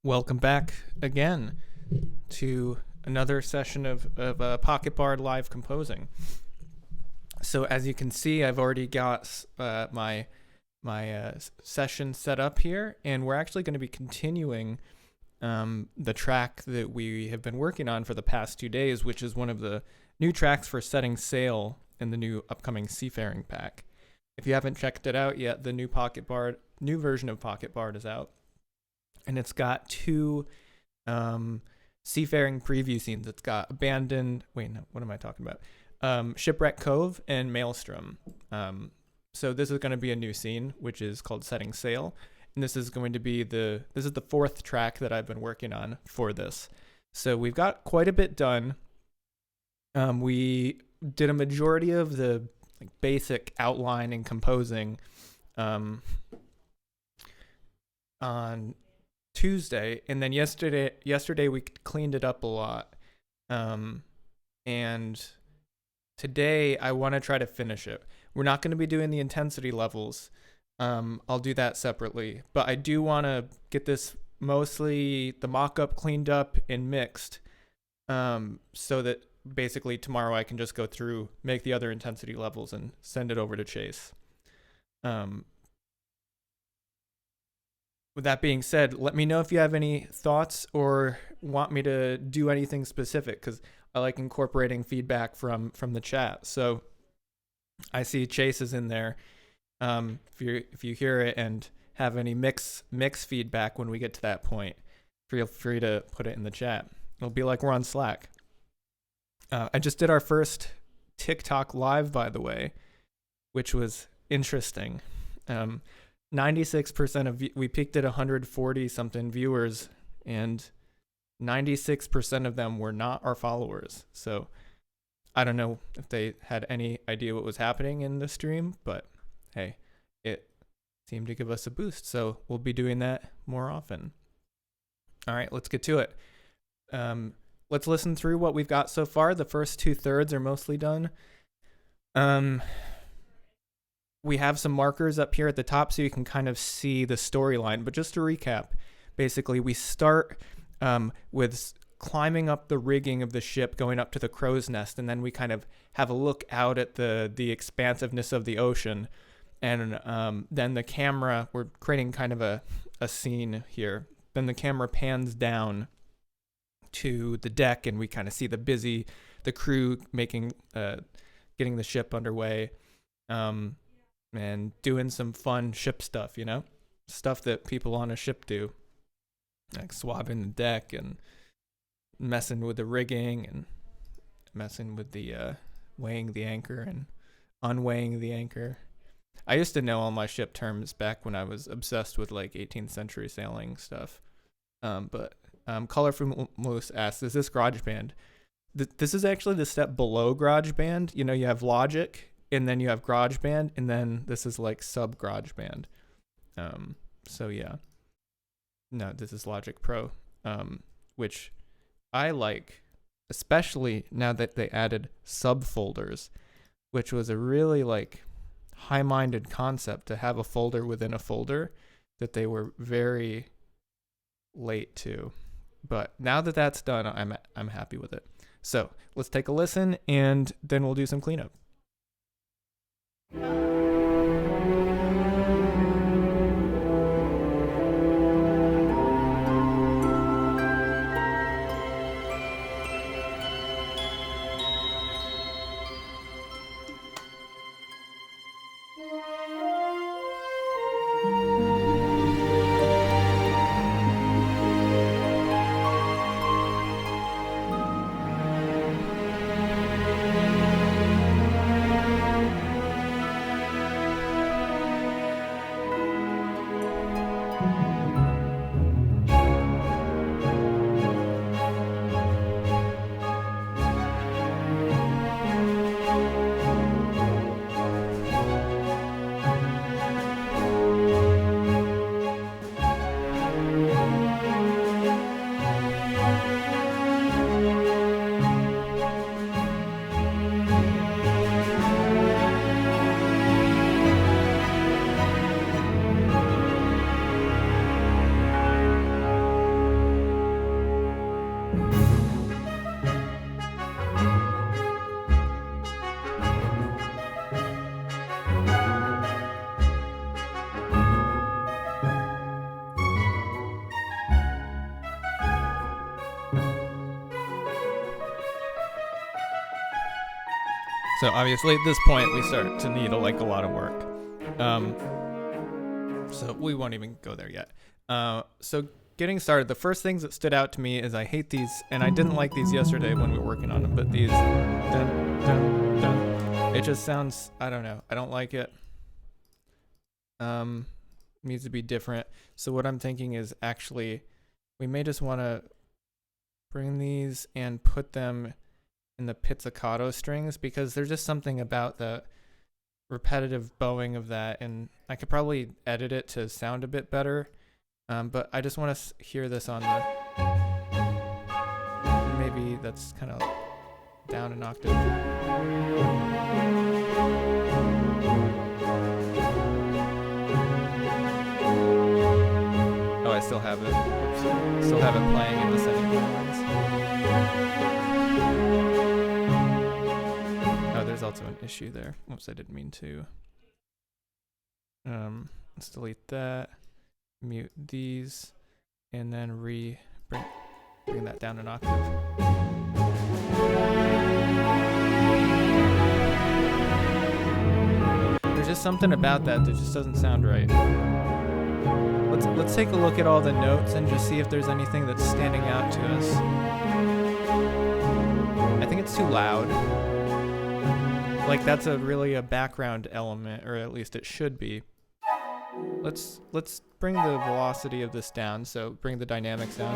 Welcome back again to another session of Pocket Bard Live Composing. So as you can see, I've already got my session set up here, and we're actually going to be continuing the track that we have been working on for the past 2 days, which is one of the new tracks for setting sail in the new upcoming Seafaring pack. If you haven't checked it out yet, the new version of Pocket Bard is out. And it's got two Seafaring preview scenes. It's got Shipwreck Cove and Maelstrom. So this is going to be a new scene, which is called Setting Sail. And this is going to be the fourth track that I've been working on for this. So we've got quite a bit done. We did a majority of the basic outline and composing on Tuesday, and then yesterday we cleaned it up a lot, and today I want to try to finish it. We're not going to be doing the intensity levels. I'll do that separately, but I do want to get this mostly the mock-up cleaned up and mixed, so that basically tomorrow I can just go through, make the other intensity levels, and send it over to Chase. With that being said, let me know if you have any thoughts or want me to do anything specific, because I like incorporating feedback from the chat. So I see Chase is in there. If you hear it and have any mix feedback when we get to that point, feel free to put it in the chat. It'll be like we're on Slack. I just did our first TikTok live, by the way, which was interesting. 96% of we peaked at 140 something viewers, and 96% of them were not our followers. So I don't know if they had any idea what was happening in the stream, but hey, it seemed to give us a boost. So we'll be doing that more often. All right, let's get to it. Let's listen through what we've got so far. The first 2/3 are mostly done. We have some markers up here at the top so you can kind of see the storyline. But just to recap, basically we start with climbing up the rigging of the ship, going up to the crow's nest, and then we kind of have a look out at the expansiveness of the ocean. And then the camera, we're creating kind of a scene here. Then the camera pans down to the deck, and we kind of see the crew making, getting the ship underway. And doing some fun ship stuff, stuff that people on a ship do, like swabbing the deck and messing with the rigging and messing with the weighing the anchor and unweighing the anchor. I used to know all my ship terms back when I was obsessed with like 18th century sailing stuff. But Colorful Moose asks, is this GarageBand? This is actually the step below GarageBand. You have Logic, and then you have GarageBand, and then this is like sub GarageBand. So yeah. No, this is Logic Pro, which I like, especially now that they added subfolders, which was a really like high-minded concept to have a folder within a folder that they were very late to. But now that that's done, I'm happy with it. So let's take a listen, and then we'll do some cleanup. So obviously at this point we start to need a lot of work. So we won't even go there yet. So getting started, the first things that stood out to me is I hate these, and I didn't like these yesterday when we were working on them, but these dun, dun, dun, it just sounds, I don't know, I don't like it. Needs to be different. So what I'm thinking is actually we may just want to bring these and put them in the pizzicato strings, because there's just something about the repetitive bowing of that, and I could probably edit it to sound a bit better, but I just want to hear this on the, maybe that's kind of down an octave. Oh, I still have it. Oops. Still have it playing in the setting lines. Oh, there's also an issue there. Oops, I didn't mean to. Let's delete that. Mute these, and then bring that down an octave. There's just something about that just doesn't sound right. Let's take a look at all the notes and just see if there's anything that's standing out to us. I think it's too loud. Like that's really a background element, or at least it should be. Let's bring the velocity of this down, so bring the dynamics down.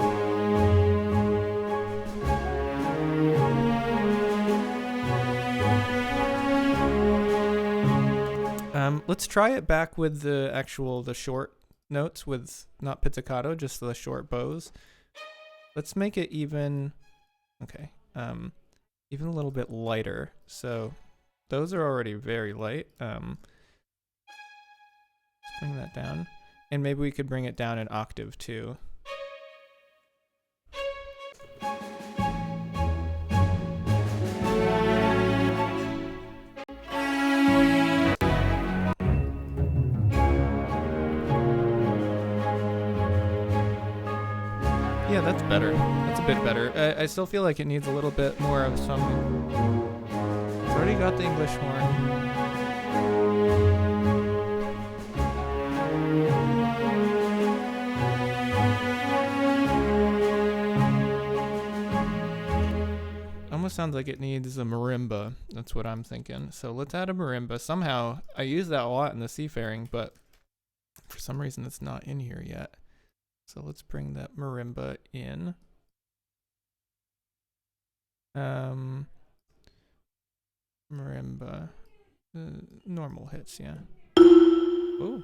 Let's try it back with the short notes, with not pizzicato, just the short bows. Let's make it even, okay, even a little bit lighter. So those are already very light. Let's bring that down, and maybe we could bring it down an octave too. Yeah, that's better. That's a bit better. I still feel like it needs a little bit more of some. It's already got the English horn. Almost sounds like it needs a marimba. That's what I'm thinking. So let's add a marimba. Somehow, I use that a lot in the Seafaring, but for some reason it's not in here yet. So let's bring that marimba in. Marimba. Normal hits, yeah. Ooh.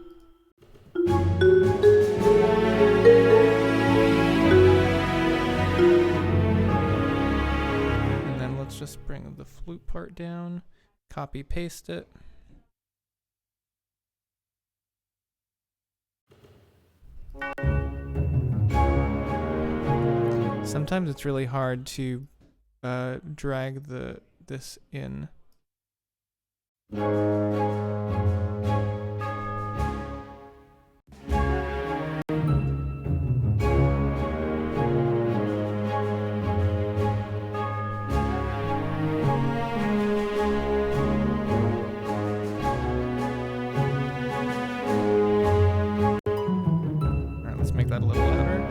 And then let's just bring the flute part down, copy paste it. Sometimes it's really hard to drag this in. All right, let's make that a little louder.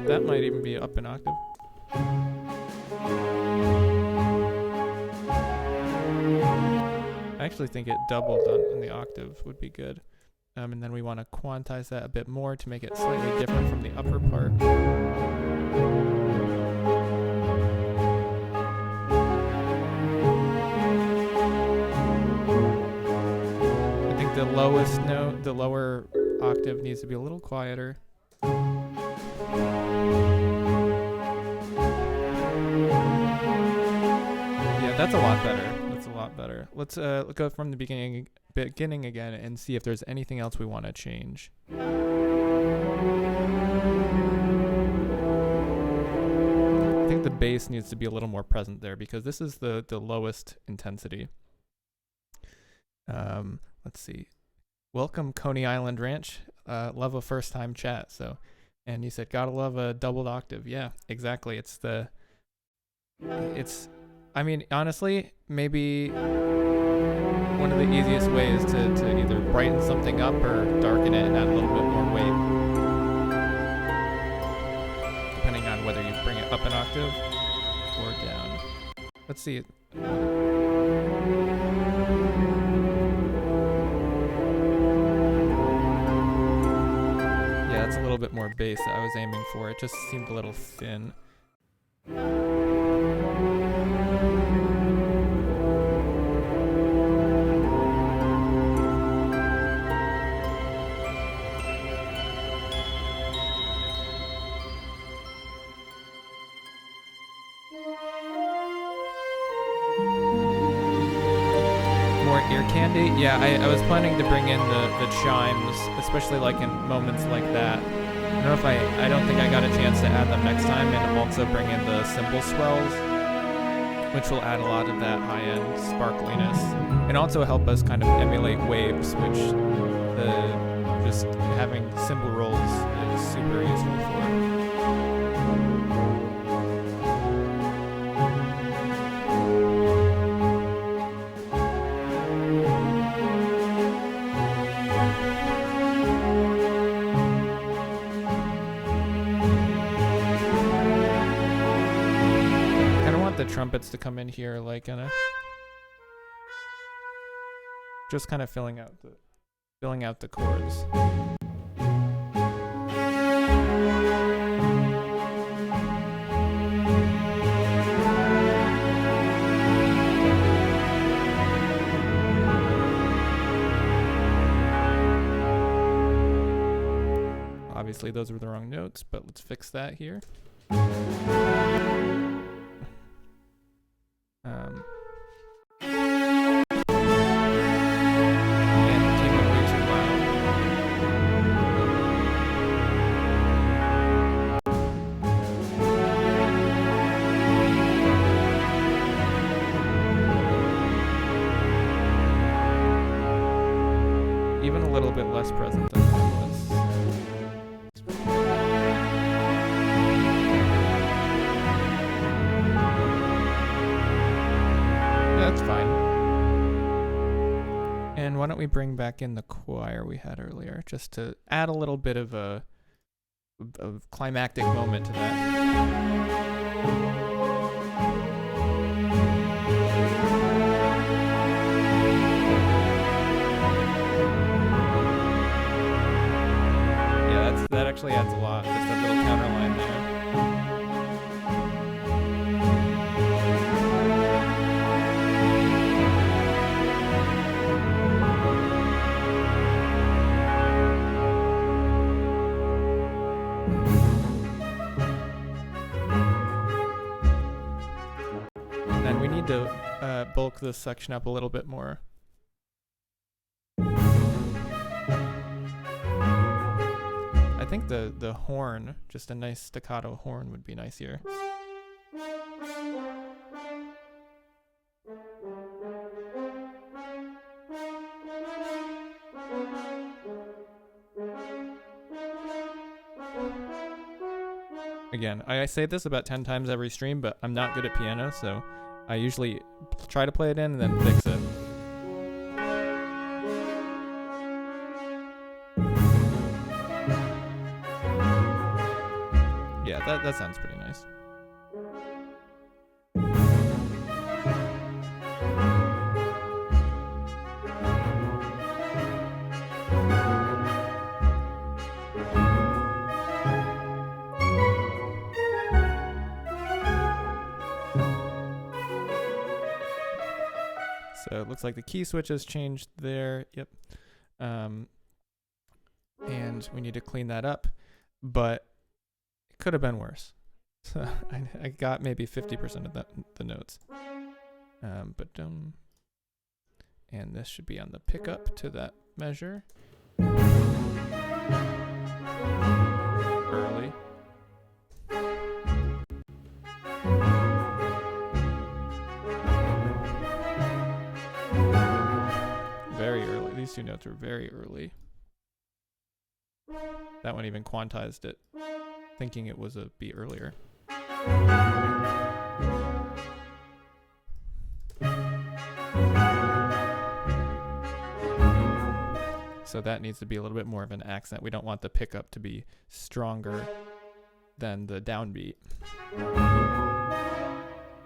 That might even be up an octave. I actually think it doubled on the octave would be good. And then we want to quantize that a bit more to make it slightly different from the upper part. I think the lowest note, the lower octave, needs to be a little quieter. Yeah, that's a lot better. That's a lot better. Let's go from the beginning again and see if there's anything else we want to change. I think the bass needs to be a little more present there, because this is the lowest intensity. Let's see. Welcome, Coney Island Ranch. love a first time chat. So, and you said gotta love a doubled octave. Yeah, exactly. I mean, honestly, maybe one of the easiest ways to either brighten something up or darken it and add a little bit more weight, depending on whether you bring it up an octave or down. Let's see. Yeah, that's a little bit more bass that I was aiming for. It just seemed a little thin. Ear candy. Yeah, I was planning to bring in the chimes, especially like in moments like that. I don't think I got a chance to add them next time, and also bring in the cymbal swells, which will add a lot of that high-end sparkliness, and also help us kind of emulate waves, which just having cymbal rolls is super useful for. Trumpets to come in here, like just kind of filling out the chords. Obviously, those were the wrong notes, but let's fix that here. Even a little bit less present than that was. Yeah, that's fine. And why don't we bring back in the choir we had earlier, just to add a little bit of a climactic moment to that. That actually adds a lot, just that little counter line there. And then we need to bulk this section up a little bit more. I think the horn, just a nice staccato horn, would be nice here. Again, I say this about 10 times every stream, but I'm not good at piano, so I usually try to play it in and then fix it. That sounds pretty nice. So it looks like the key switch has changed there. Yep. And we need to clean that up, but could have been worse. So I got maybe 50% of the notes. And this should be on the pickup to that measure. Early. Very early. These two notes are very early. That one even quantized it, thinking it was a beat earlier. So that needs to be a little bit more of an accent. We don't want the pickup to be stronger than the downbeat.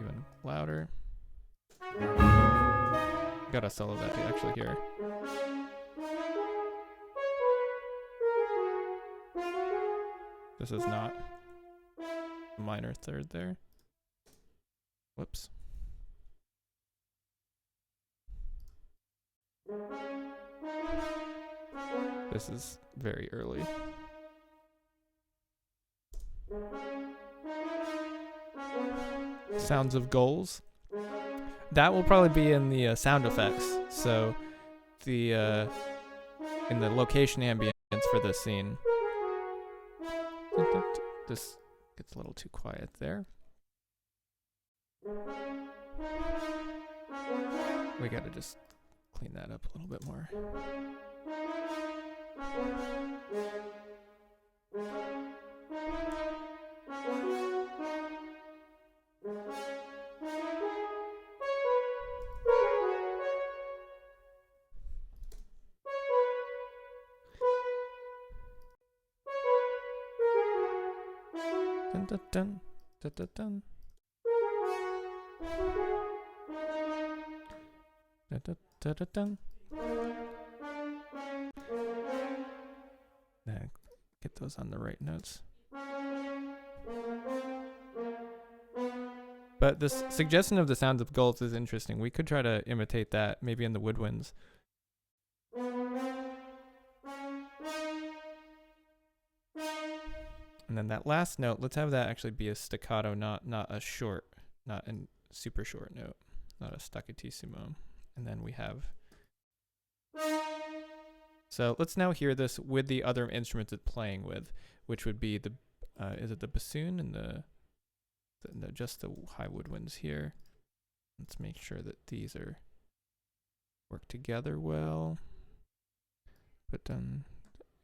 Even louder. Gotta solo that to actually hear. This is not a minor third there. Whoops. This is very early. Sounds of goals. That will probably be in the sound effects. So the in the location ambience for this scene. This gets a little too quiet there. We gotta just clean that up a little bit more. Dun dun dun dun dun dun. Dun dun dun dun dun. Get those on the right notes. But this suggestion of the sounds of gulls is interesting. We could try to imitate that, maybe in the woodwinds. And then that last note, let's have that actually be a staccato, not a short, not a super short note, not a staccatissimo. And then we have... So let's now hear this with the other instruments it's playing with, which would be the, is it the bassoon and the just the high woodwinds here. Let's make sure that these are work together well. But and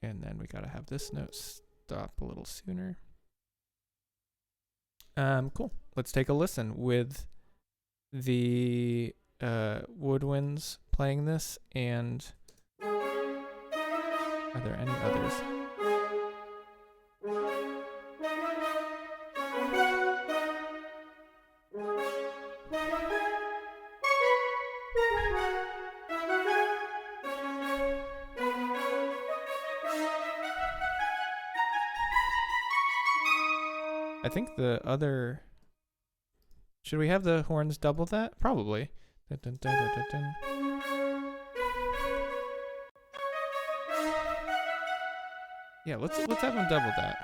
then we gotta have this note stop a little sooner. Cool. Let's take a listen with the woodwinds playing this, and are there any others? I think the other... Should we have the horns double that? Probably. Dun, dun, dun, dun, dun, dun. Yeah, let's have them double that.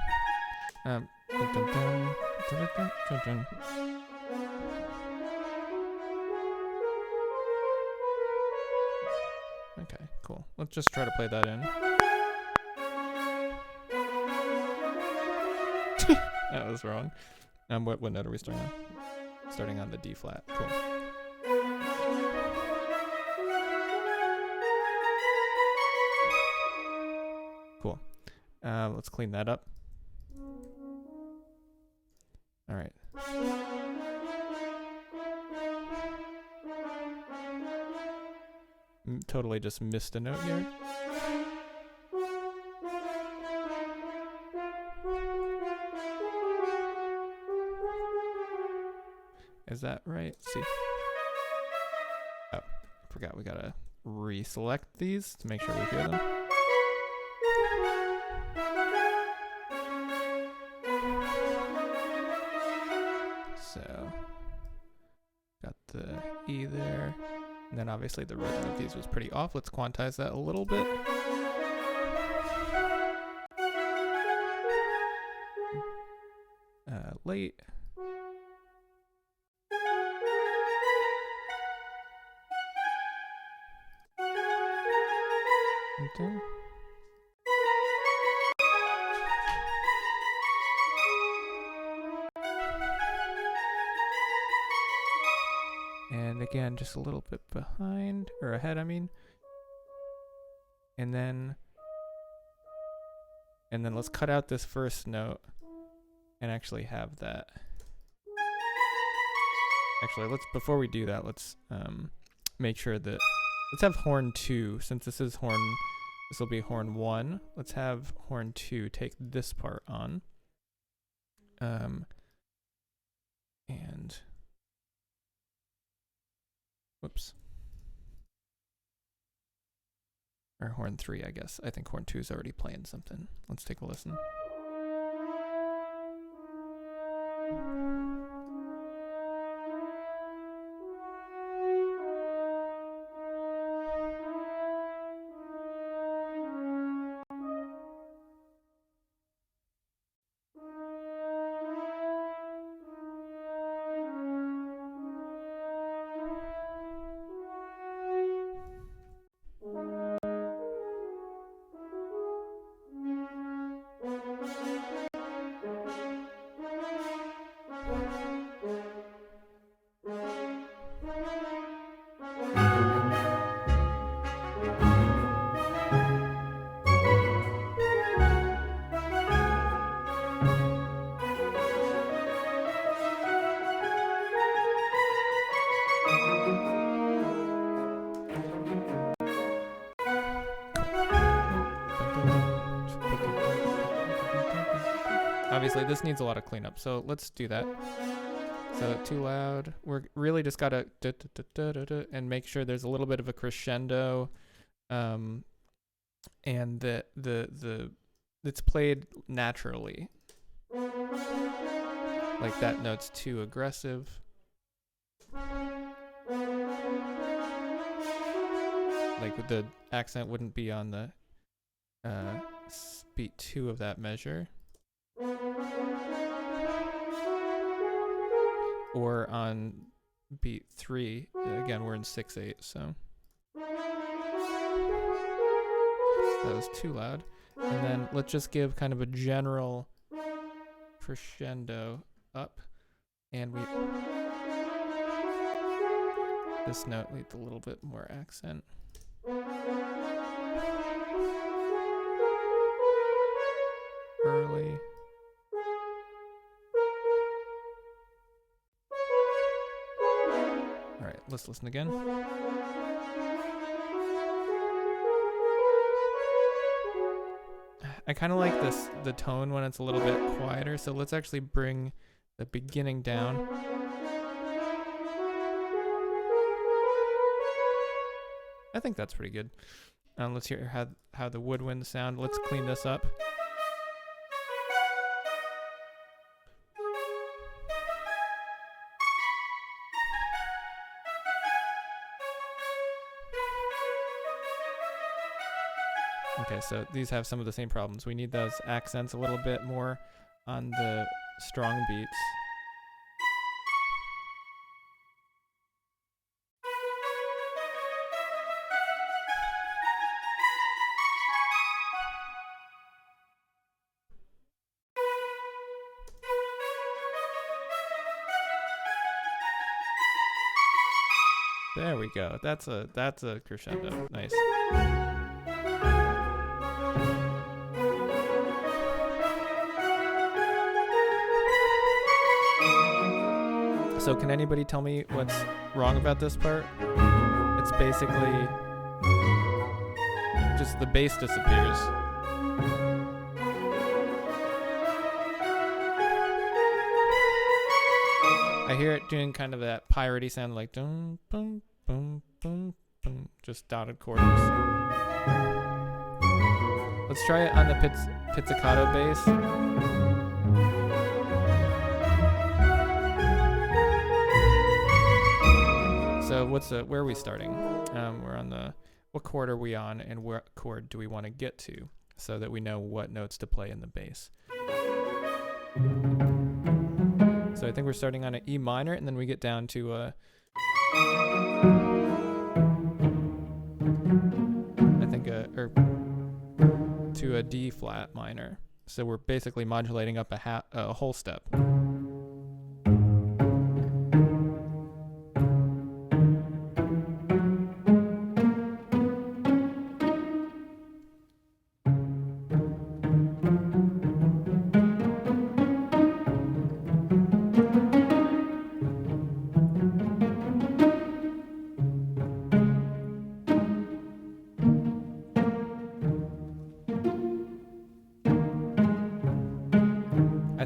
Dun, dun, dun, dun, dun, dun, dun, dun. Okay, cool. Let's just try to play that in. That was wrong. What note are we starting on? Starting on the D flat. Cool. Cool. Let's clean that up. All right. Totally just missed a note here. Is that right? Let's see. Oh, forgot we gotta reselect these to make sure we hear them. So, got the E there. And then obviously the rhythm of these was pretty off. Let's quantize that a little bit. Late. Okay. And again, just a little bit behind, or ahead, I mean. And then And then let's cut out this first note and actually have that. Actually, before we do that, let's make sure that, let's have horn 2, since this will be horn 1. Let's have horn 2 take this part on. And, whoops. Or horn 3, I guess. I think horn 2 is already playing something. Let's take a listen. Obviously, this needs a lot of cleanup, so let's do that. So too loud. We're really just gotta and make sure there's a little bit of a crescendo, and that it's played naturally. Like that note's too aggressive. Like the accent wouldn't be on the beat 2 of that measure. Or on beat 3, again, we're in 6/8, so that was too loud. And then let's just give kind of a general crescendo up, and this note needs a little bit more accent. Early. All right, let's listen again. I kind of like the tone when it's a little bit quieter, so let's actually bring the beginning down. I think that's pretty good. Let's hear how the woodwinds sound. Let's clean this up. Okay, so these have some of the same problems. We need those accents a little bit more on the strong beats. There we go. That's a crescendo. Nice. So can anybody tell me what's wrong about this part? It's basically just the bass disappears. I hear it doing kind of that piratey sound, like dum boom boom boom boom, just dotted quarters. Let's try it on the pizzicato bass. So where are we starting? We're on what chord are we on, and what chord do we want to get to, so that we know what notes to play in the bass. So I think we're starting on an E minor, and then we get down to I think to a D flat minor. So we're basically modulating up a whole step.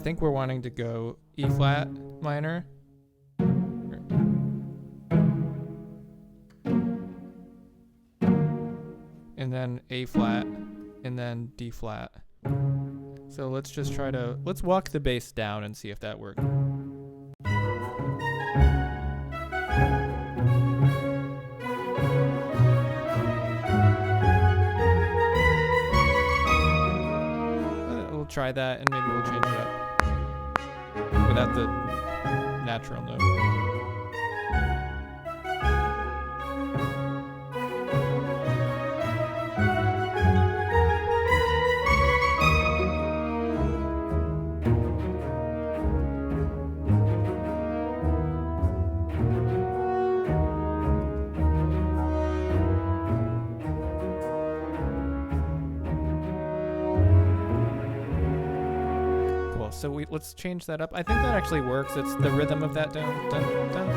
think we're wanting to go E flat minor. And then A flat, and then D flat. So let's just let's walk the bass down and see if that works. We'll try that, and maybe we'll change it up without the natural note. So let's change that up. I think that actually works. It's the rhythm of that dun dun dun dun.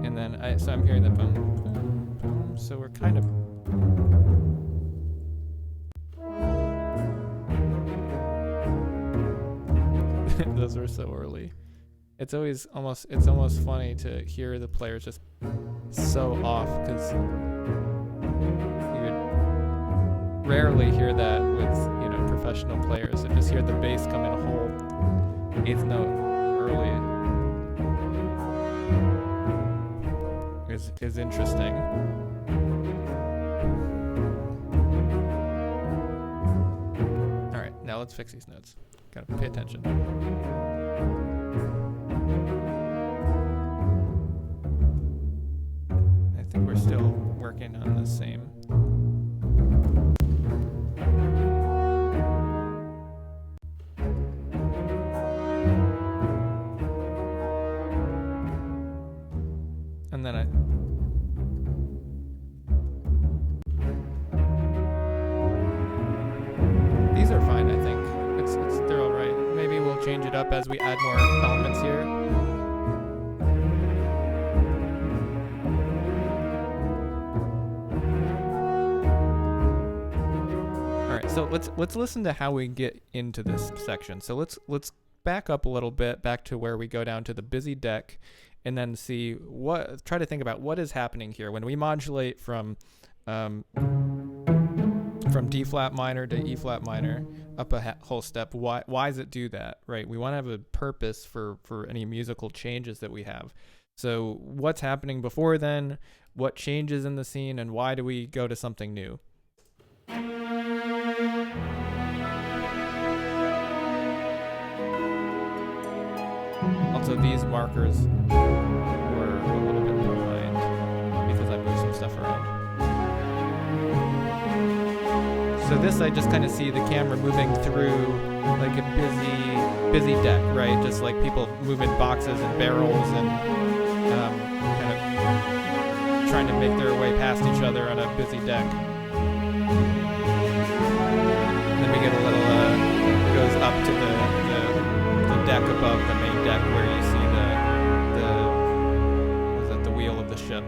And then so I'm hearing the boom, boom, boom. So we're kind of. Those were so early. It's almost funny to hear the players just so off, because you would rarely hear that with, you know, professional players. And just hear the bass come in a whole eighth note early is interesting. All right, now let's fix these notes. Gotta pay attention. I think we're still working on the same. And then these are fine, I think. They're all right. Maybe we'll change it up as we add more elements here. All right, so let's listen to how we get into this section. So let's back up a little bit, back to where we go down to the busy deck, and then try to think about what is happening here when we modulate from D flat minor to E flat minor up a whole step. Why does it do that, right? We want to have a purpose for any musical changes that we have. So what's happening before then? What changes in the scene, and why do we go to something new? Also, these markers were a little bit behind because I moved some stuff around. So this, I just kind of see the camera moving through like a busy deck, right? Just like people moving boxes and barrels and kind of trying to make their way past each other on a busy deck. And then we get a little, goes up to the deck above the main deck where you see the wheel of the ship.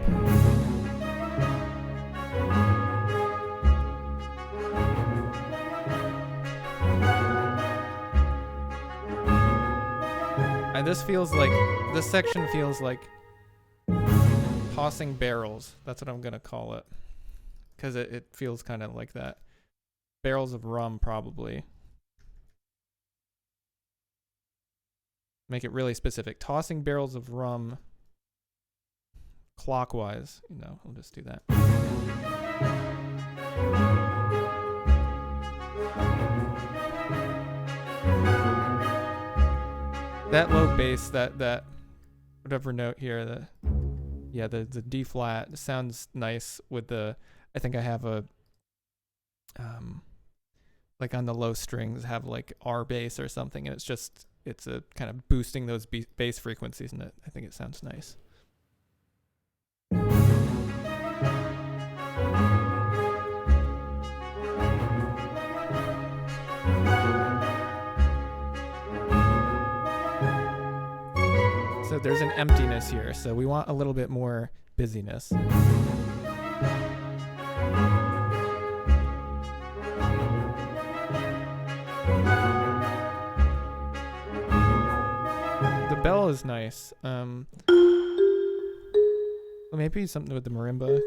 This section feels like tossing barrels. That's what I'm going to call it. Because it feels kind of like that. Barrels of rum, probably. Make it really specific. Tossing barrels of rum clockwise. We'll just do that. That low bass, that whatever note here, the D flat sounds nice with the. I think I have a like on the low strings have like R bass or something, and it's a kind of boosting those bass frequencies, and I think it sounds nice. So there's an emptiness here, so we want a little bit more busyness. The bell is nice. Maybe something with the marimba.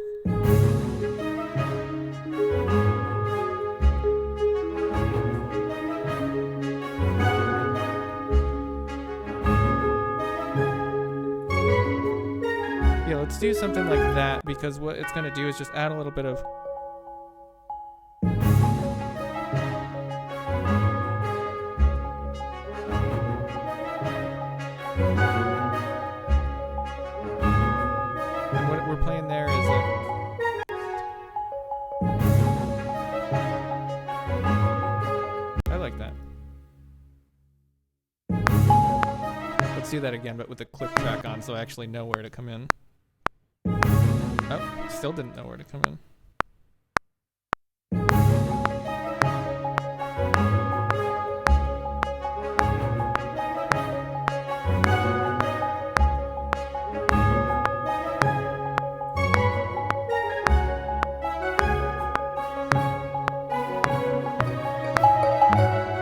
Yeah, let's do something like that, because what it's going to do is just add a little bit of... And what we're playing there is I like that. Let's do that again, but with the click track on, so I actually know where to come in. Oh, still didn't know where to come in.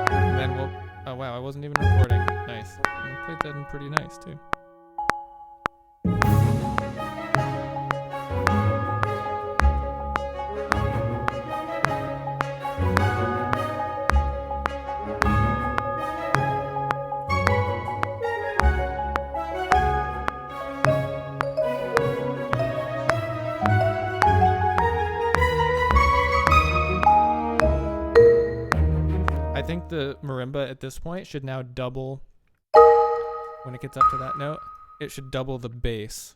And then we'll... Oh wow, I wasn't even recording. Nice. I played that in pretty nice too. I think the marimba at this point should now double, when it gets up to that note, it should double the bass.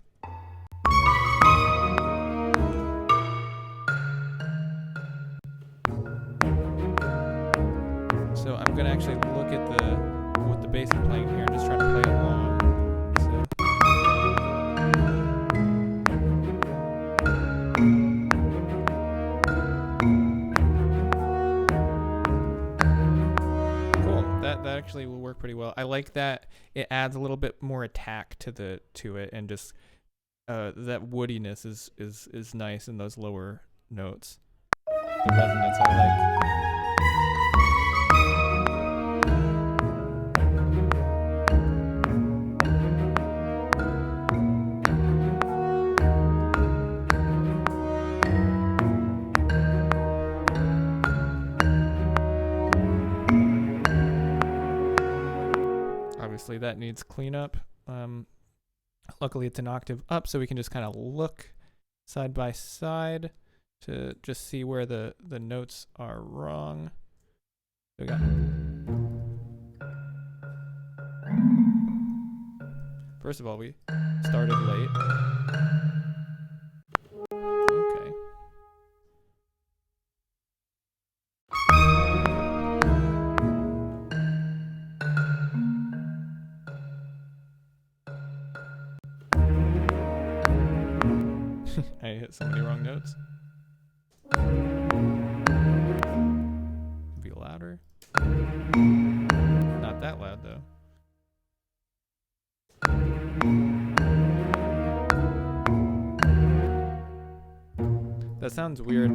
So I'm gonna actually look at what the bass is playing here and just try to play it along. That actually will work pretty well. I like that it adds a little bit more attack to it, and just that woodiness is nice in those lower notes. The resonance I like. Obviously that needs cleanup. Luckily it's an octave up, so we can just kind of look side by side to just see where the notes are wrong. So we got... First of all, we started late. Okay. I hit so many wrong notes. Be louder. Not that loud though. That sounds weird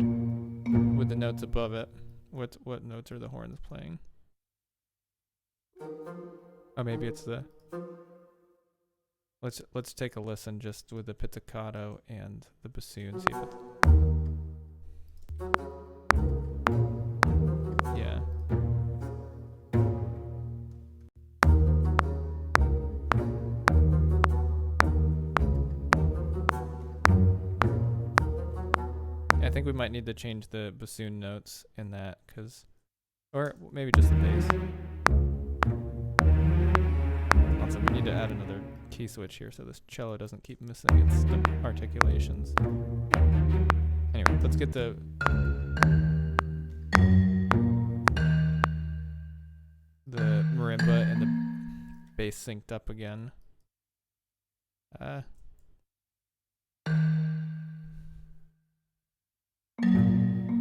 with the notes above it. What notes are the horns playing? Oh, maybe it's the... Let's take a listen just with the pizzicato and the bassoon. See if it... Yeah. I think we might need to change the bassoon notes in that, or maybe just the bass. Also, we need to add another key switch here so this cello doesn't keep missing its articulations. Anyway, let's get the marimba and the bass synced up again.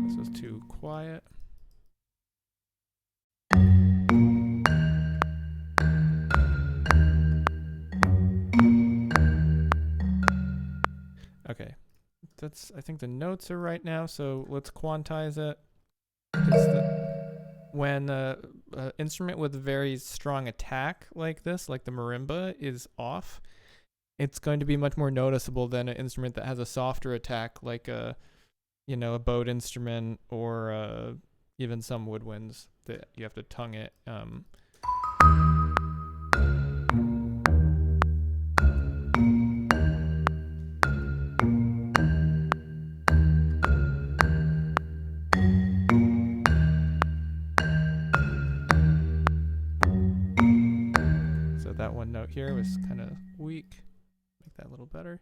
This was too quiet. Okay. I think the notes are right now, so let's quantize it. When an instrument with a very strong attack like this, like the marimba, is off, it's going to be much more noticeable than an instrument that has a softer attack, like a bowed instrument or even some woodwinds that you have to tongue it. So that one note here was kind of weak. Make that a little better.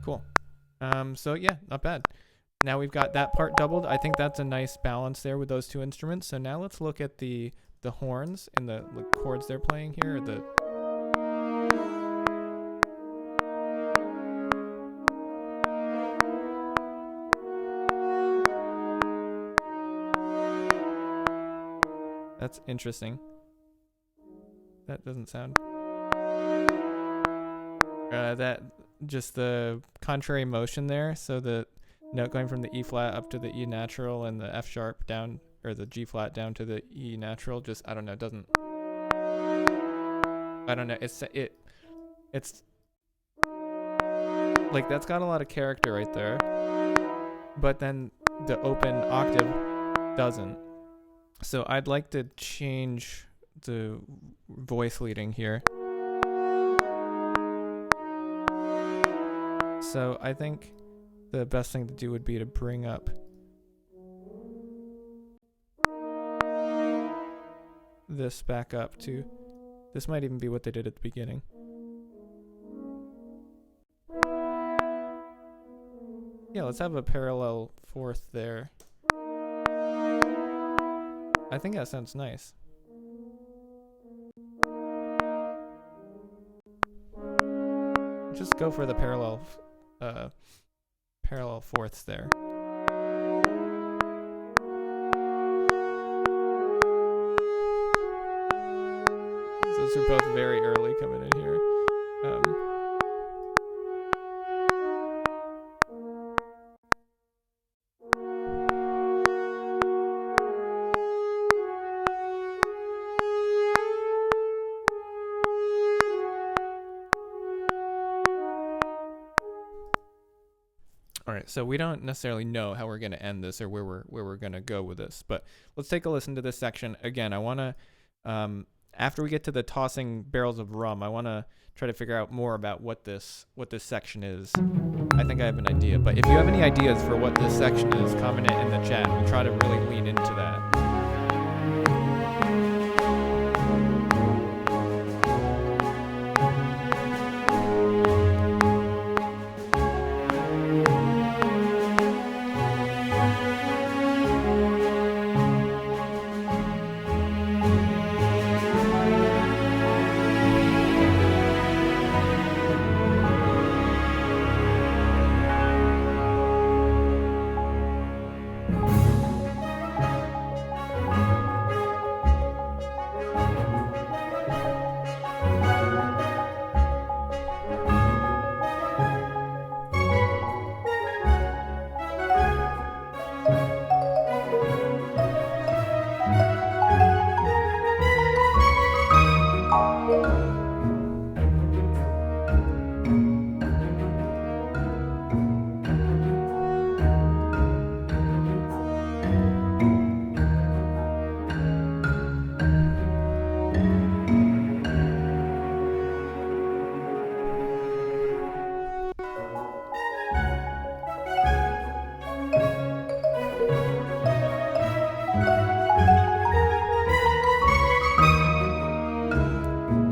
Cool. So yeah, not bad. Now we've got that part doubled. I think that's a nice balance there with those two instruments. So now let's look at the horns and the chords they're playing here. That's interesting. That doesn't sound. That just the contrary motion there. So the note going from the E flat up to the E natural and the F sharp down, or the G flat down to the E natural. Just, I don't know. Doesn't. I don't know. It's like, that's got a lot of character right there. But then the open octave doesn't. So I'd like to change the voice leading here. So I think the best thing to do would be to bring up this back up to, this might even be what they did at the beginning. Yeah, let's have a parallel fourth there. I think that sounds nice. Just go for the parallel fourths there. Those are both very early coming in here. All right, so we don't necessarily know how we're going to end this or where we're going to go with this, but let's take a listen to this section again. I want to, after we get to the tossing barrels of rum, I want to try to figure out more about what this section is. I think I have an idea, but if you have any ideas for what this section is, comment it in the chat. We'll try to really lean into that.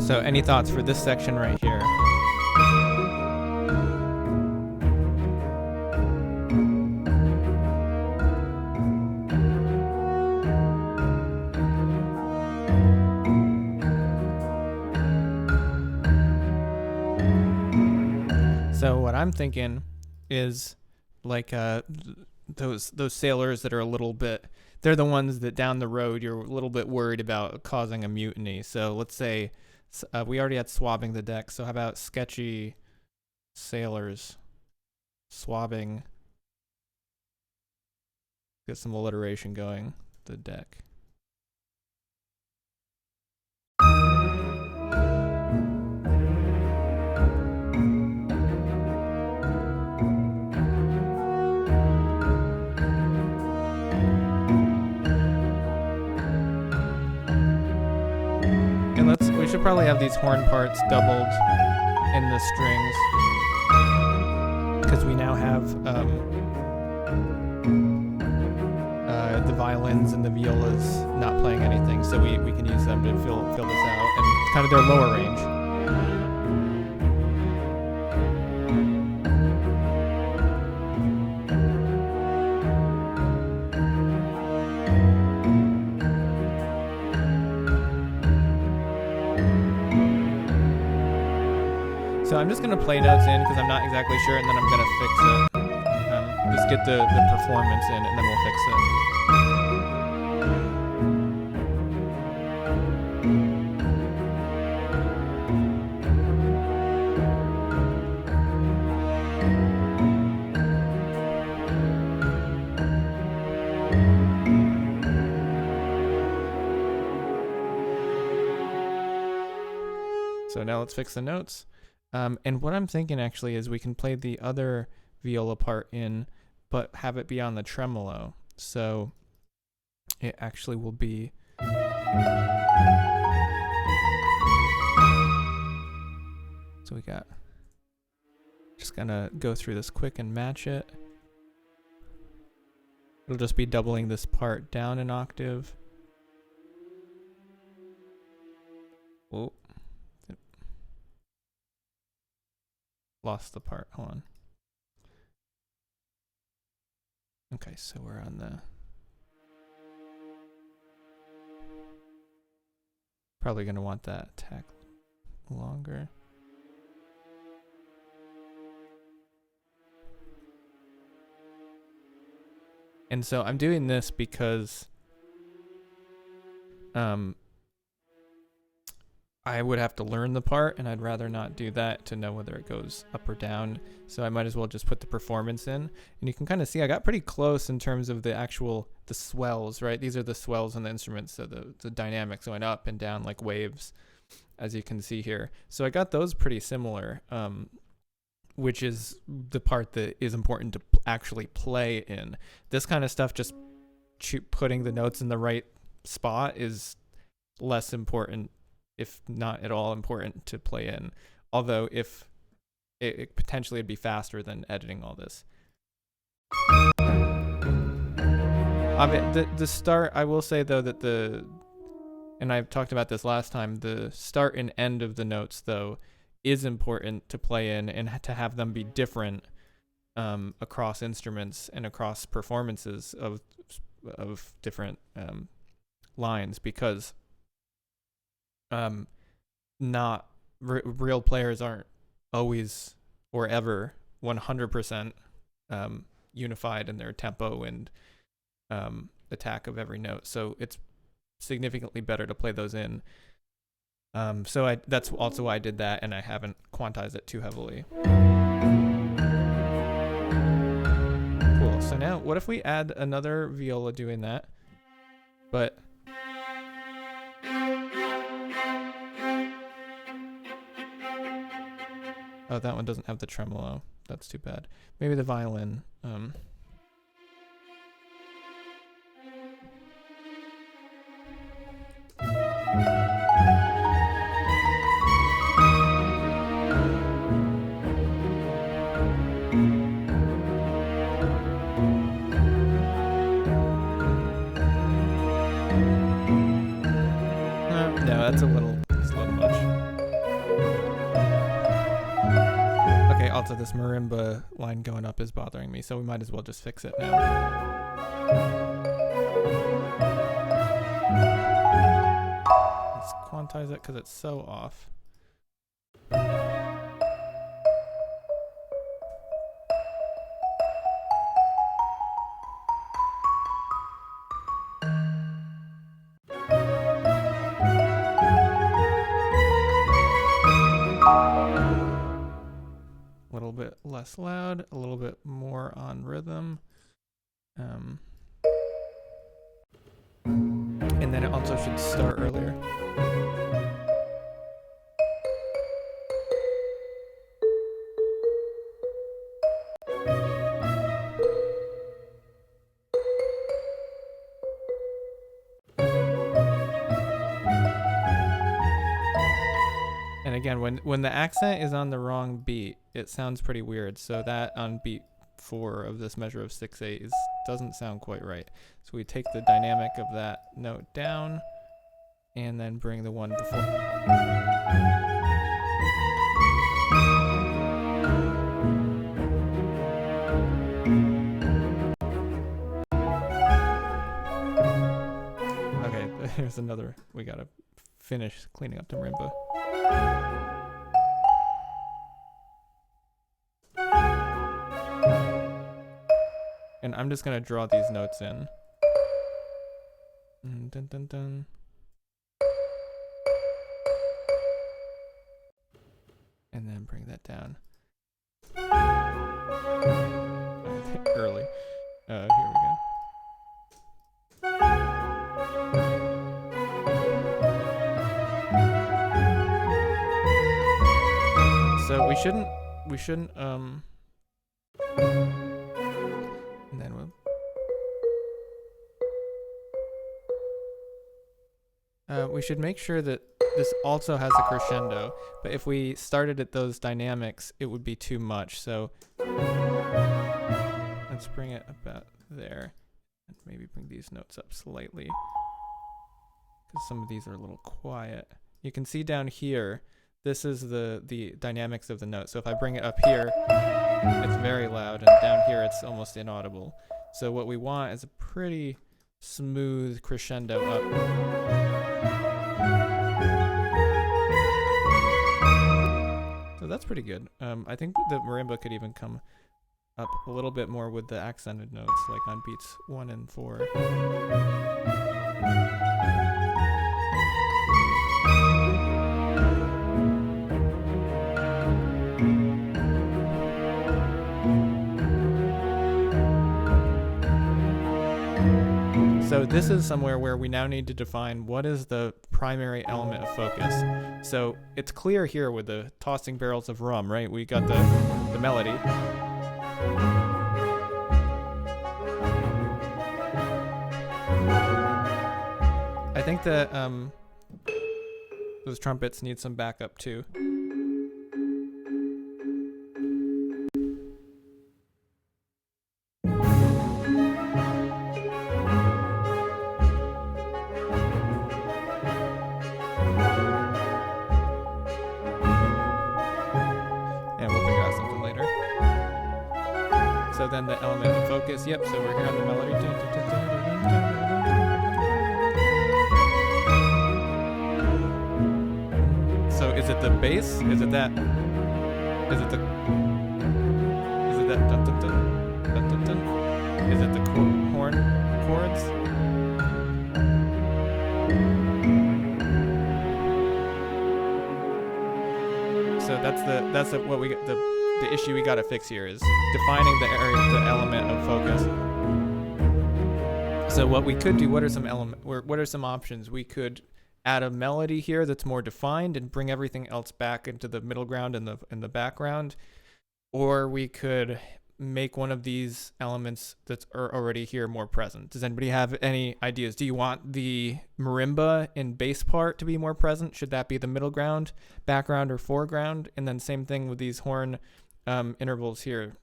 So any thoughts for this section right here? So what I'm thinking is like those sailors that are a little bit, they're the ones that down the road you're a little bit worried about causing a mutiny. So let's say We already had swabbing the deck, so how about sketchy sailors swabbing? Get some alliteration going. The deck. We should probably have these horn parts doubled in the strings, because we now have the violins and the violas not playing anything, so we can use them to fill this out, and kind of their lower range. So I'm just going to play notes in because I'm not exactly sure, and then I'm going to fix it. Just get the performance in, and then we'll fix it. So now let's fix the notes. And what I'm thinking actually is we can play the other viola part in, but have it be on the tremolo. So it actually will be. So we got. Just gonna go through this quick and match it. It'll just be doubling this part down an octave. Oh. Lost the part. Hold on. Okay, so we're on the. Probably going to want that attack longer. And so I'm doing this because I would have to learn the part, and I'd rather not do that to know whether it goes up or down. So I might as well just put the performance in. And you can kind of see I got pretty close in terms of the swells, right? These are the swells in the instruments, so the dynamics going up and down like waves, as you can see here. So I got those pretty similar, which is the part that is important to actually play in. This kind of stuff, just putting the notes in the right spot, is less important, if not at all important, to play in. Although if it potentially would be faster than editing all this. I mean, the start, I will say though that and I've talked about this last time, the start and end of the notes though is important to play in, and to have them be different across instruments and across performances of different lines, because real players aren't always or ever 100% unified in their tempo and attack of every note. So it's significantly better to play those in. So that's also why I did that, and I haven't quantized it too heavily. Cool. So now, what if we add another viola doing that, but oh, that one doesn't have the tremolo. That's too bad. Maybe the violin. No, that's a little much. Okay, also this marimba line going up is bothering me, so we might as well just fix it now. Let's quantize it because it's so off. less loud, a little bit more on rhythm. And then it also should start earlier. And again, when the accent is on the wrong beat, it sounds pretty weird. So that on beat 4 of this measure of 6/8 doesn't sound quite right. So we take the dynamic of that note down and then bring the one before. Okay, there's another. We gotta finish cleaning up the marimba. And I'm just gonna draw these notes in. Dun, dun, dun. And then bring that down. Early. Here we go. So we shouldn't and then we should make sure that this also has a crescendo, but if we started at those dynamics, it would be too much. So let's bring it about there and maybe bring these notes up slightly because some of these are a little quiet. You can see down here, this is the dynamics of the note. So if I bring it up here, it's very loud, and down here it's almost inaudible. So what we want is a pretty smooth crescendo up. So that's pretty good. I think the marimba could even come up a little bit more with the accented notes, like on beats 1 and 4. So this is somewhere where we now need to define what is the primary element of focus. So it's clear here with the tossing barrels of rum, right? We got the melody. I think that those trumpets need some backup too. So then the element of focus, yep, so we're here on the melody. So is it the bass? Is it that? Is it that dun dun dun dun dun dun? Is it the horn chords? So that's what we get the issue we gotta fix here is defining the element of focus. So what we could do, what are some options? We could add a melody here that's more defined and bring everything else back into the middle ground and the background, or we could make one of these elements that are already here more present. Does anybody have any ideas? Do you want the marimba and bass part to be more present? Should that be the middle ground, background, or foreground? And then same thing with these horn intervals here.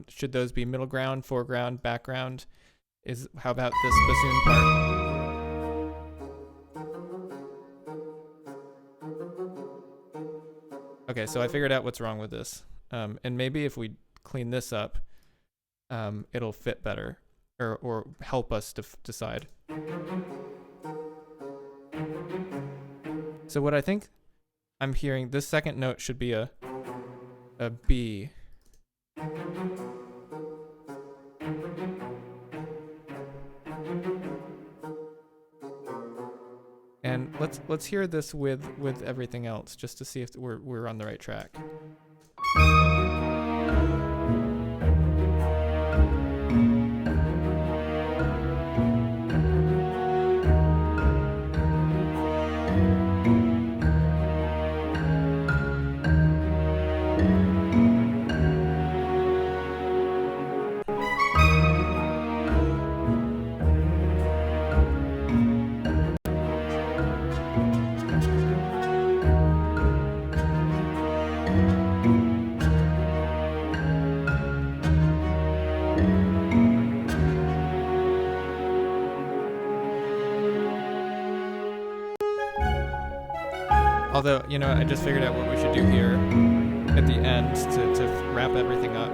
Should those be middle ground, foreground, background? How about this bassoon part? Okay, so I figured out what's wrong with this. And maybe if we clean this up, it'll fit better or help us to decide. So what I think I'm hearing, this second note should be a B. And let's hear this with everything else just to see if we're on the right track. Although, you know, I just figured out what we should do here at the end to wrap everything up.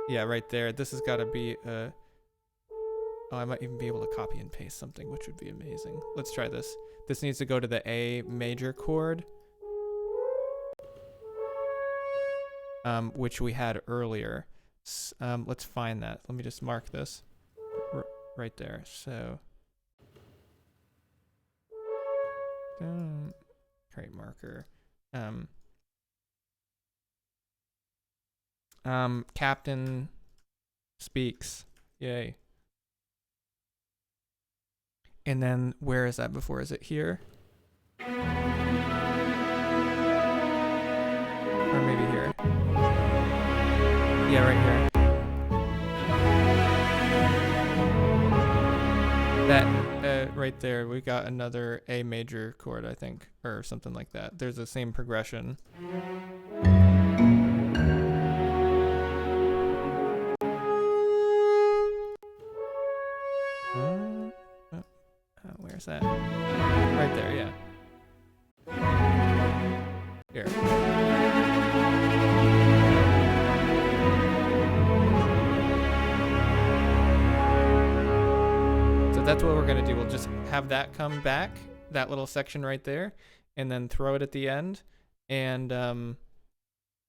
Yeah, right there. This has got to be oh, I might even be able to copy and paste something, which would be amazing. Let's try this. This needs to go to the A major chord, which we had earlier. Let's find that. Let me just mark this right there. So, create marker. Captain speaks. Yay. And then where is that before? Is it here? Or maybe here. Yeah, right here. That right there, we got another A major chord, I think, or something like that. There's the same progression. Where's that? Right there, yeah. Here. So that's what we're going to do. We'll just have that come back, that little section right there, and then throw it at the end. And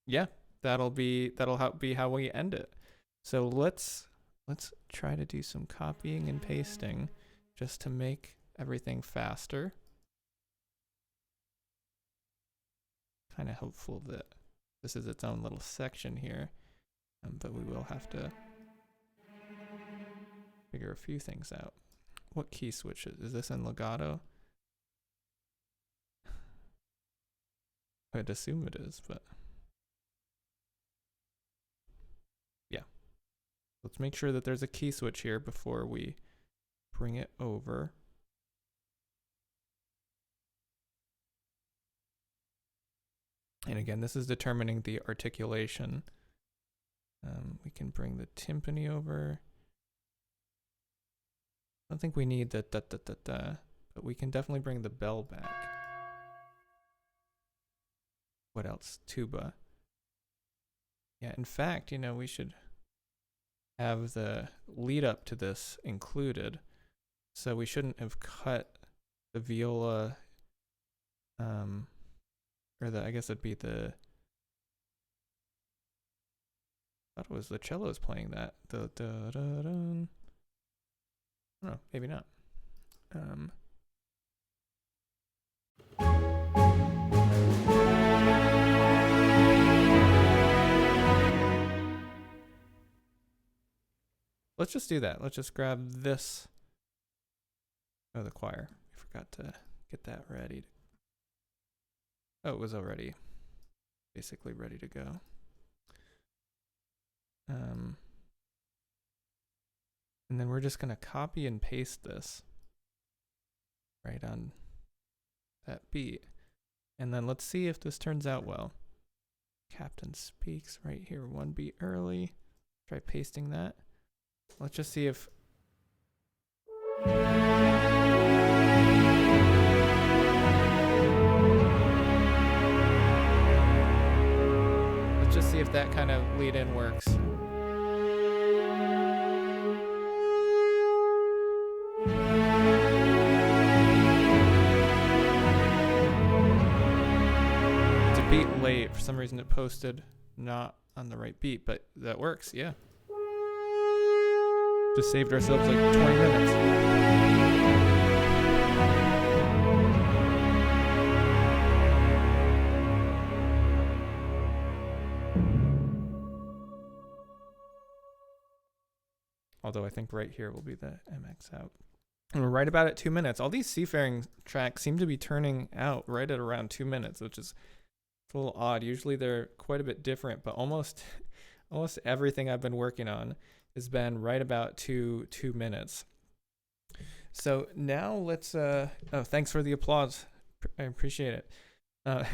yeah, that'll be how we end it. So let's try to do some copying and pasting just to make everything faster. Kind of hopeful that this is its own little section here, but we will have to figure a few things out. What key switches? Is this in legato? I'd assume it is, but yeah. Let's make sure that there's a key switch here before we bring it over. And again, this is determining the articulation. We can bring the timpani over. I don't think we need the da-da-da-da, but we can definitely bring the bell back. What else? Tuba. Yeah, in fact, you know, we should have the lead up to this included. So we shouldn't have cut the viola, or I guess it'd be I thought it was the cellos playing that. No, maybe not. Let's just do that. Let's just grab this. Oh, the choir. I forgot to get that ready. Oh, it was already basically ready to go. And then we're just going to copy and paste this right on that beat. And then let's see if this turns out well. Captain speaks right here, one beat early. Try pasting that. Let's just see if... Let's just see if that kind of lead in works. It's a beat late. For some reason it posted not on the right beat, but that works, yeah. Just saved ourselves like 20 minutes. Although I think right here will be the MX out. And we're right about at 2 minutes. All these Seafaring tracks seem to be turning out right at around 2 minutes, which is a little odd. Usually they're quite a bit different, but almost everything I've been working on has been right about two minutes. So now let's oh, thanks for the applause. I appreciate it.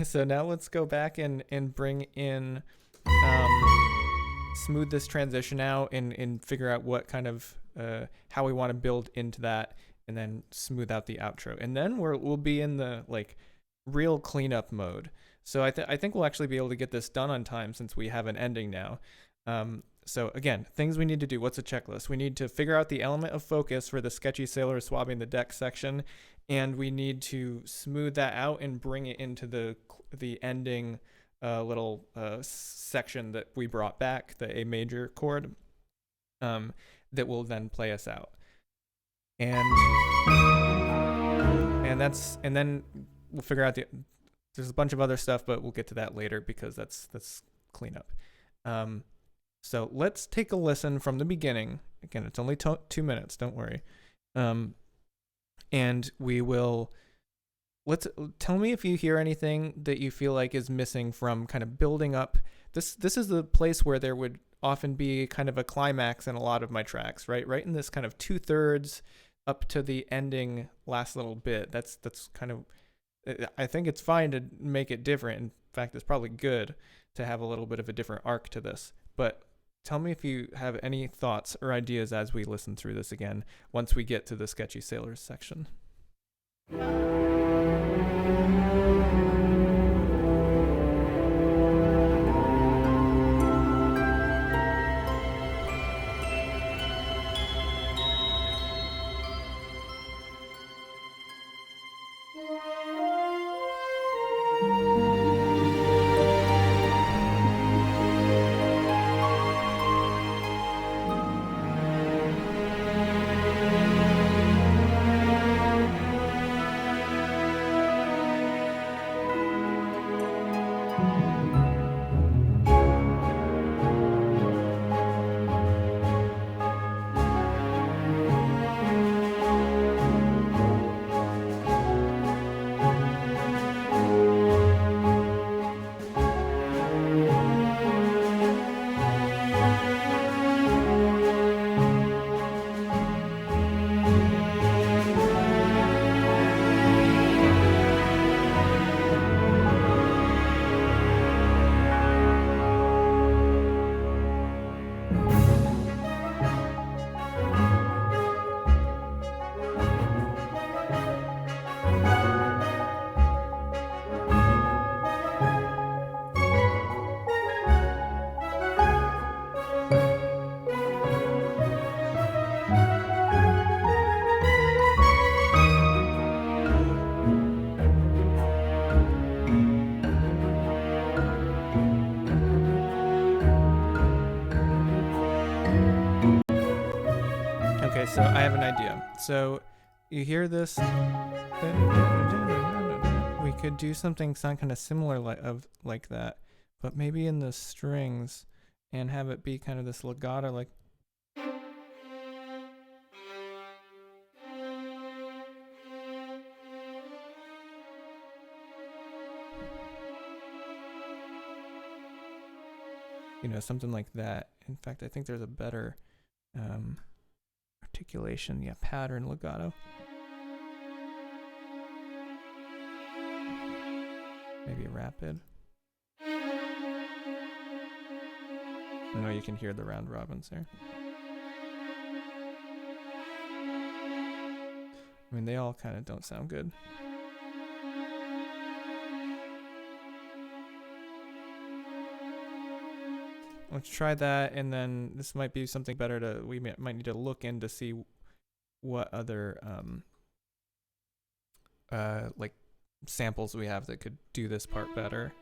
So now let's go back and bring in smooth this transition out and figure out what kind of how we want to build into that and then smooth out the outro, and then we'll be in the like real cleanup mode. So I think we'll actually be able to get this done on time since we have an ending now. So again, things we need to do. What's a checklist? We need to figure out the element of focus for the sketchy sailor swabbing the deck section, and we need to smooth that out and bring it into the ending little section that we brought back, the A major chord, that will then play us out. And then we'll figure out there's a bunch of other stuff, but we'll get to that later because that's cleanup. So let's take a listen from the beginning. Again, it's only 2 minutes, don't worry. And we will, tell me if you hear anything that you feel like is missing from kind of building up. This is the place where there would often be kind of a climax in a lot of my tracks, right? Right in this kind of 2/3 up to the ending last little bit. That's kind of, I think it's fine to make it different. In fact, it's probably good to have a little bit of a different arc to this. But tell me if you have any thoughts or ideas as we listen through this again, once we get to the sketchy sailors section. Okay, so I have an idea. So you hear this? We could do something sound kind of similar like that, but maybe in the strings and have it be kind of this legato, like. You know, something like that. In fact, I think there's a better articulation. Yeah, pattern legato. Maybe rapid. I know you can hear the round robins there. I mean, they all kind of don't sound good. Let's try that, and then this might be something better we might need to look in to see what other like samples we have that could do this part better.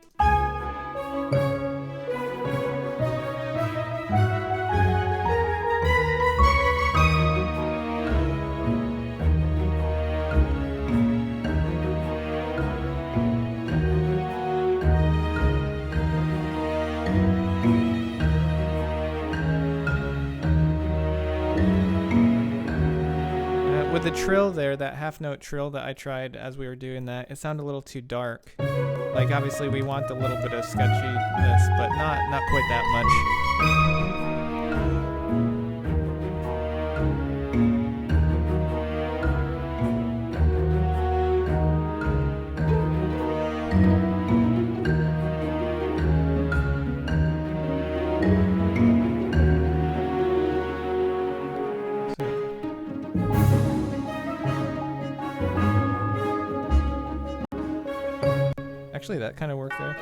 With the trill there, that half note trill that I tried as we were doing that, it sounded a little too dark. Like obviously we want a little bit of sketchiness, but not quite that much. Actually, that kind of worked there.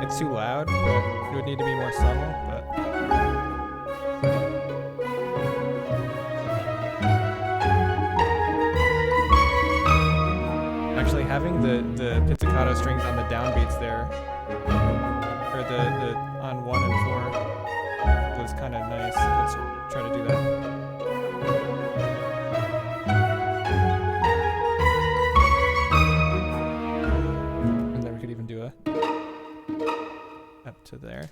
It's too loud, but it would need to be more subtle, but... Actually, having the pizzicato strings on the downbeats there, or the on 1 and 4, was kind of nice. Let's try to do that. And then we could even do a up to there.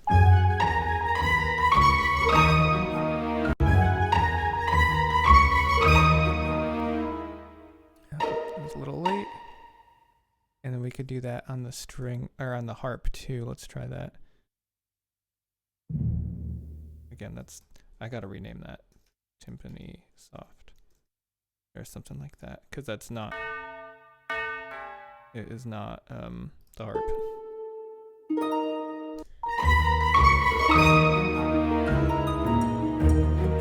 It was a little late. And then we could do that on the string, or on the harp too. Let's try that. Again, that's, I gotta rename that timpani soft or something like that, because that's not, it is not the harp.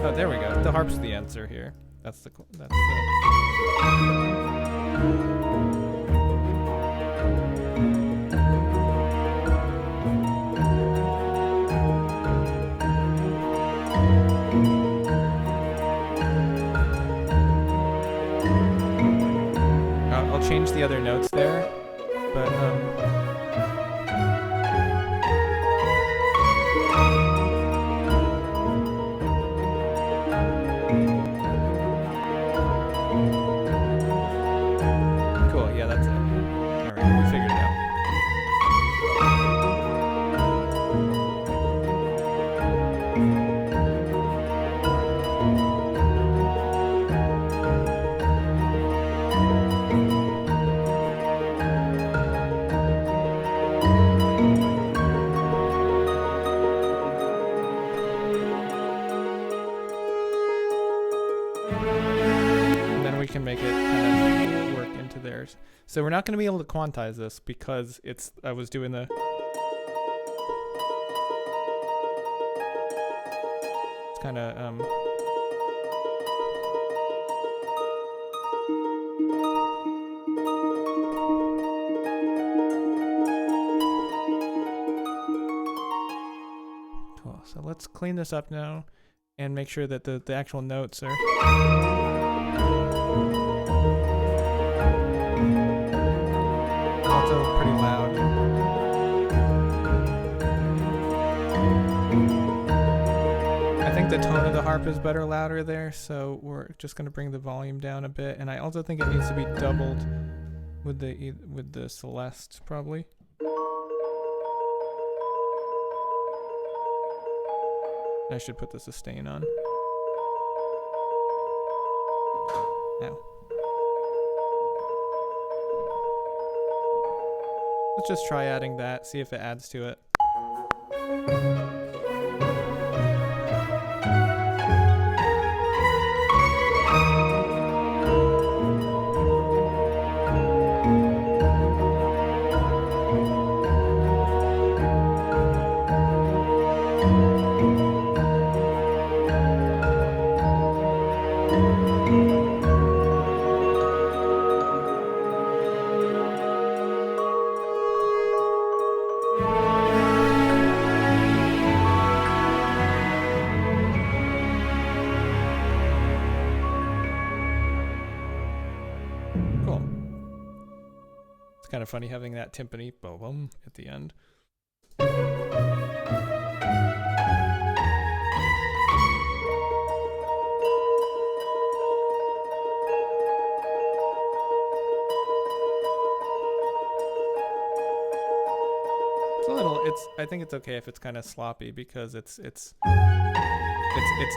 Oh, there we go. The harp's the answer here. That's the. I'll change the other notes there, but cool, yeah, that's it. Alright, we figured it out. Can make it kind of work into theirs. So we're not going to be able to quantize this because it's, I was doing the, it's kind of cool. So let's clean this up now and make sure that the actual notes are also pretty loud. I think the tone of the harp is better louder there, so we're just going to bring the volume down a bit, and I also think it needs to be doubled with the Celeste probably. I should put the sustain on. Now. Let's just try adding that, see if it adds to it. Kind of funny having that timpani boom at the end. It's a little, I think it's okay if it's kind of sloppy because it's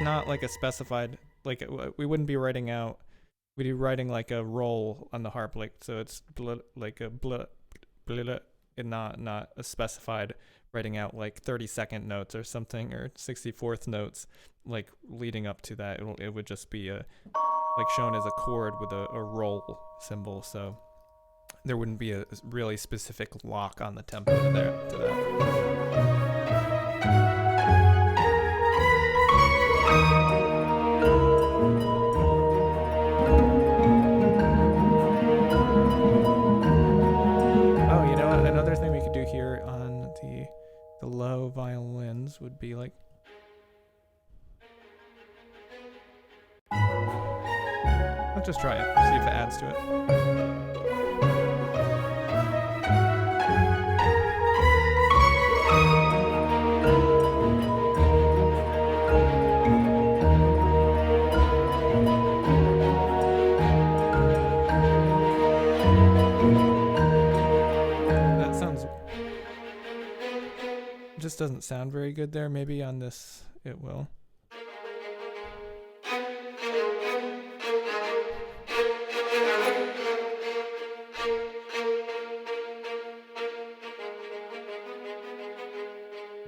not like a specified, like we wouldn't be writing out. We'd be writing like a roll on the harp, like so it's like a and not a specified writing out like 32nd notes or something or 64th notes like leading up to that. It would just be a like shown as a chord with a roll symbol, so there wouldn't be a really specific lock on the tempo to that. the low violins would be like. Let's just try it, see if it adds to it. Just doesn't sound very good there. Maybe on this it will.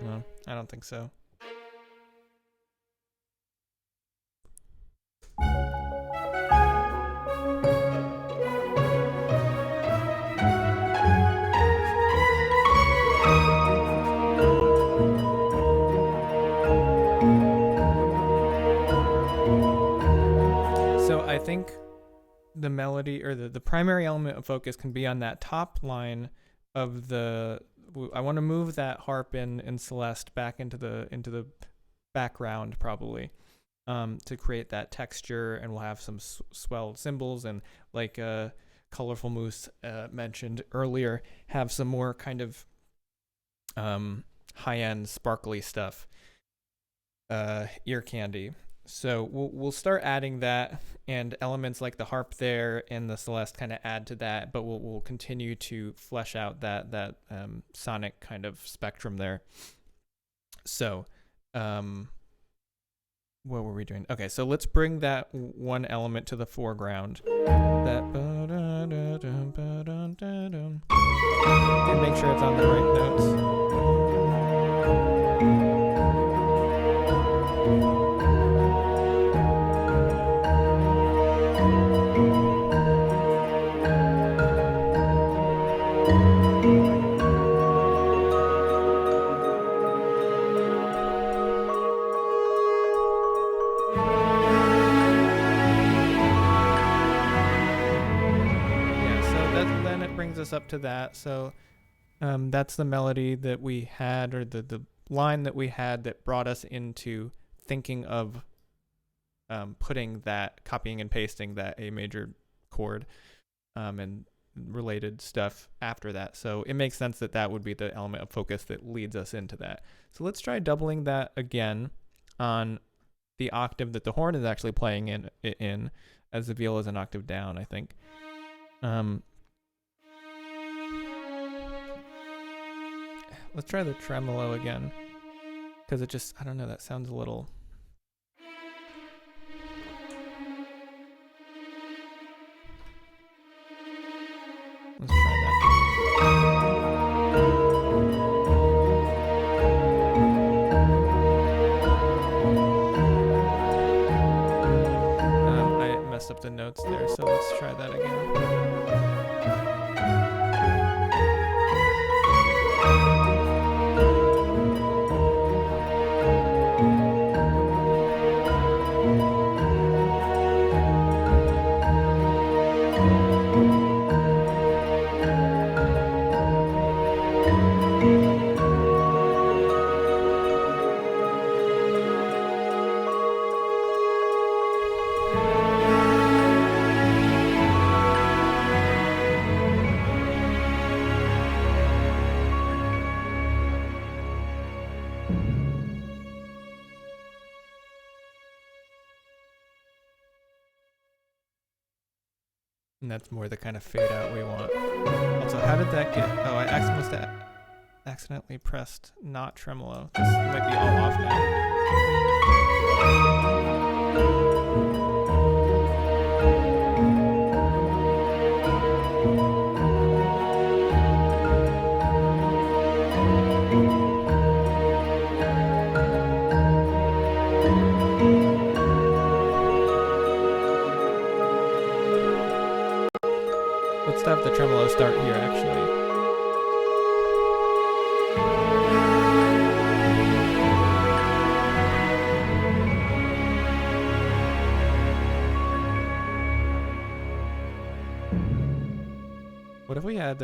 No, I don't think so. So I think the melody or the primary element of focus can be on that top line of the. I want to move that harp in Celeste back into the background probably, to create that texture, and we'll have some swelled cymbals and like Colorful Moose mentioned earlier, have some more kind of high-end sparkly stuff, ear candy. So we'll start adding that, and elements like the harp there and the Celeste kind of add to that, but we'll continue to flesh out that sonic kind of spectrum there. So what were we doing? Okay, so let's bring that one element to the foreground. That and make sure it's on the right notes. Us up to that. So that's the melody that we had, or the line that we had that brought us into thinking of putting that, copying and pasting that A major chord and related stuff after that. So it makes sense that that would be the element of focus that leads us into that. So let's try doubling that again on the octave that the horn is actually playing in as the viola is an octave down, I think. Let's try the tremolo again, because it just, I don't know, that sounds a little... Let's try that. I messed up the notes there, so let's try that again. And that's more the kind of fade out we want. Also, how did that get... Oh, I must have accidentally pressed not tremolo. This might be all off now. Let's have the tremolo start here, actually. What if we had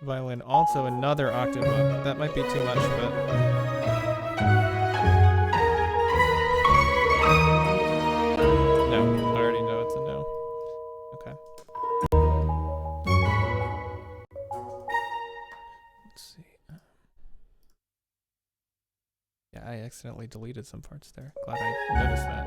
violin, also another octave up. That might be too much, but no. I already know it's a no. Okay. Let's see. Yeah, I accidentally deleted some parts there. Glad I noticed that.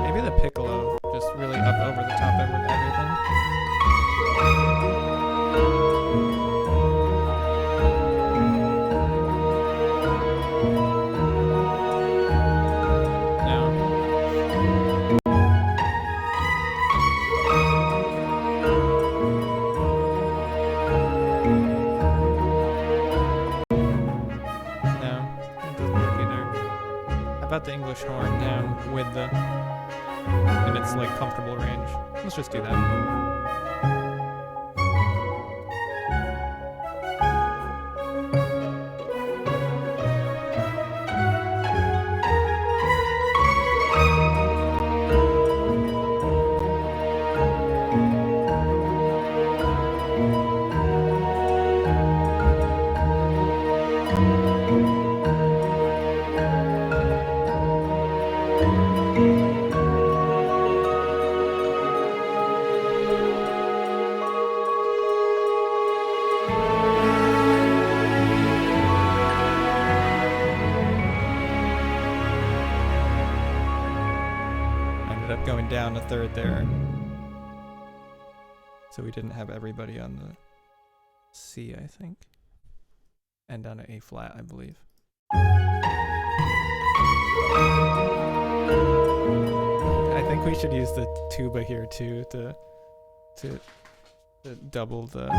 Maybe the piccolo just really up over the top of everything. About the English horn now with the in its like comfortable range. Let's just do that. Going down a third there, so we didn't have everybody on the C, I think, and on an A flat, I believe. I think we should use the tuba here too to double the.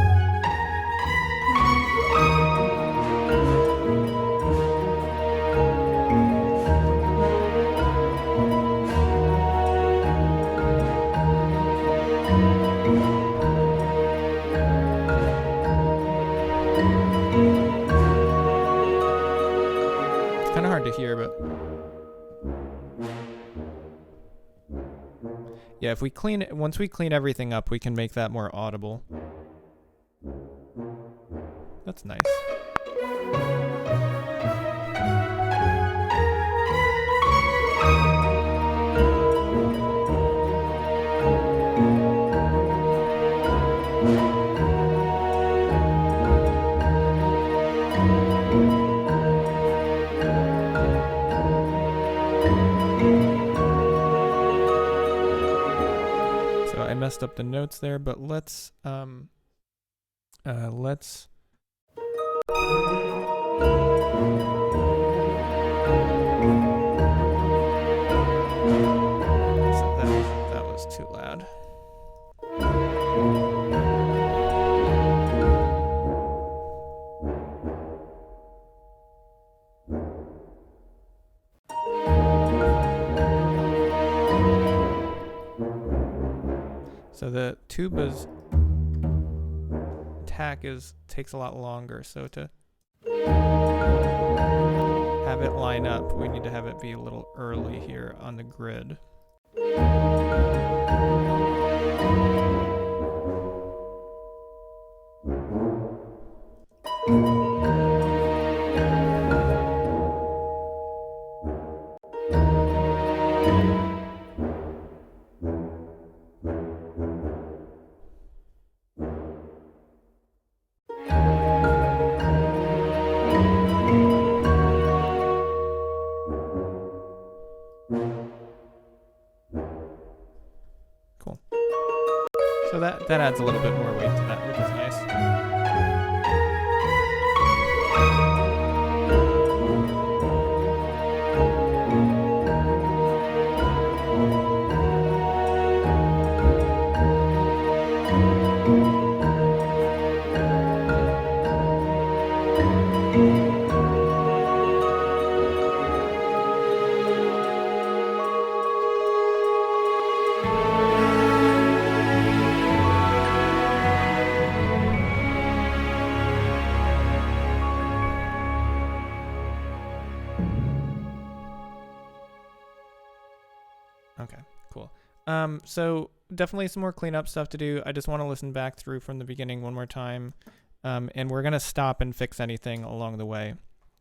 To hear, but yeah, if we once we clean everything up, we can make that more audible. That's nice. Messed up the notes there, but let's so that was too loud. So the tuba's attack takes a lot longer, so to have it line up, we need to have it be a little early here on the grid. So that adds a little bit more weight to that, which is nice. Okay, cool. So definitely some more cleanup stuff to do. I just want to listen back through from the beginning one more time. And we're going to stop and fix anything along the way.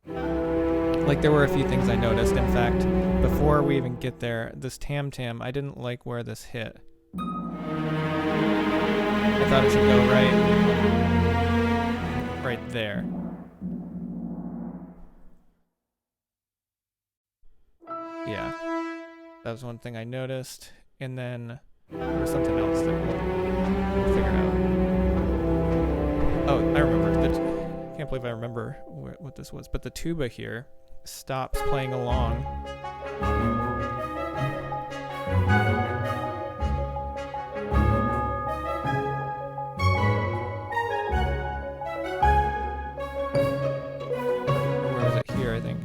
Like, there were a few things I noticed. In fact, before we even get there, this tam-tam, I didn't like where this hit. I thought it should go right there. Yeah, that was one thing I noticed. And then there was something else that we'll figure out. Oh, I remember. Can't believe I remember what this was. But the tuba here stops playing along. Or where was it? Here, I think.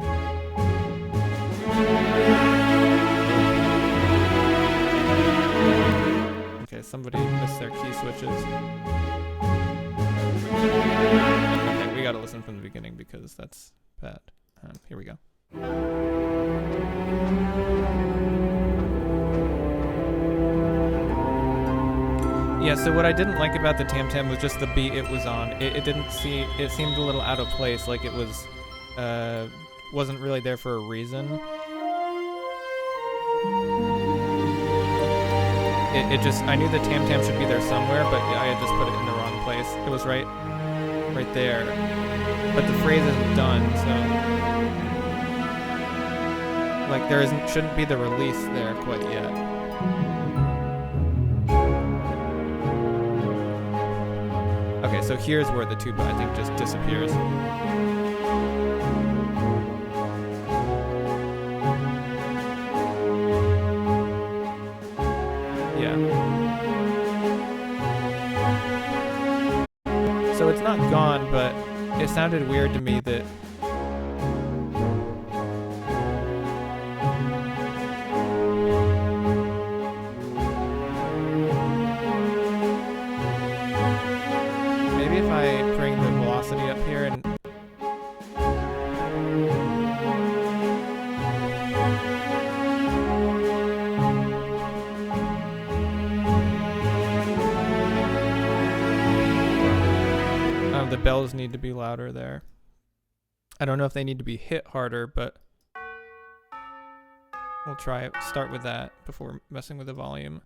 Okay, somebody missed their key switches. Okay, we gotta listen from the beginning because that's bad. Here we go. Yeah, so what I didn't like about the tam-tam was just the beat it was on. It seemed a little out of place, like it was, wasn't really there for a reason. I knew the tam-tam should be there somewhere, but I had just put it in the wrong place. It was right there. But the phrase isn't done, so like shouldn't be the release there quite yet. Okay, so here's where the tuba I think just disappears. Yeah. So it's not gone, but it sounded weird to me that maybe if I bring the velocity up here and the bells need to be louder there. I don't know if they need to be hit harder, but we'll start with that before messing with the volume.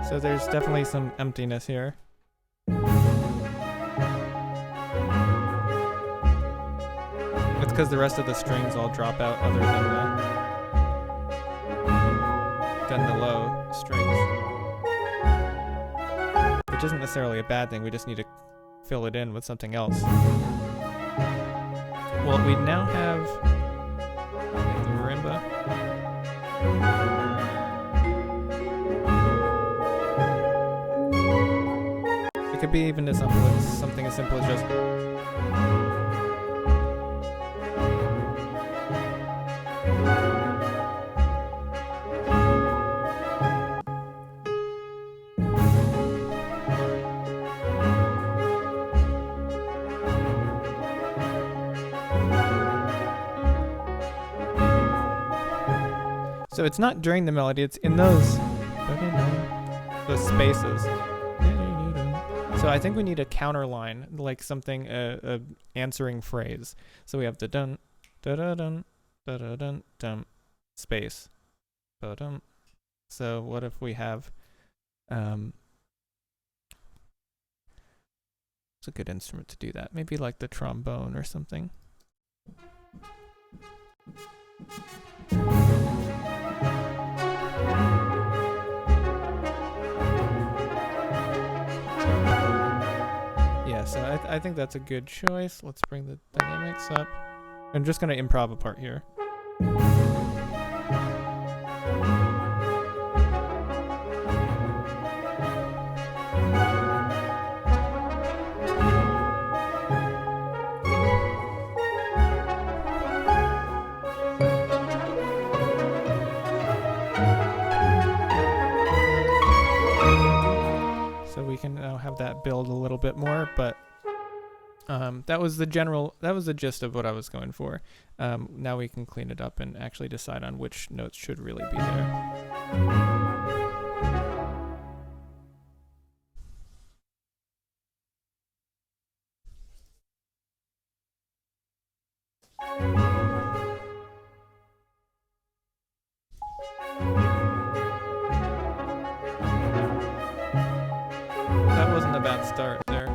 So there's definitely some emptiness here. It's because the rest of the strings all drop out other than the low strings. Which isn't necessarily a bad thing, we just need to fill it in with something else. Well, we now have the marimba. It could be even as simple as something as simple as just so it's not during the melody, it's in those spaces. So I think we need a counter line, like something, a answering phrase. So we have the dun, da da dun, da da dun, dum, space, ba dum. So what if we have, it's a good instrument to do that. Maybe like the trombone or something. Yeah, so I think that's a good choice. Let's bring the dynamics up. I'm just gonna improv a part here. So we can now have that build a little bit more, but that was the gist of what I was going for. Now we can clean it up and actually decide on which notes should really be there. That wasn't a bad start there.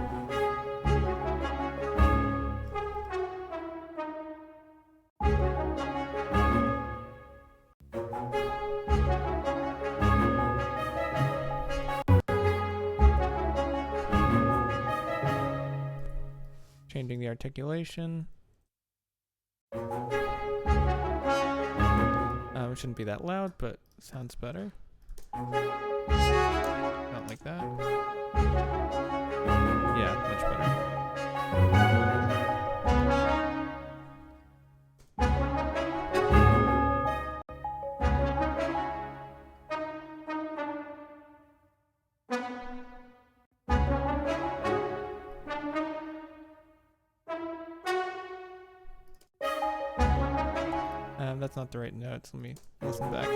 Changing the articulation. It shouldn't be that loud, but sounds better. Not like that. Yeah, much better. That's not the right notes. Let me listen back.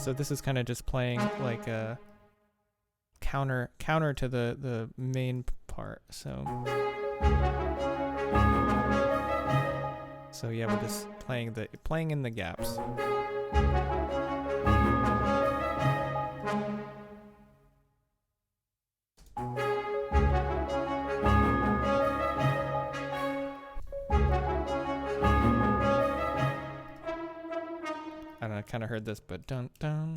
So this is kind of just playing like a counter to the main part. So yeah, we're just playing in the gaps. I don't know, I kind of heard this, but dun dun.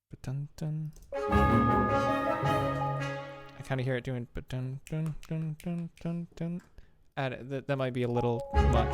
But dun dun. I kind of hear it doing but dun dun dun dun dun dun. That might be a little much.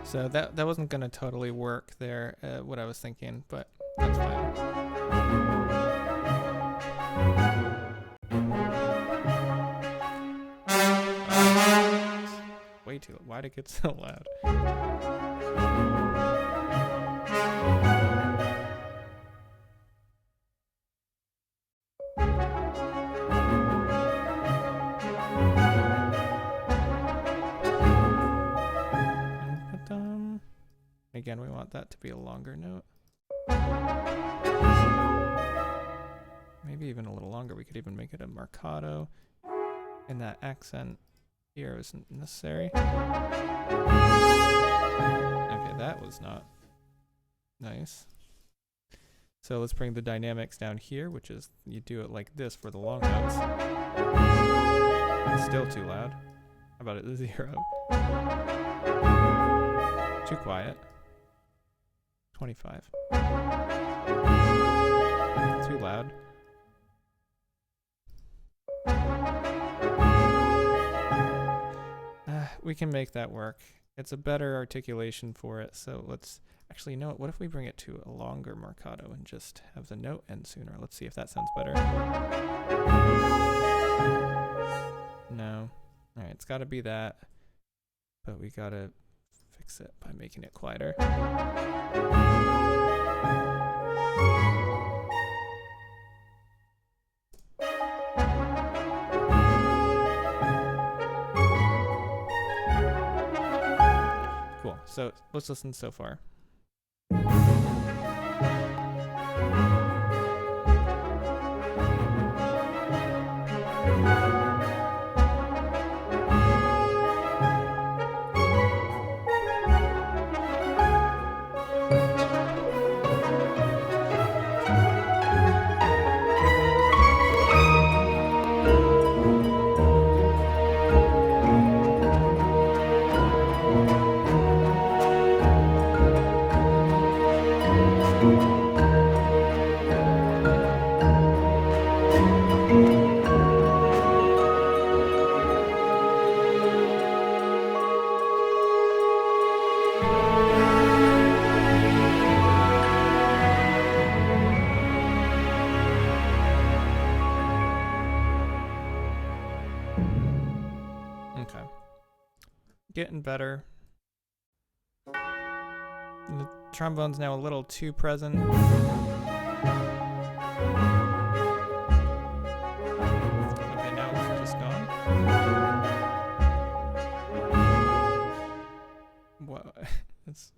So that wasn't gonna totally work there, what I was thinking, but that's fine. Way too. Why'd it get so loud? Again, we want that to be a longer note. Maybe even a little longer. We could even make it a marcato. And that accent here isn't necessary. Okay, that was not nice. So let's bring the dynamics down here, which is you do it like this for the long notes. It's still too loud. How about it 0? Too quiet. 25. Too loud. we can make that work. It's a better articulation for it. So let's actually, you know what if we bring it to a longer marcato and just have the note end sooner? Let's see if that sounds better. No. All right, it's got to be that, but we got to fix it by making it quieter. Cool. So let's listen so far. Okay. Getting better. The trombone's now a little too present. Okay, now it's just gone. What? It's...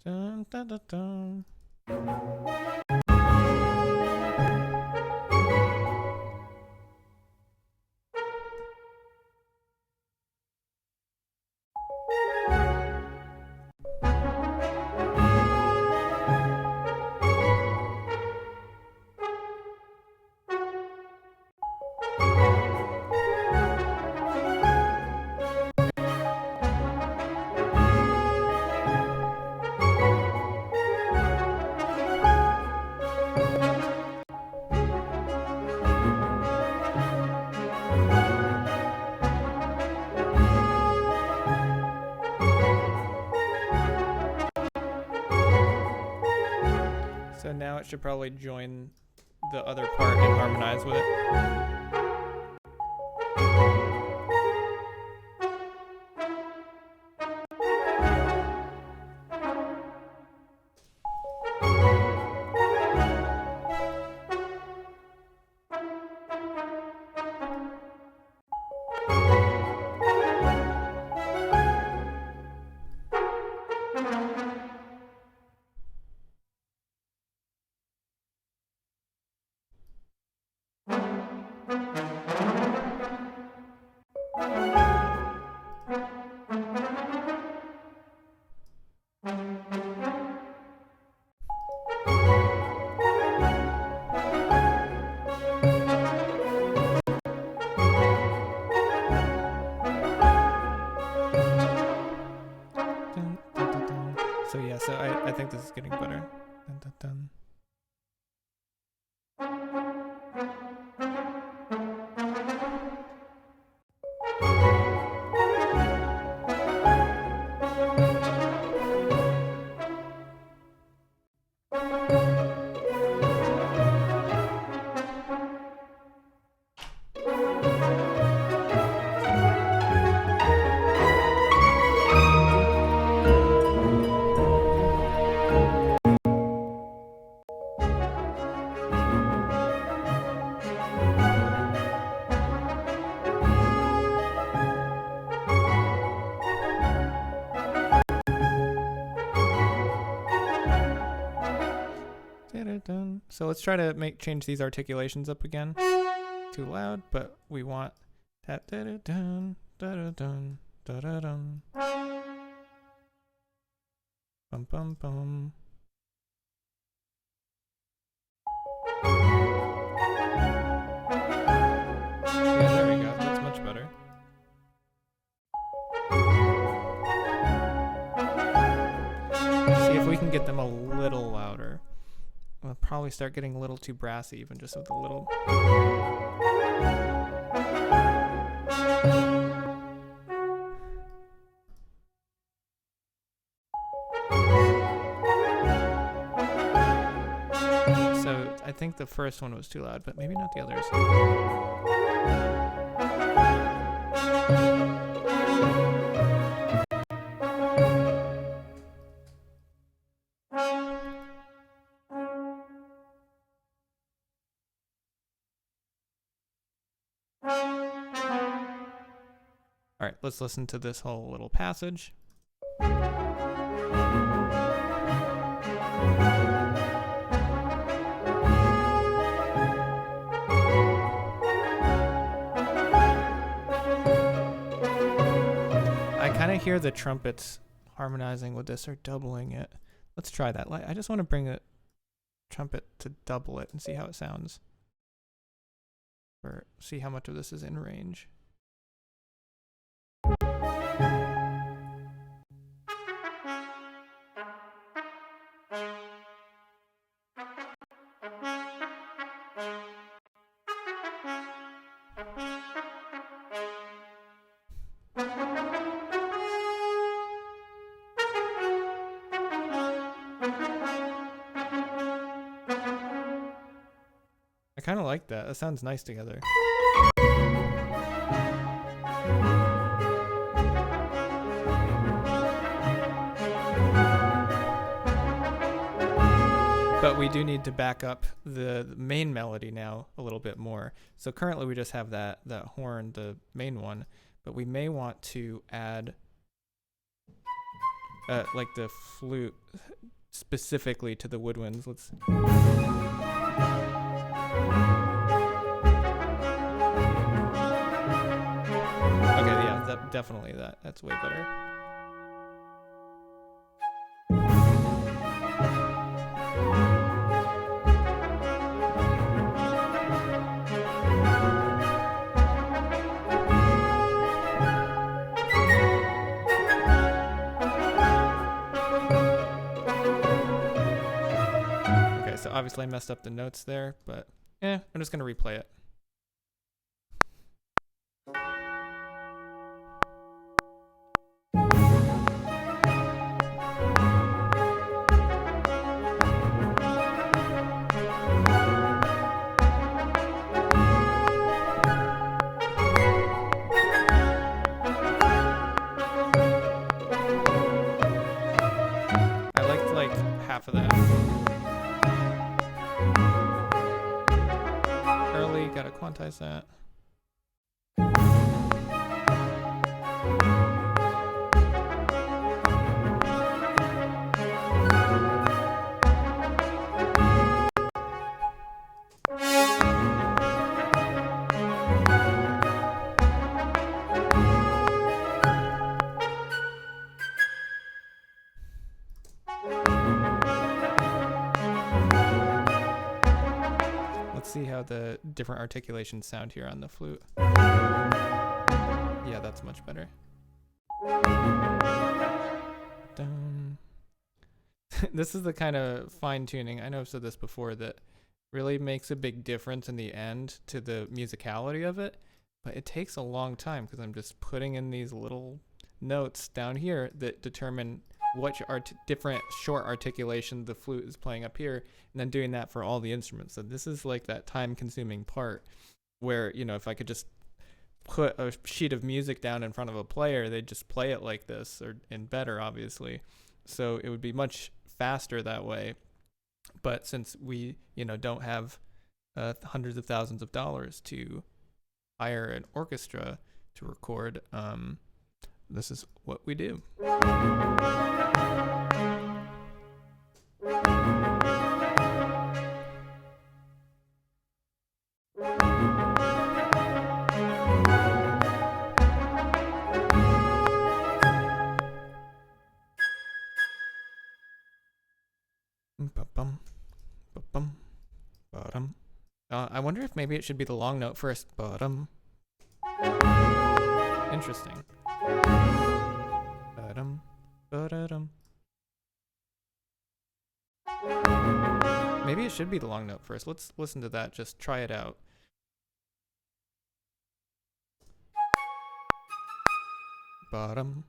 Dun, dun, dun, dun. So now it should probably join the other part and harmonize with it. So yeah, so I think this is getting better. Dun, dun, dun. So let's try to change these articulations up again. Too loud, but we want that. Bum bum bum. Yeah, there we go. That's much better. See if we can get them a little louder. probably start getting a little too brassy, even just with a little. So I think the first one was too loud, but maybe not the others. All right, let's listen to this whole little passage. I kind of hear the trumpets harmonizing with this or doubling it. Let's try that. I just want to bring a trumpet to double it and see how it sounds. Or see how much of this is in range. I kind of like that. That sounds nice together. But we do need to back up the main melody now a little bit more. So currently we just have that horn, the main one, but we may want to add like the flute specifically to the woodwinds. Let's. Okay, yeah, definitely that. That's way better. Okay, so obviously I messed up the notes there, but I'm just gonna replay it. Half of that. Early, gotta quantize that. See how the different articulations sound here on the flute. Yeah, that's much better. This is the kind of fine tuning, I know I've said this before, that really makes a big difference in the end to the musicality of it, but it takes a long time because I'm just putting in these little notes down here that determine what different short articulation the flute is playing up here, and then doing that for all the instruments. So this is like that time-consuming part where, you know, if I could just put a sheet of music down in front of a player, they'd just play it like this, and better, obviously. So it would be much faster that way. But since we, you know, don't have hundreds of thousands of dollars to hire an orchestra to record, this is what we do. I wonder if maybe it should be the long note first. Interesting. Maybe it should be the long note first. Let's listen to that. Just try it out. Bottom.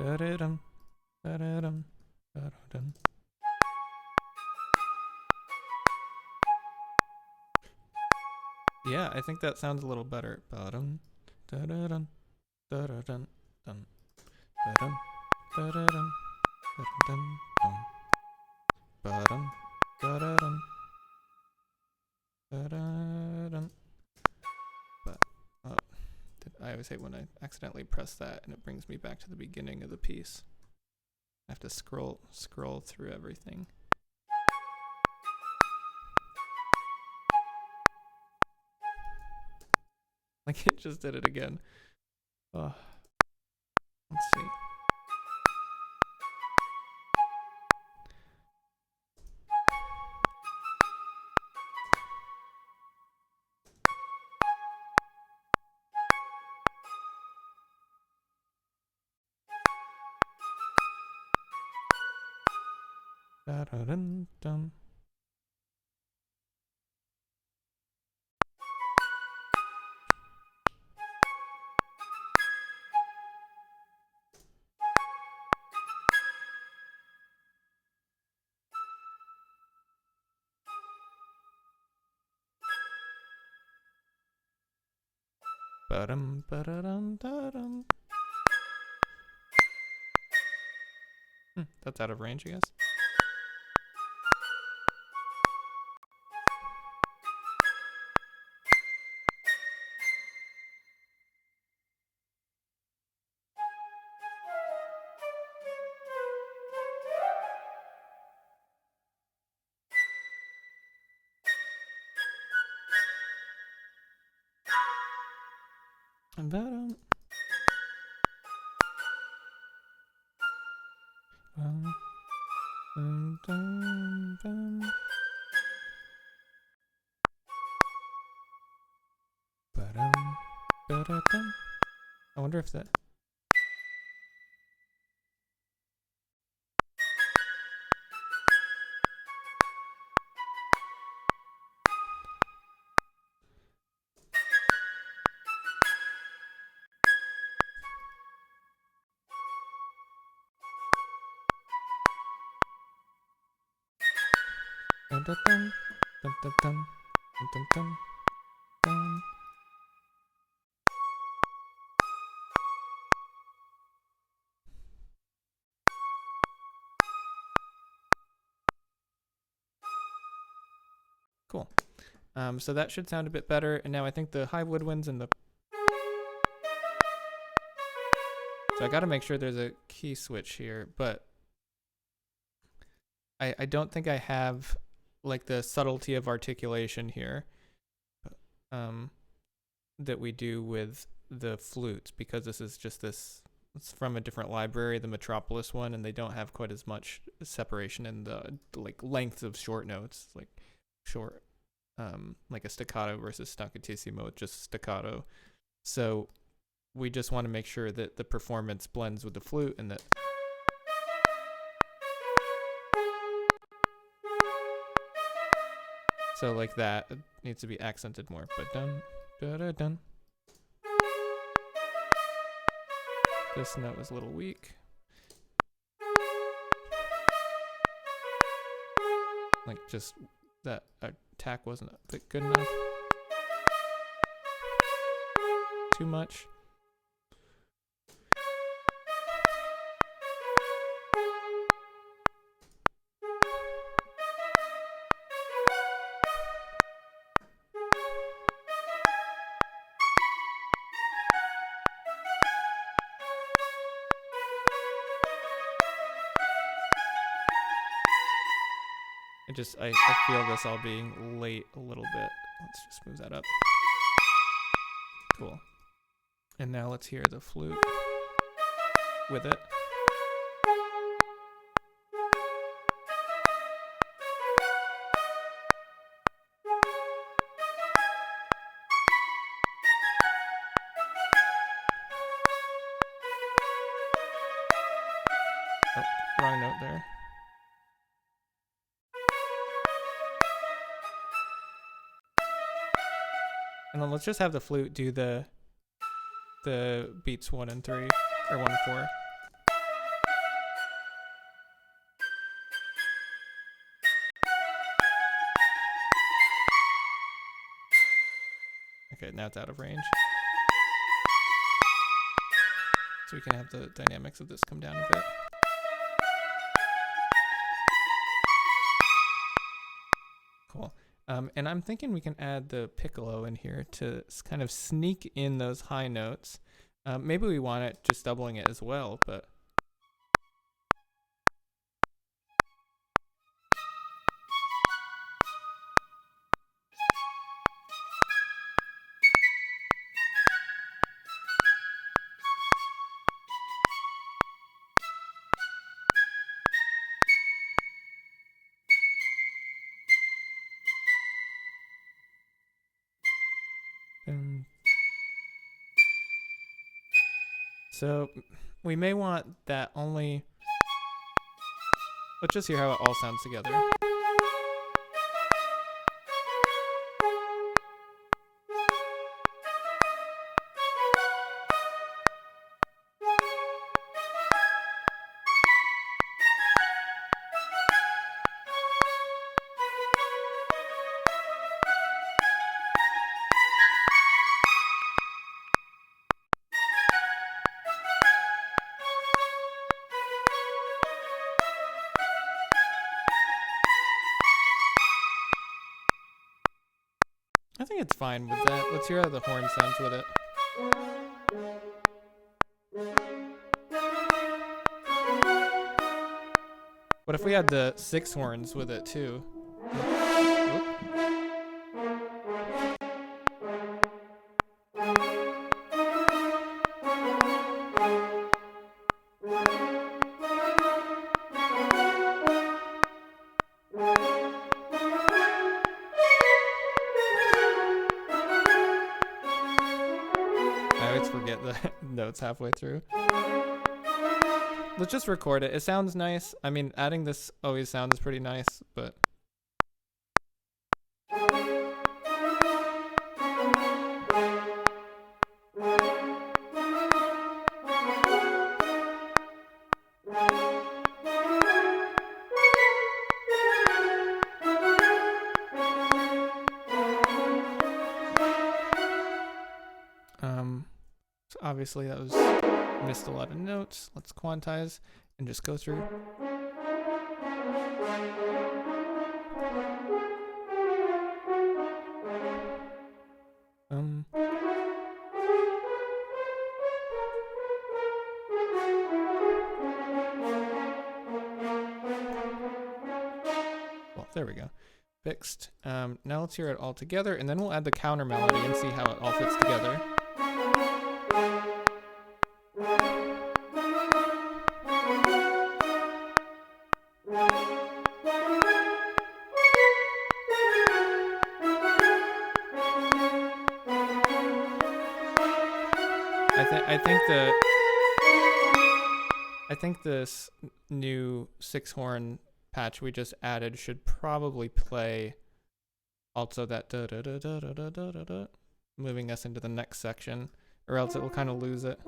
Da-da-dum, da-da-dum, da-da-dum. Yeah, I think that sounds a little better. Bottom. Da-da-dum, da-da-dum, dum. Da-dum, da-da-dum, da-dum, dum. Bottom. Da-da-dum. Da-da-dum. But, oh, I always hate when I accidentally press that and it brings me back to the beginning of the piece. I have to scroll through everything. Like it just did it again. Let's see. Da-da-dum-dum. Ba-dum, ba-da-dum, da-dum. That's out of range, I guess. Ba-dum. I wonder if that. Dun, dun, dun, dun, dun, dun, dun, dun, dun. Cool. So that should sound a bit better. And now I think the high woodwinds and the. So I got to make sure there's a key switch here, but I don't think I have like the subtlety of articulation here that we do with the flutes, because this is just this. It's from a different library, the Metropolis one, and they don't have quite as much separation in the like length of short notes, like short. Like a staccato versus staccatissimo, just staccato. So we just want to make sure that the performance blends with the flute and that. So like that, it needs to be accented more. But dun, da da dun. This note is a little weak. Like just that attack wasn't good enough. Too much. I feel this all being late a little bit. Let's just move that up. Cool. And now let's hear the flute with it. Oh, wrong there. And then let's just have the flute do the beats 1 and 3, or 1 and 4. Okay, now it's out of range. So we can have the dynamics of this come down a bit. Cool. And I'm thinking we can add the piccolo in here to kind of sneak in those high notes. Maybe we want it just doubling it as well, but... So we may want that only... Let's just hear how it all sounds together. I think it's fine with that. Let's hear how the horn sounds with it. What if we had the 6 horns with it too? I always forget the notes halfway through. Let's just record it. It sounds nice. I mean, adding this always sounds pretty nice, but... So obviously that was... missed a lot of notes. Let's quantize and just go through. Well, there we go. Fixed. Now let's hear it all together, and then we'll add the counter melody and see how it all fits together. I think this new 6 horn patch we just added should probably play also that da da da da da da da da da, moving us into the next section, or else it will kind of lose it.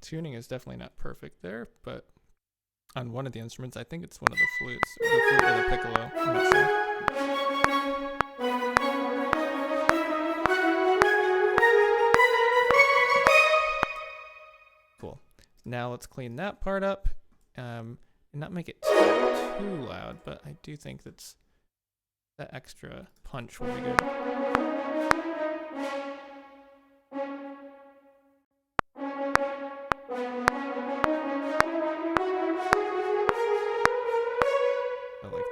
Tuning is definitely not perfect there, but on one of the instruments, I think it's one of the flutes, or the flute or the piccolo, I'm not sure. Cool. Now let's clean that part up, and not make it too loud, but I do think that extra punch will be good.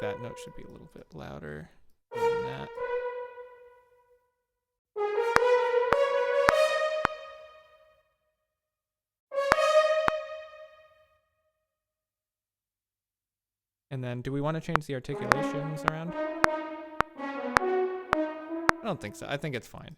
That note should be a little bit louder than that. And then do we want to change the articulations around? I don't think so. I think it's fine.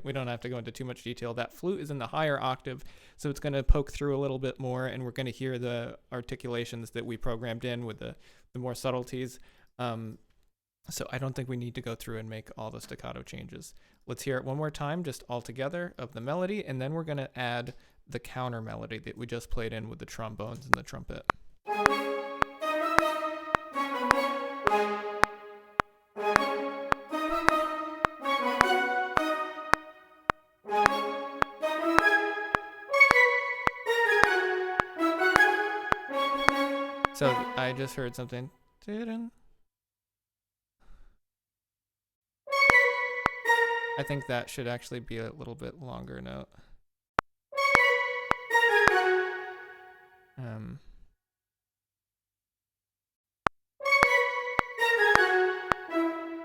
We don't have to go into too much detail. That flute is in the higher octave, so it's going to poke through a little bit more, and we're going to hear the articulations that we programmed in with the more subtleties. So I don't think we need to go through and make all the staccato changes. Let's hear it one more time, just all together of the melody, and then we're going to add the counter melody that we just played in with the trombones and the trumpet. So I just heard something. I think that should actually be a little bit longer note.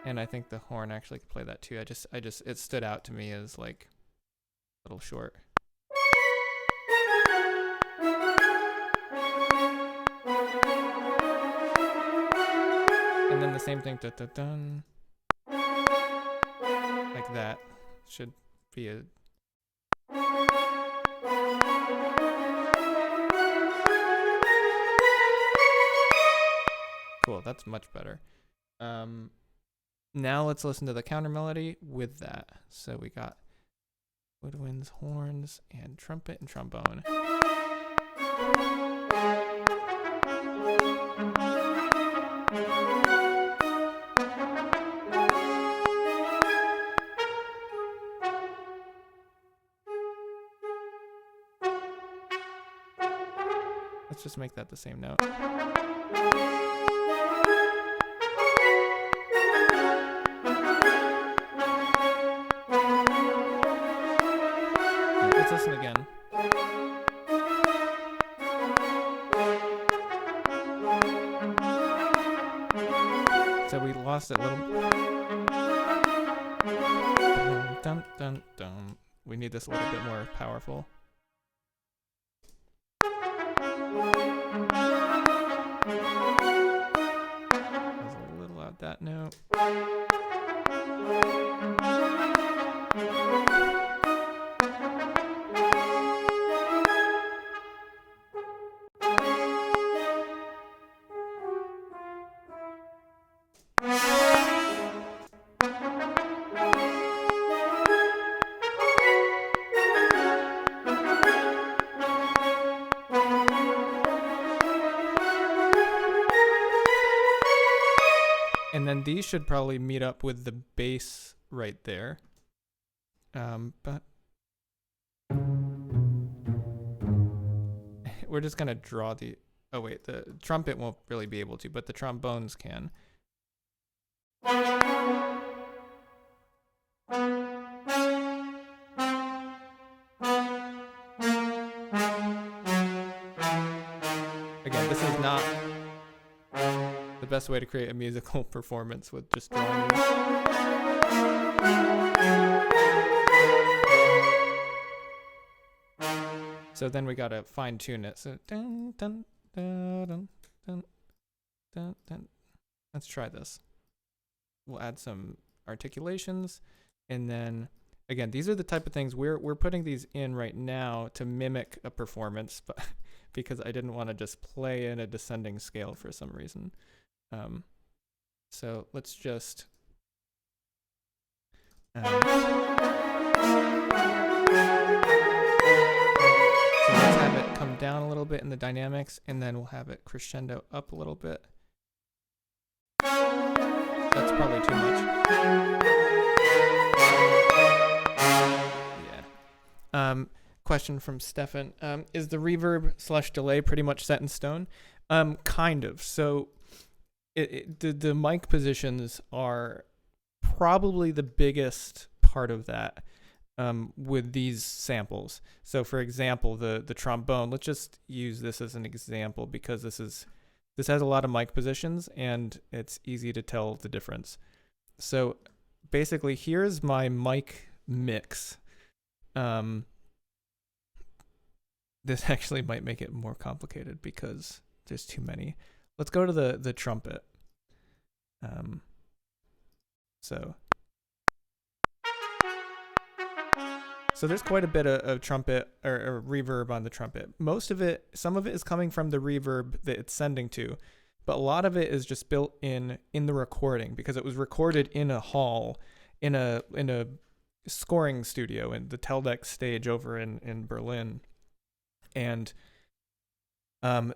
And I think the horn actually could play that too. It stood out to me as like a little short. And then the same thing, dun, like that should be a. Cool, that's much better. Now let's listen to the counter melody with that. So we got woodwinds, horns, and trumpet and trombone. Let's just make that the same note. Let's listen again. So we lost it a little. Dun, dun, dun. We need this a little bit more powerful. There's a little out that note. And then these should probably meet up with the bass right there. But we're just going to draw the... Oh, wait. The trumpet won't really be able to, but the trombones can. Again, this is not the best way to create a musical performance with just drawing these. So then we gotta fine tune it. So dun, dun, dun, dun, dun, dun, dun. Let's try this. We'll add some articulations, and then again, these are the type of things we're putting these in right now to mimic a performance, but because I didn't want to just play in a descending scale for some reason. So let's just so let's have it come down a little bit in the dynamics, and then we'll have it crescendo up a little bit. That's probably too much. Yeah. Question from Stefan. Is the reverb/delay pretty much set in stone? Kind of. So the mic positions are probably the biggest part of that with these samples. So for example, the trombone, let's just use this as an example because this has a lot of mic positions and it's easy to tell the difference. So basically here's my mic mix. This actually might make it more complicated because there's too many. let's go to the trumpet. So there's quite a bit of trumpet or reverb on the trumpet. Some of it is coming from the reverb that it's sending to, but a lot of it is just built in the recording because it was recorded in a hall, in a scoring studio in the Teldex stage over in Berlin. And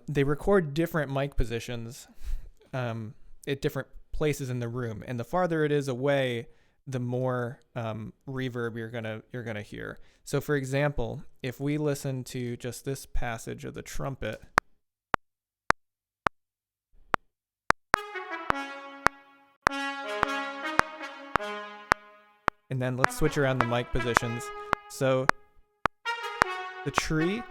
they record different mic positions at different places in the room, and the farther it is away, the more reverb you're gonna hear. So for example, if we listen to just this passage of the trumpet, and then let's switch around the mic positions. So the tree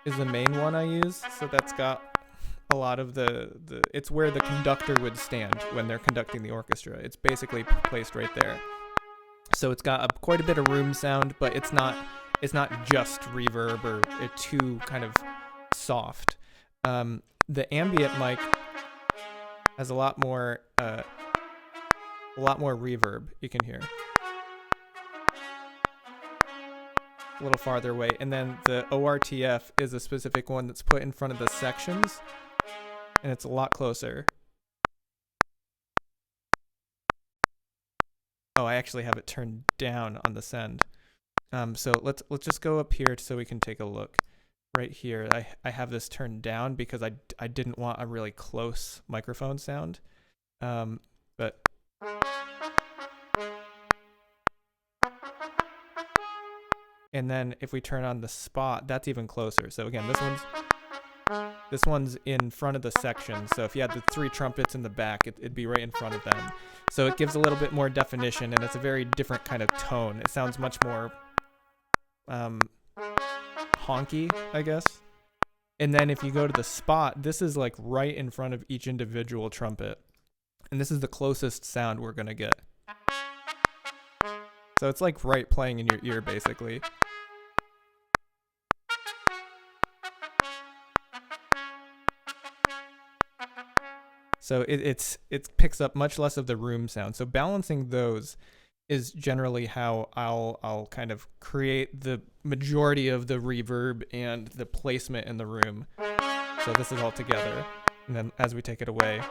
is the main one I use, so that's got a lot of it's where the conductor would stand when they're conducting the orchestra. It's basically placed right there. So it's got quite a bit of room sound, but it's not just reverb or too kind of soft. The ambient mic has a lot more reverb you can hear. A little farther away. And then the ORTF is a specific one that's put in front of the sections, and it's a lot closer. Oh, I actually have it turned down on the send. So let's just go up here so we can take a look. Right here, I have this turned down because I didn't want a really close microphone sound. But and then if we turn on the spot, that's even closer. So again, this one's in front of the section. So if you had the three trumpets in the back, it'd be right in front of them. So it gives a little bit more definition, and it's a very different kind of tone. It sounds much more honky, I guess. And then if you go to the spot, this is like right in front of each individual trumpet. And this is the closest sound we're going to get. So it's like right playing in your ear, basically. So it picks up much less of the room sound. So balancing those is generally how I'll kind of create the majority of the reverb and the placement in the room. So this is all together. And then as we take it away.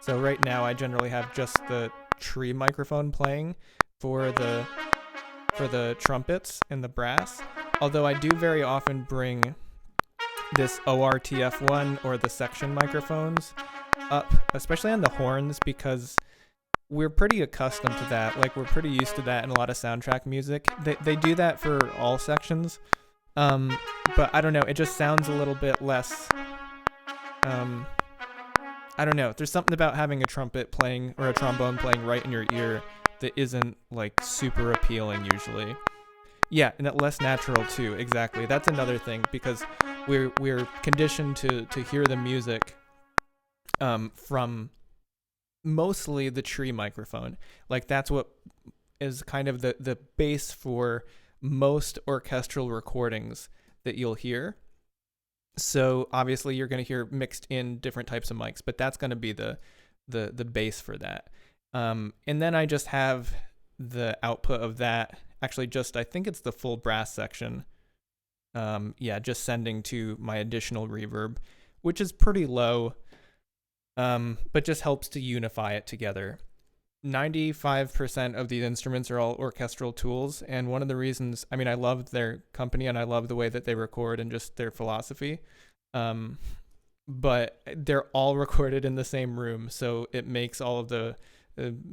So right now I generally have just the tree microphone playing for the trumpets and the brass. Although I do very often bring this ORTF one or the section microphones up, especially on the horns, because we're pretty accustomed to that. Like, we're pretty used to that in a lot of soundtrack music. They do that for all sections. But I don't know, it just sounds a little bit less, I don't know. There's something about having a trumpet playing or a trombone playing right in your ear that isn't like super appealing usually. Yeah, and less natural too. Exactly. That's another thing, because we're conditioned to hear the music from mostly the tree microphone. Like, that's what is kind of the base for most orchestral recordings that you'll hear. So obviously you're going to hear mixed in different types of mics, but that's going to be the base for that. And then I just have the output of that. Actually, I think it's the full brass section. Just sending to my additional reverb, which is pretty low, but just helps to unify it together. 95% of these instruments are all orchestral tools, and one of the reasons, I mean, I love their company and I love the way that they record and just their philosophy, but they're all recorded in the same room, so it makes all of the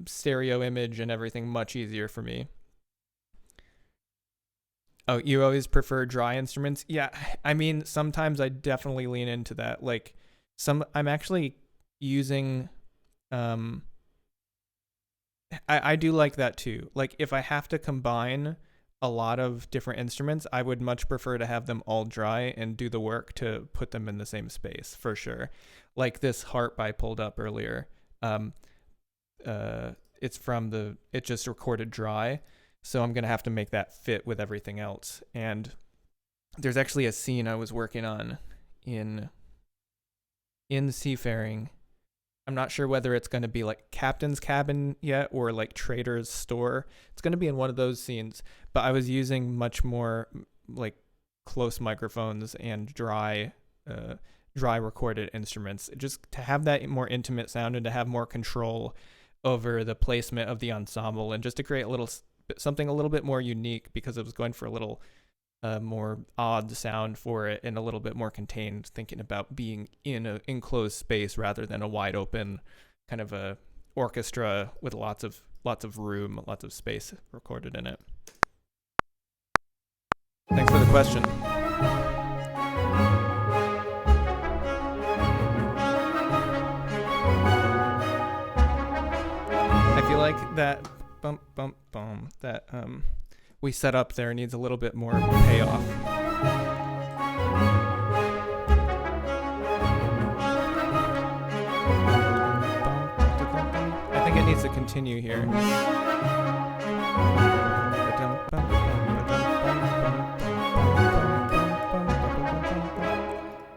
stereo image and everything much easier for me. Oh, you always prefer dry instruments? Yeah, I mean, sometimes I definitely lean into that. Like, I'm actually using, I do like that too. Like, if I have to combine a lot of different instruments, I would much prefer to have them all dry and do the work to put them in the same space, for sure. Like this harp I pulled up earlier. It's just recorded dry. So I'm going to have to make that fit with everything else. And there's actually a scene I was working on in Seafaring. I'm not sure whether it's going to be like captain's cabin yet or like trader's store. It's going to be in one of those scenes, but I was using much more like close microphones and dry recorded instruments, just to have that more intimate sound and to have more control over the placement of the ensemble, and just to create something a little bit more unique, because I was going for a little more odd sound for it and a little bit more contained, thinking about being in an enclosed space rather than a wide open kind of a orchestra with lots of room, lots of space recorded in it. Thanks for the question. I feel like that bump that we set up there needs a little bit more payoff. I think it needs to continue here.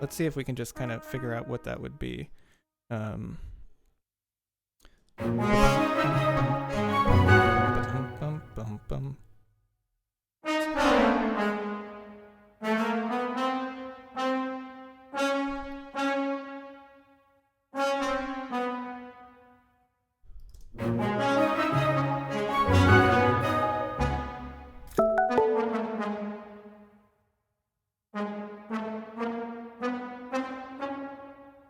Let's see if we can just kind of figure out what that would be.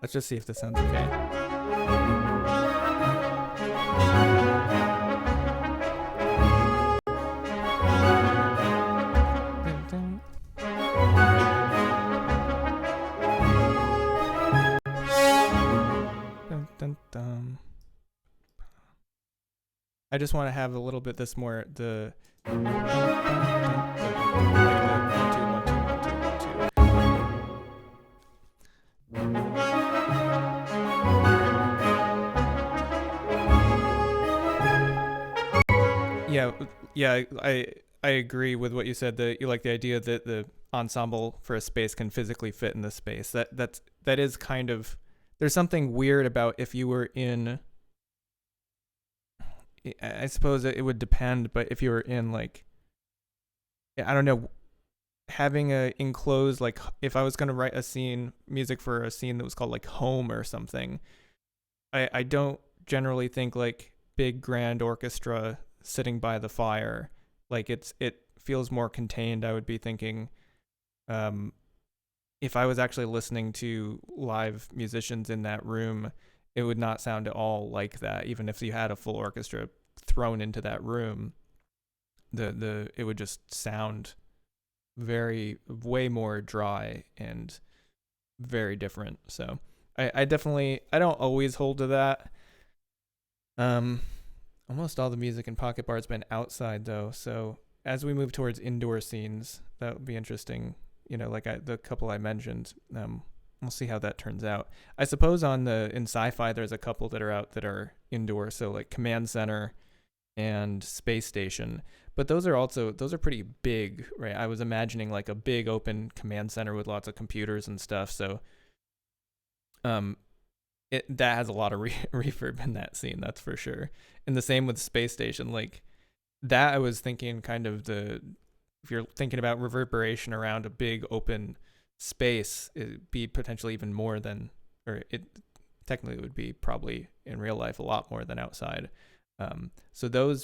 Let's just see if this sounds okay. I just want to have a little bit this more the Yeah, I agree with what you said, that you like the idea that the ensemble for a space can physically fit in the space. That is kind of, there's something weird about if you were in, I suppose it would depend, but if you were in like, I don't know, having a enclosed, like if I was going to write a scene, music for a scene that was called like Home or something, I don't generally think like big grand orchestra sitting by the fire. Like it feels more contained. I would be thinking, if I was actually listening to live musicians in that room, it would not sound at all like that. Even if you had a full orchestra thrown into that room, it would just sound way more dry and very different. So I definitely, I don't always hold to that. Almost all the music in Pocket Bar has been outside though. So as we move towards indoor scenes, that would be interesting. You know, like the couple I mentioned, we'll see how that turns out. I suppose in sci-fi, there's a couple that are out that are indoor. So like Command Center and Space Station, but those are pretty big, right? I was imagining like a big open command center with lots of computers and stuff. So, that has a lot of reverb in that scene, that's for sure. And the same with Space Station, like that I was thinking kind of if you're thinking about reverberation around a big open space, it'd be potentially even more than, or it technically would be probably in real life a lot more than outside. So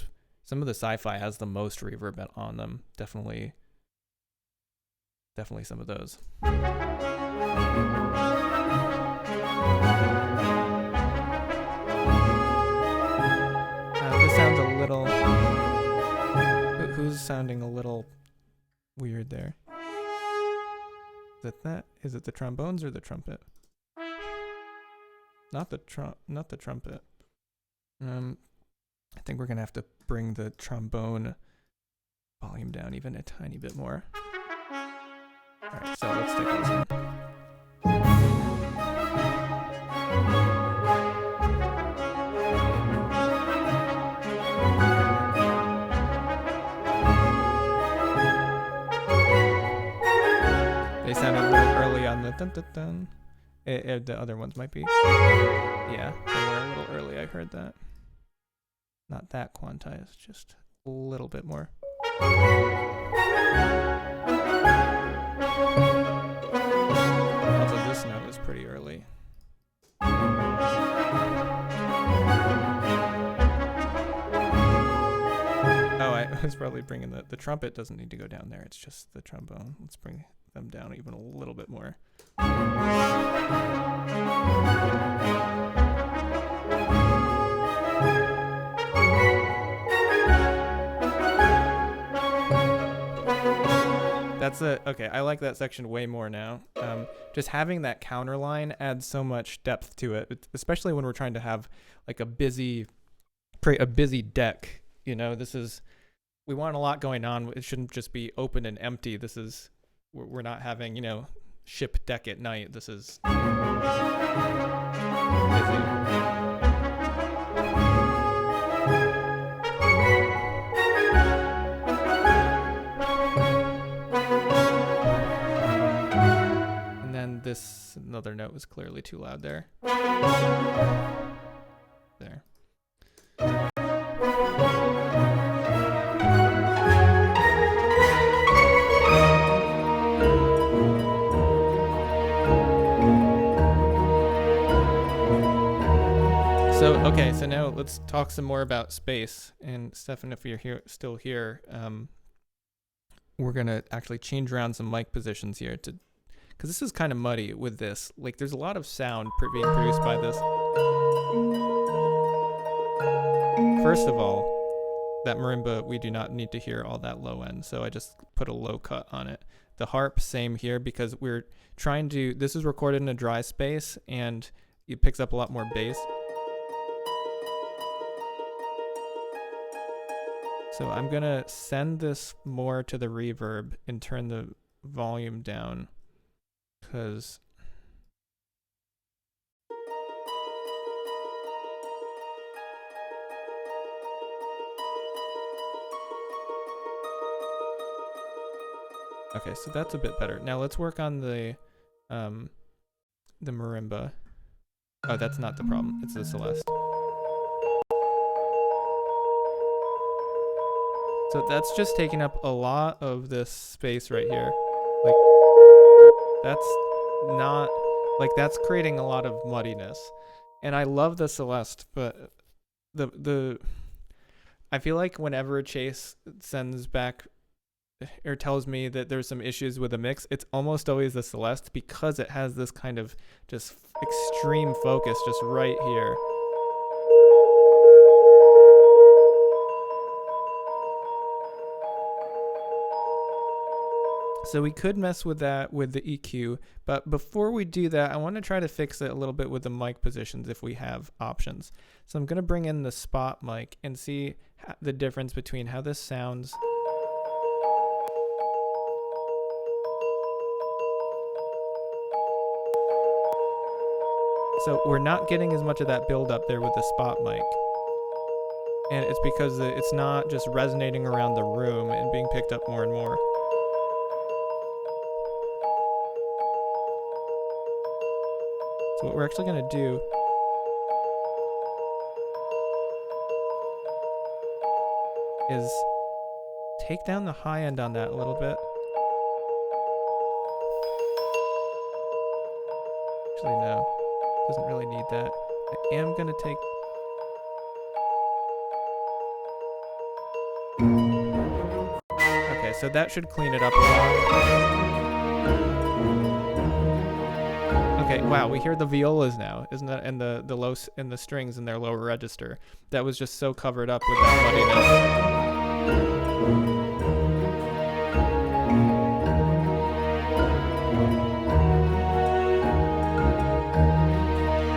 some of the sci-fi has the most reverb on them. Definitely some of those. This sounds a little, who's sounding a little weird there? Is it the trombones or the trumpet? Not the trumpet. I think we're gonna have to bring the trombone volume down even a tiny bit more. All right, so let's take this one. dun, dun, dun. The other ones might be. Yeah, they were a little early. I heard that. Not that quantized, just a little bit more. Also, this note is pretty early. Oh, I was probably bringing the trumpet doesn't need to go down there. It's just the trombone. Let's bring them down even a little bit more. That's okay. I like that section way more now. Just having that counter line adds so much depth to it, especially when we're trying to have like create a busy deck. You know, we want a lot going on. It shouldn't just be open and empty. We're not having, you know, ship deck at night. This is busy. And then another note was clearly too loud there. There. Okay, so now let's talk some more about space. And Stefan, if you're still here, we're gonna actually change around some mic positions here because this is kind of muddy with this. Like, there's a lot of sound being produced by this. First of all, that marimba, we do not need to hear all that low end, so I just put a low cut on it. The harp, same here, because we're trying to. This is recorded in a dry space, and it picks up a lot more bass. So I'm going to send this more to the reverb and turn the volume down because okay, so that's a bit better. Now let's work on the marimba. Oh, that's not the problem. It's the Celeste. So that's just taking up a lot of this space right here. Like, that's creating a lot of muddiness. And I love the Celeste, but I feel like whenever Chase sends back or tells me that there's some issues with the mix, it's almost always the Celeste because it has this kind of just extreme focus just right here. So we could mess with that with the EQ, but before we do that, I want to try to fix it a little bit with the mic positions if we have options. So I'm going to bring in the spot mic and see the difference between how this sounds. So we're not getting as much of that build up there with the spot mic. And it's because it's not just resonating around the room and being picked up more and more. So what we're actually going to do is take down the high end on that a little bit. Actually, no. Doesn't really need that. I am going to take... Okay, so that should clean it up a lot. Okay, wow, we hear the violas now, isn't that? And the low and the strings in their lower register. That was just so covered up with that muddiness.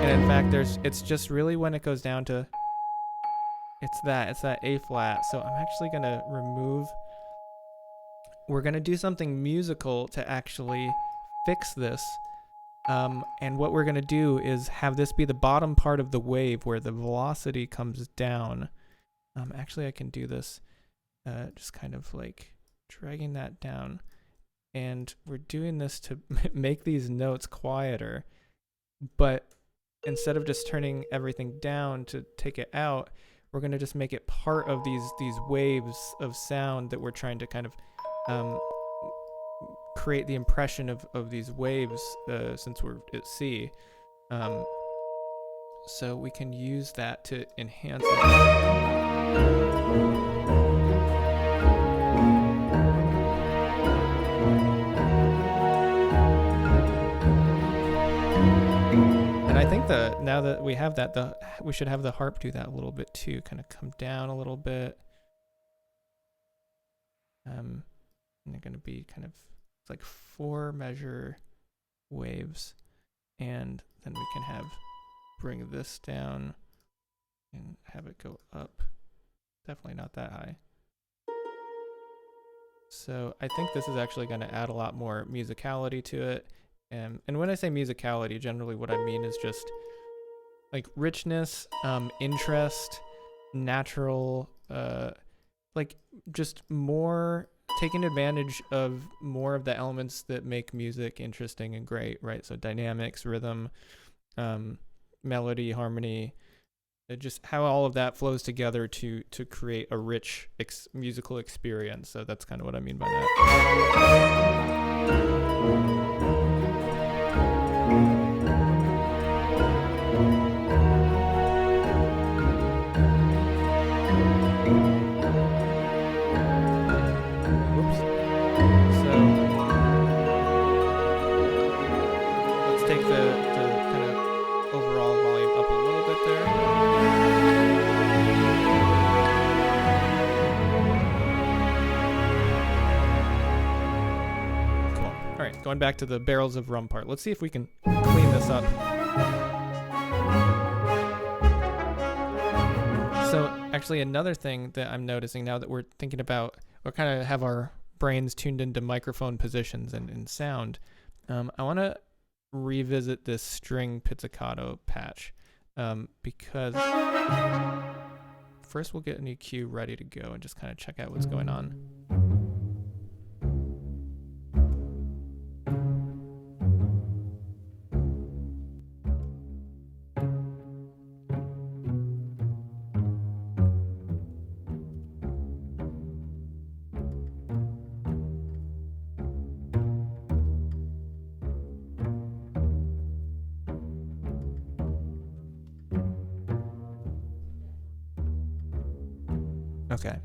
And in fact, it's just really when it goes down to it's that A flat. So I'm actually gonna remove. We're gonna do something musical to actually fix this. And what we're going to do is have this be the bottom part of the wave where the velocity comes down. Actually, I can do this just kind of like dragging that down. And we're doing this to make these notes quieter, but instead of just turning everything down to take it out, we're going to just make it part of these waves of sound that we're trying to kind of create the impression of these waves, since we're at sea. So we can use that to enhance it. I think now that we have that, we should have the harp do that a little bit too, kind of come down a little bit. And they're going to be kind of, it's like 4 measure waves, and then we can bring this down and have it go up. Definitely not that high. So I think this is actually going to add a lot more musicality to it. And when I say musicality, generally what I mean is just like richness, interest, natural, like just more taking advantage of more of the elements that make music interesting and great, right? So dynamics, rhythm, melody, harmony, just how all of that flows together to create a rich musical experience. So that's kind of what I mean by that. Going back to the barrels of rum part. Let's see if we can clean this up. So actually another thing that I'm noticing now that we're thinking about, we kind of have our brains tuned into microphone positions and sound, I want to revisit this string pizzicato patch, because first we'll get an EQ ready to go and just kind of check out what's going on. Okay.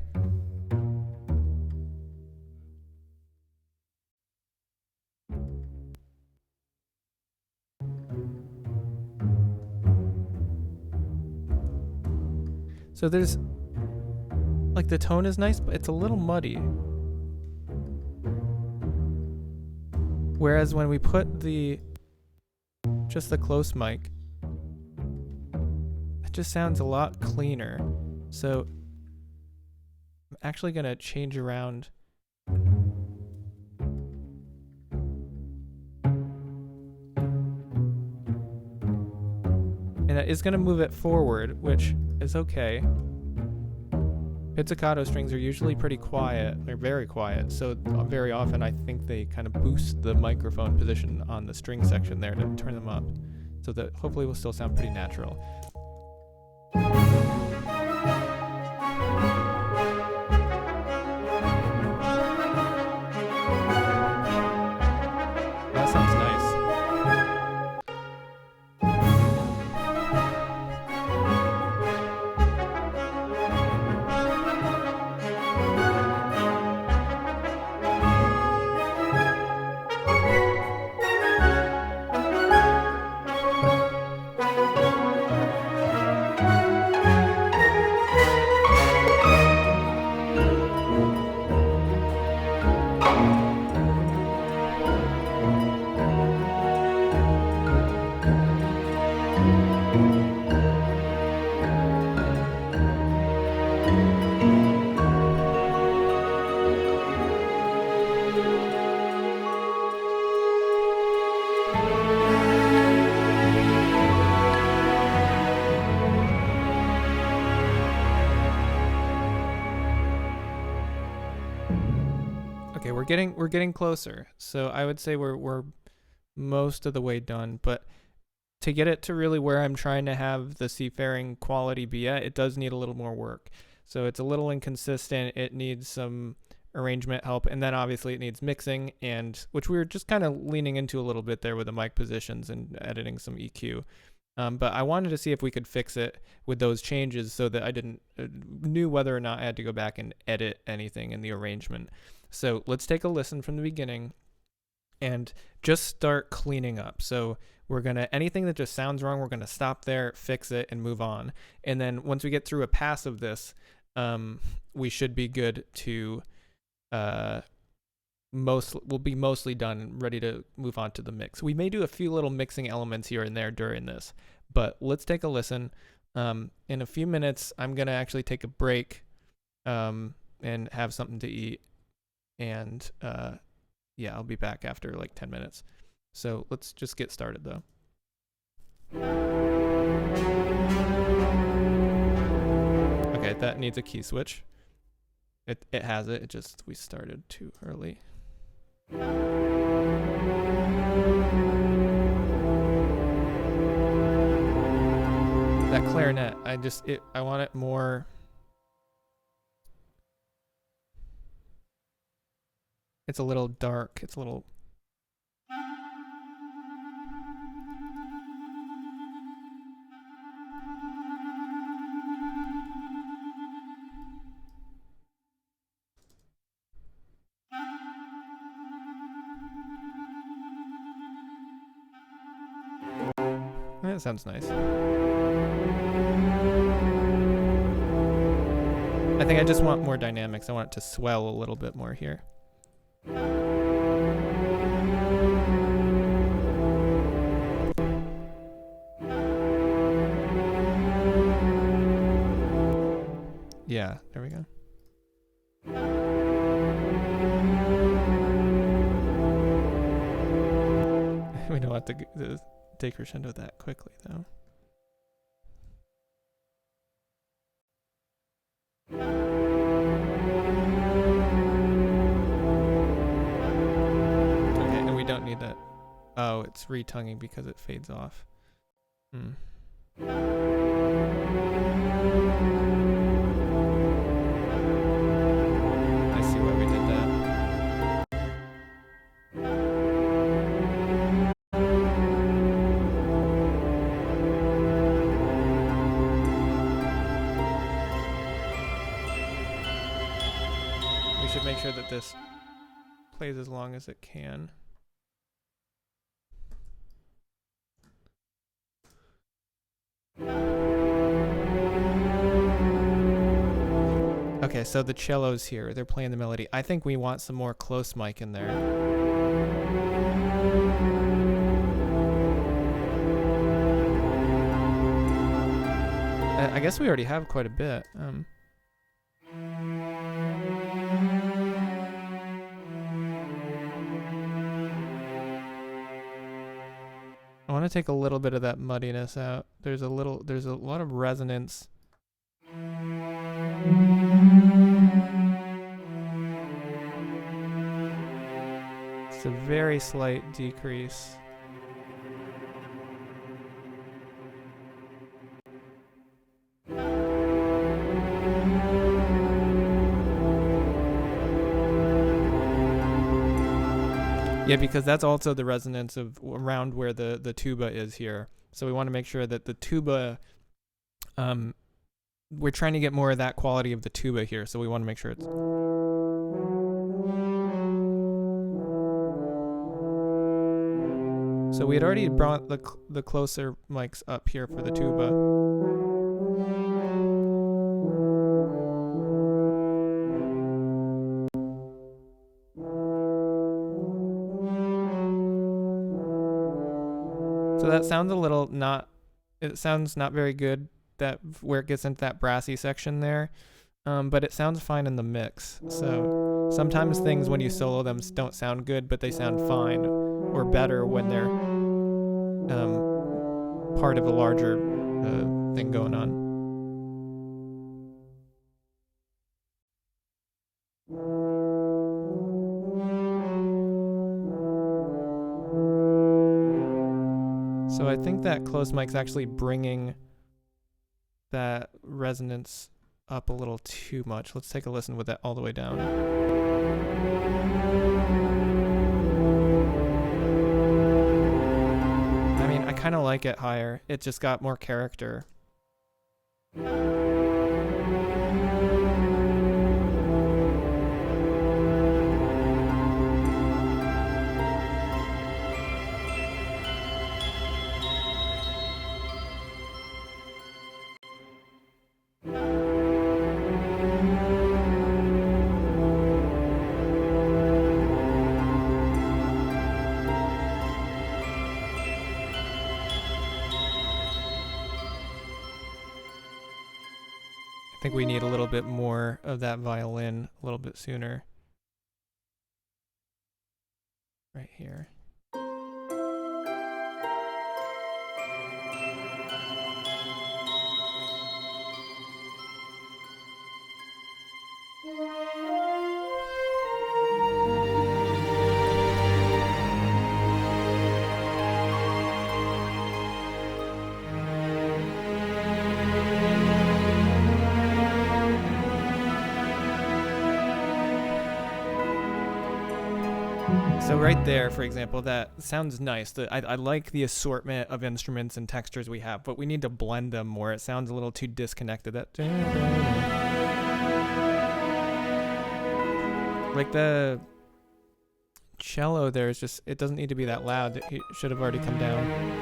So there's, like, the tone is nice, but it's a little muddy. Whereas when we put just the close mic, it just sounds a lot cleaner. So I'm actually going to change around. And it is going to move it forward, which is okay. Pizzicato strings are usually pretty quiet. They're very quiet. So very often I think they kind of boost the microphone position on the string section there to turn them up. So that hopefully will still sound pretty natural. That sounds nice. Okay, we're getting closer. So I would say we're most of the way done, but to get it to really where I'm trying to have the Seafaring quality be at, it does need a little more work. So it's a little inconsistent. It needs some arrangement help, and then obviously it needs mixing, and which we were just kind of leaning into a little bit there with the mic positions and editing some EQ. But I wanted to see if we could fix it with those changes so that I didn't knew whether or not I had to go back and edit anything in the arrangement. So let's take a listen from the beginning and just start cleaning up. So we're going to, anything that just sounds wrong, we're going to stop there, fix it, and move on. And then once we get through a pass of this, we should be good to, we'll be mostly done and ready to move on to the mix. We may do a few little mixing elements here and there during this, but let's take a listen. In a few minutes, I'm going to actually take a break and have something to eat. And yeah, I'll be back after like 10 minutes. So let's just get started though. Okay, that needs a key switch. It has it. It just, we started too early. That clarinet, I want it more. It's a little dark. It's a little. That sounds nice. I think I just want more dynamics. I want it to swell a little bit more here. Yeah, there we go. We don't have to decrescendo that quickly, though. Okay, and we don't need that. Oh, it's retonguing because it fades off. I see why we did that. We should make sure that this plays as long as it can. Okay, so the cello's here. They're playing the melody. I think we want some more close mic in there. I guess we already have quite a bit. I want to take a little bit of that muddiness out. There's a lot of resonance. It's a very slight decrease. Yeah, because that's also the resonance of around where the tuba is here. So we want to make sure that the tuba, we're trying to get more of that quality of the tuba here. So we want to make sure it's. So we had already brought the closer mics up here for the tuba. So that sounds a little it sounds not very good that where it gets into that brassy section there, but it sounds fine in the mix. So sometimes things when you solo them don't sound good, but they sound fine or better when they're part of a larger thing going on. I think that close mic's actually bringing that resonance up a little too much. Let's take a listen with that all the way down. I mean, I kind of like it higher. It just got more character. I think we need a little bit more of that violin a little bit sooner. Right here. So right there, for example, that sounds nice. I like the assortment of instruments and textures we have, but we need to blend them more. It sounds a little too disconnected. Like the cello there is just, it doesn't need to be that loud. It should have already come down.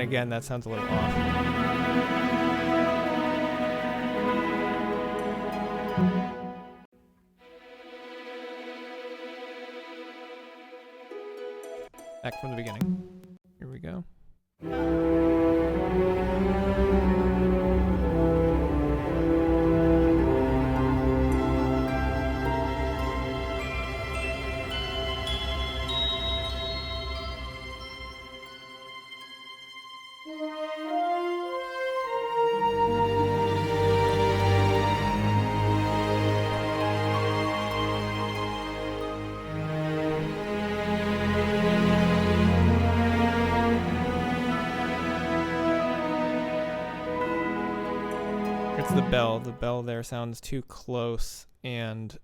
Again, that sounds a little off. Back from the beginning. Here we go. It's the bell. The bell there sounds too close and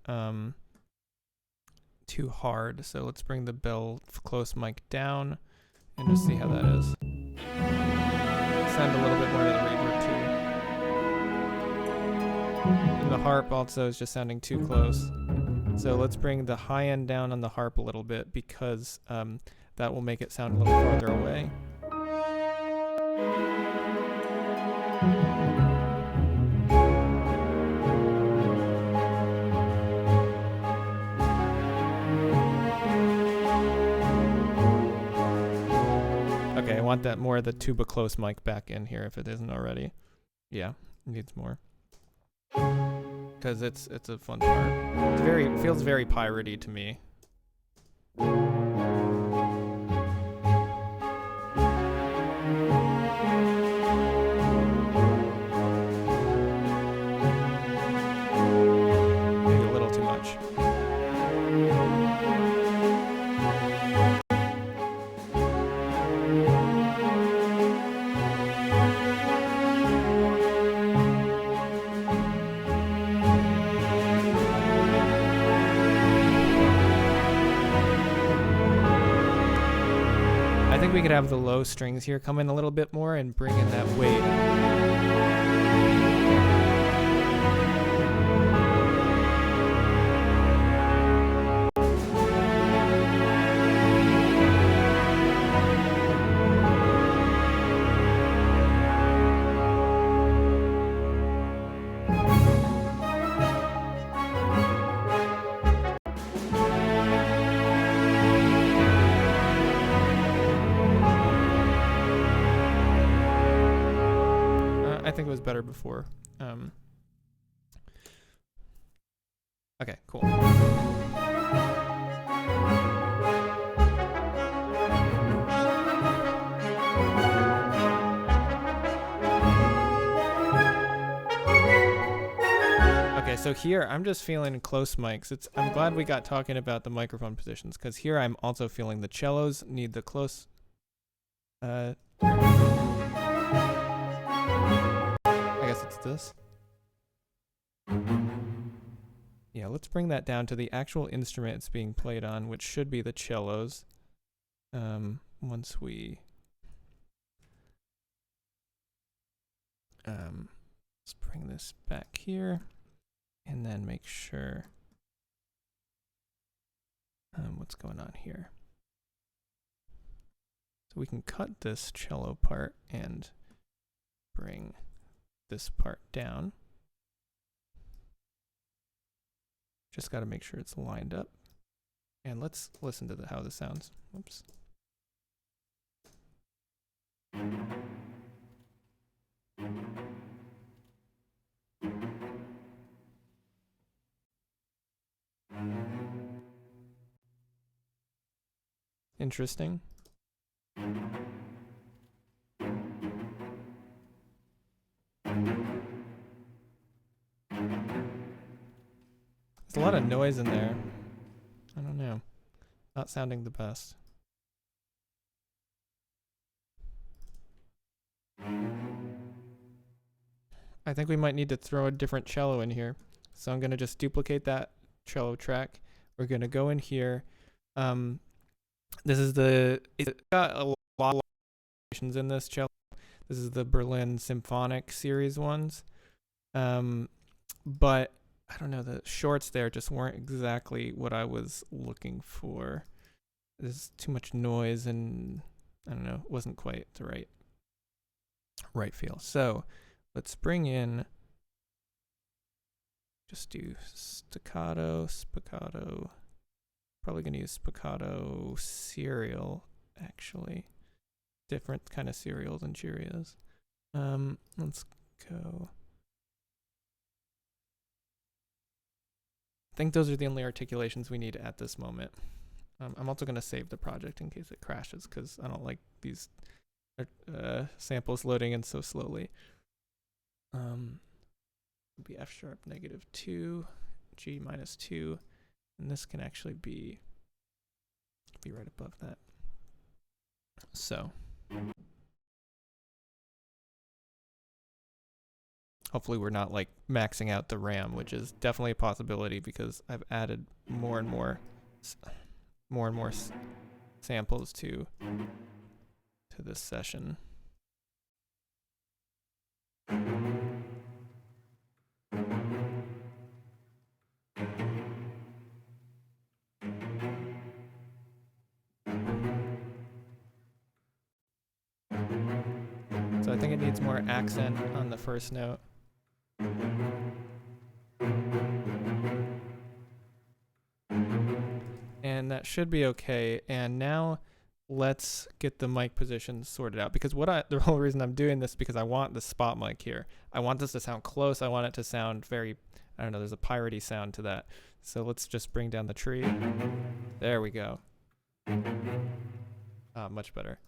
too hard. So let's bring the bell close mic down and just see how that is. Send a little bit more to the reverb too. And the harp also is just sounding too close. So let's bring the high end down on the harp a little bit because that will make it sound a little farther away. Okay, I want that more of the tuba close mic back in here if it isn't already. Yeah, it needs more. Because it's a fun part. It feels very piratey to me. Maybe a little too much. I think we could have the low strings here come in a little bit more and bring in that weight. think it was better before. Okay, cool. Okay, so here I'm just feeling close mics. I'm glad we got talking about the microphone positions, because here I'm also feeling the cellos need the close. I guess it's this. Yeah, let's bring that down to the actual instrument it's being played on, which should be the cellos. Once we let's bring this back here, and then make sure what's going on here. So we can cut this cello part and bring this part down. Just got to make sure it's lined up. And let's listen to how this sounds. Whoops. Interesting. There's a lot of noise in there. I don't know. Not sounding the best. I think we might need to throw a different cello in here. So I'm going to just duplicate that cello track. We're going to go in here. This is it's got a lot of variations in this cello. This is the Berlin Symphonic series ones. But I don't know, the shorts there just weren't exactly what I was looking for. There's too much noise and I don't know, it wasn't quite the right feel. So let's bring in, just do staccato, spiccato. Probably gonna use spiccato serial, actually. Different kind of serial than Cheerios. Let's go. I think those are the only articulations we need at this moment. I'm also gonna save the project in case it crashes, because I don't like these samples loading in so slowly. Be F sharp -2, G -2, and this can actually be right above that. So hopefully we're not like maxing out the RAM, which is definitely a possibility because I've added more and more samples to this session. So I think it needs more accent on the first note. And that should be okay. And now let's get the mic position sorted out, because the whole reason I'm doing this is because I want the spot mic here. I want this to sound close. I want it to sound very, I don't know, there's a piratey sound to that. So let's just bring down the tree. There we go. Much better.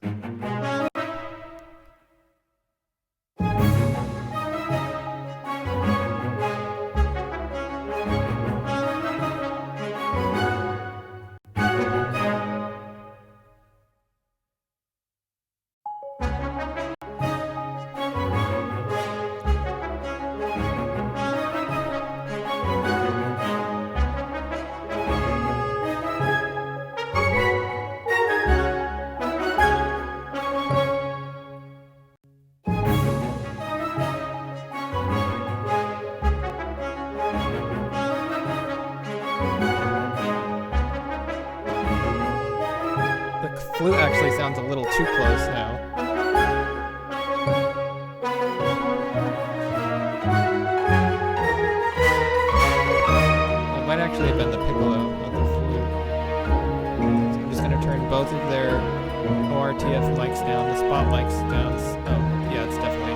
Flute actually sounds a little too close now. It might actually have been the piccolo, not the flute. So I'm just going to turn both of their ORTF mics down, the spot mics down. Oh, yeah, it's definitely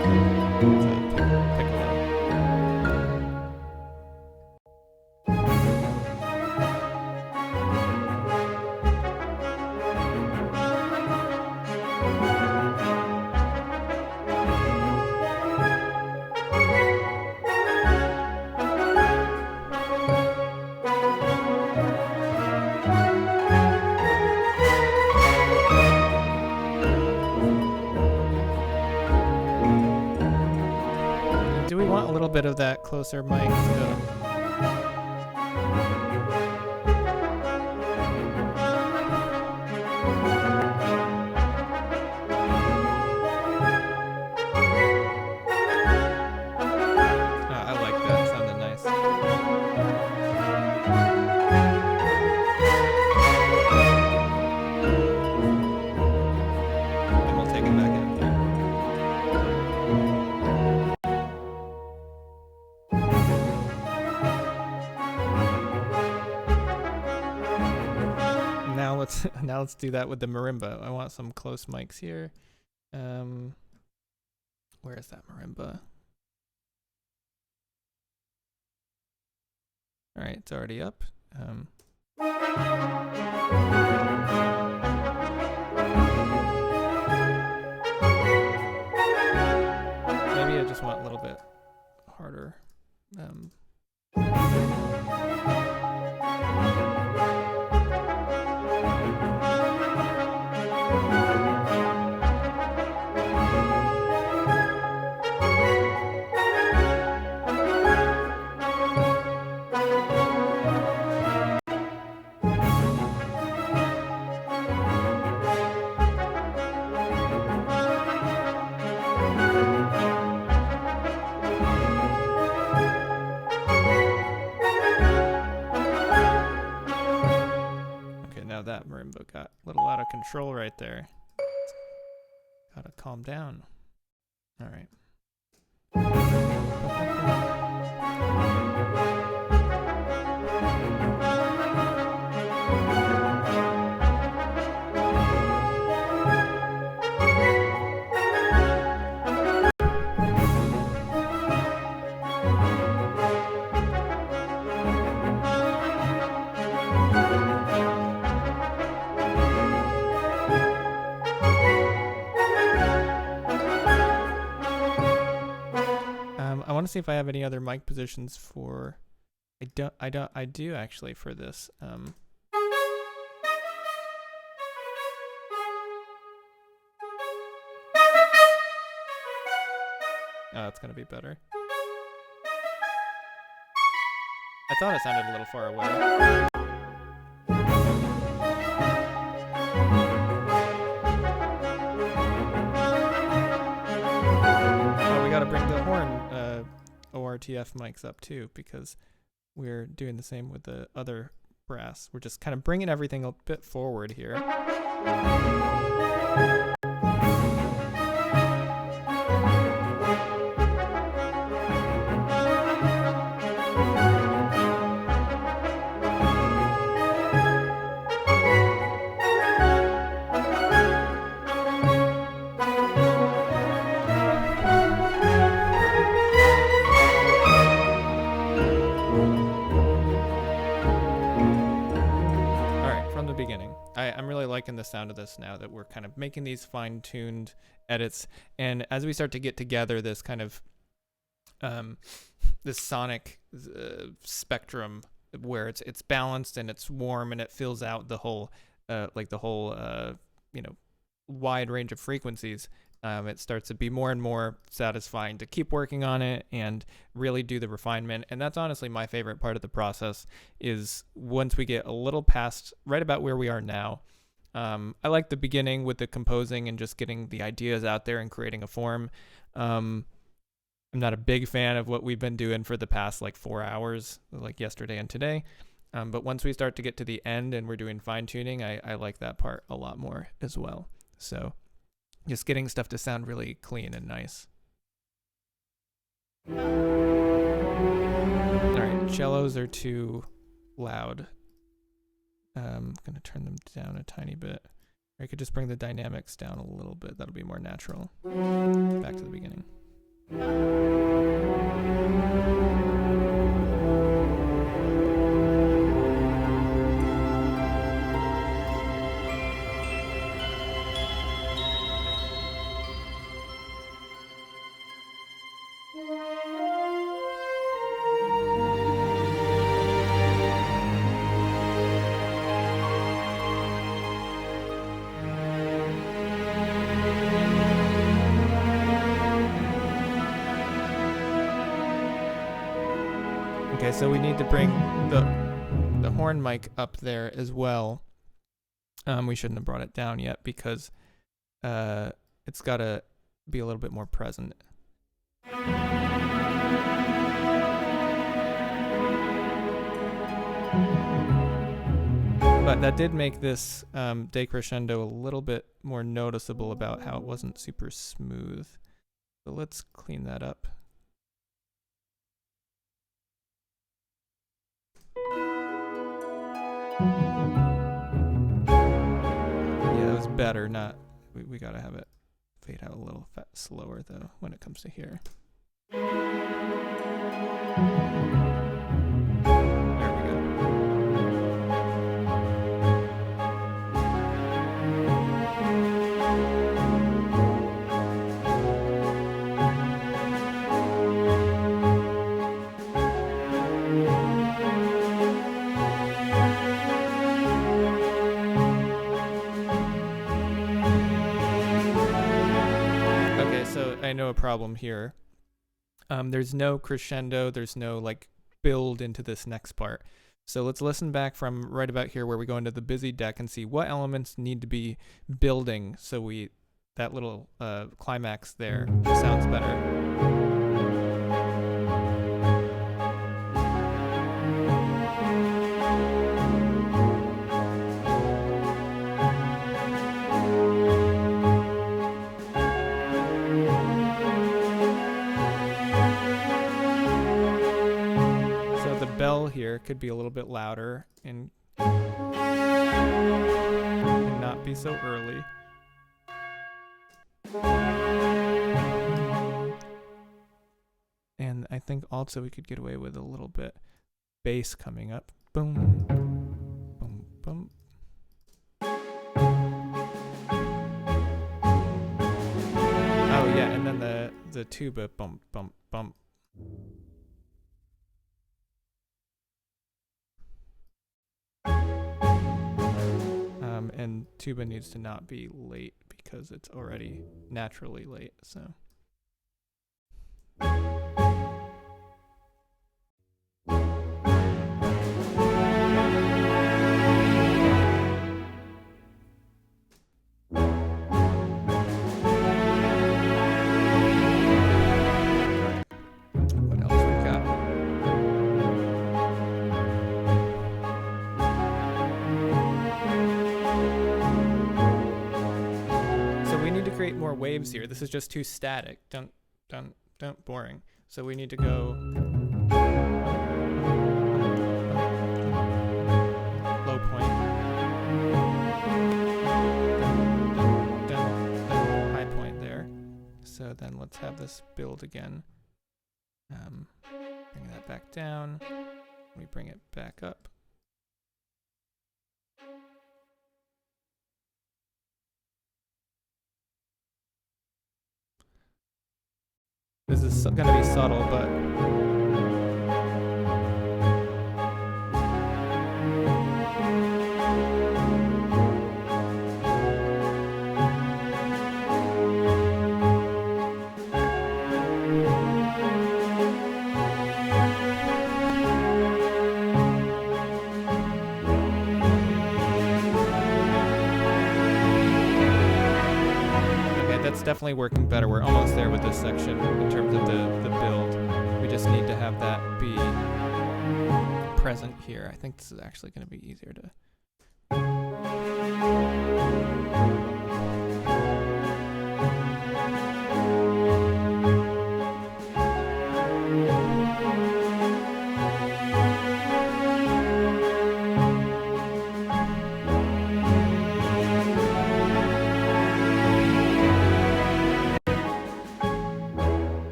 the piccolo. bit of that closer mic. I like that. Sounded nice. Then we'll take it back out here. Now let's do that with the marimba. I want some close mics here. Where is that marimba? All right, it's already up. Maybe I just want a little bit harder. That marimba got a little out of control right there. Gotta calm down. All right. I want to see if I have any other mic positions for. I do actually for this. Oh, that's gonna be better. I thought it sounded a little far away. Gotta bring the horn ORTF mics up too, because we're doing the same with the other brass. We're just kind of bringing everything a bit forward here. I'm really liking the sound of this now that we're kind of making these fine-tuned edits, and as we start to get together this kind of this sonic spectrum where it's balanced and it's warm and it fills out the whole wide range of frequencies, it starts to be more and more satisfying to keep working on it and really do the refinement. And that's honestly my favorite part of the process, is once we get a little past right about where we are now. I like the beginning with the composing and just getting the ideas out there and creating a form. I'm not a big fan of what we've been doing for the past 4 hours, like yesterday and today. But once we start to get to the end and we're doing fine tuning, I like that part a lot more as well. So just getting stuff to sound really clean and nice. All right, cellos are too loud. I'm going to turn them down a tiny bit. Or I could just bring the dynamics down a little bit. That'll be more natural. Back to the beginning. Okay, so we need to bring the horn mic up there as well. We shouldn't have brought it down yet because it's got to be a little bit more present. But that did make this decrescendo a little bit more noticeable about how it wasn't super smooth. So let's clean that up. Yeah, that was better. Not we gotta have it fade out a little slower though when it comes to here. I know a problem here. There's no crescendo, there's no like build into this next part. So let's listen back from right about here where we go into the busy deck and see what elements need to be building so that little climax there sounds better. Here could be a little bit louder and not be so early. And I think also we could get away with a little bit bass coming up. Boom, boom, boom. Oh yeah, and then the tuba bump, bump, bump. And tuba needs to not be late because it's already naturally late, so. Create more waves here. This is just too static. Don't boring. So we need to go low point, high point there. So then let's have this build again. Bring that back down. We bring it back up. This is going to be subtle, but definitely working better. We're almost there with this section in terms of the build. We just need to have that be present here. I think this is actually going to be easier to...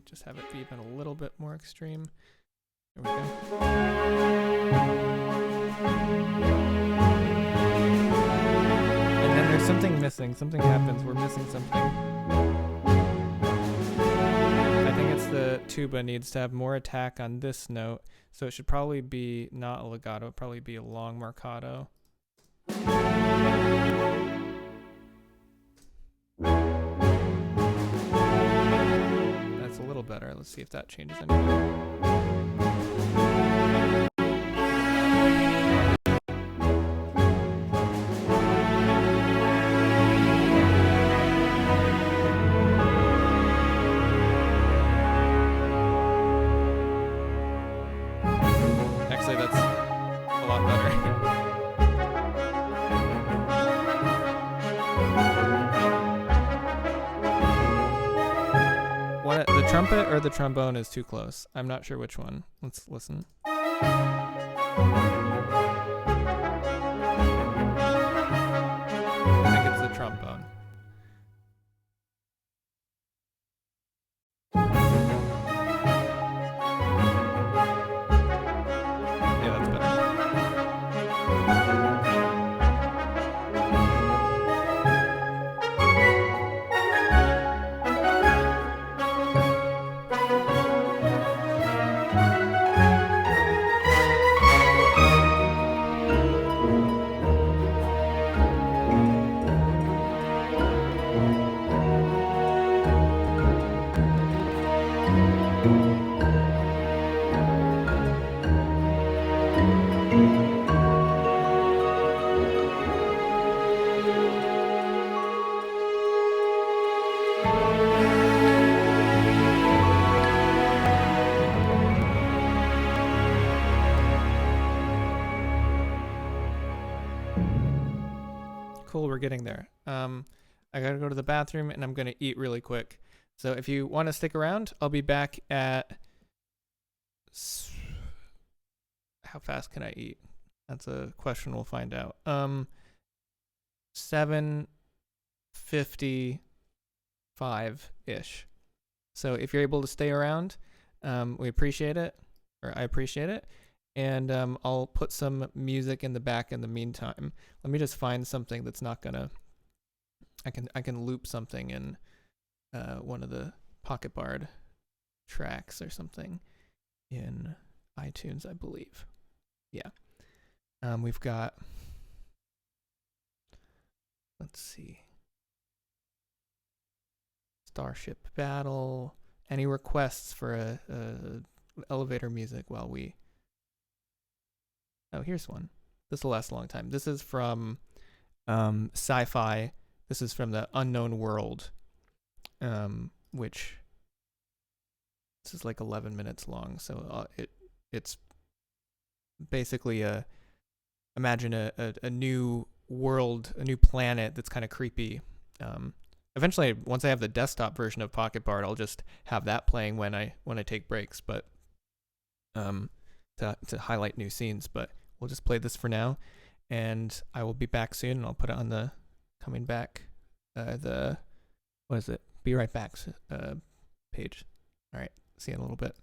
Just have it be even a little bit more extreme. There we go. And then there's something missing. Something happens. We're missing something. I think it's the tuba needs to have more attack on this note. So it should probably be not a legato. It'd probably be a long marcato. a little better. Let's see if that changes anything. Actually, that's a lot better. The trumpet or the trombone is too close. I'm not sure which one. Let's listen. I think it's the trombone. Yeah, that's better. Cool, we're getting there. I gotta go to the bathroom and I'm gonna eat really quick. So if you want to stick around, I'll be back at... How fast can I eat? That's a question we'll find out. 7:55-ish. So if you're able to stay around, we appreciate it, or I appreciate it. And I'll put some music in the back in the meantime. Let me just find something that's not gonna... I can loop something in one of the Pocket Bard tracks or something in iTunes, I believe. Yeah. We've got... Let's see. Starship Battle. Any requests for a elevator music while we... Oh, here's one. This will last a long time. This is from Sci-Fi. This is from the Unknown World, which this is like 11 minutes long. So it's basically imagine a new world, a new planet that's kind of creepy. Eventually, once I have the desktop version of Pocket Bard, I'll just have that playing when I take breaks. But to highlight new scenes. But we'll just play this for now, and I will be back soon. And I'll put it on the coming back, what is it? Be right back page. All right, see you in a little bit.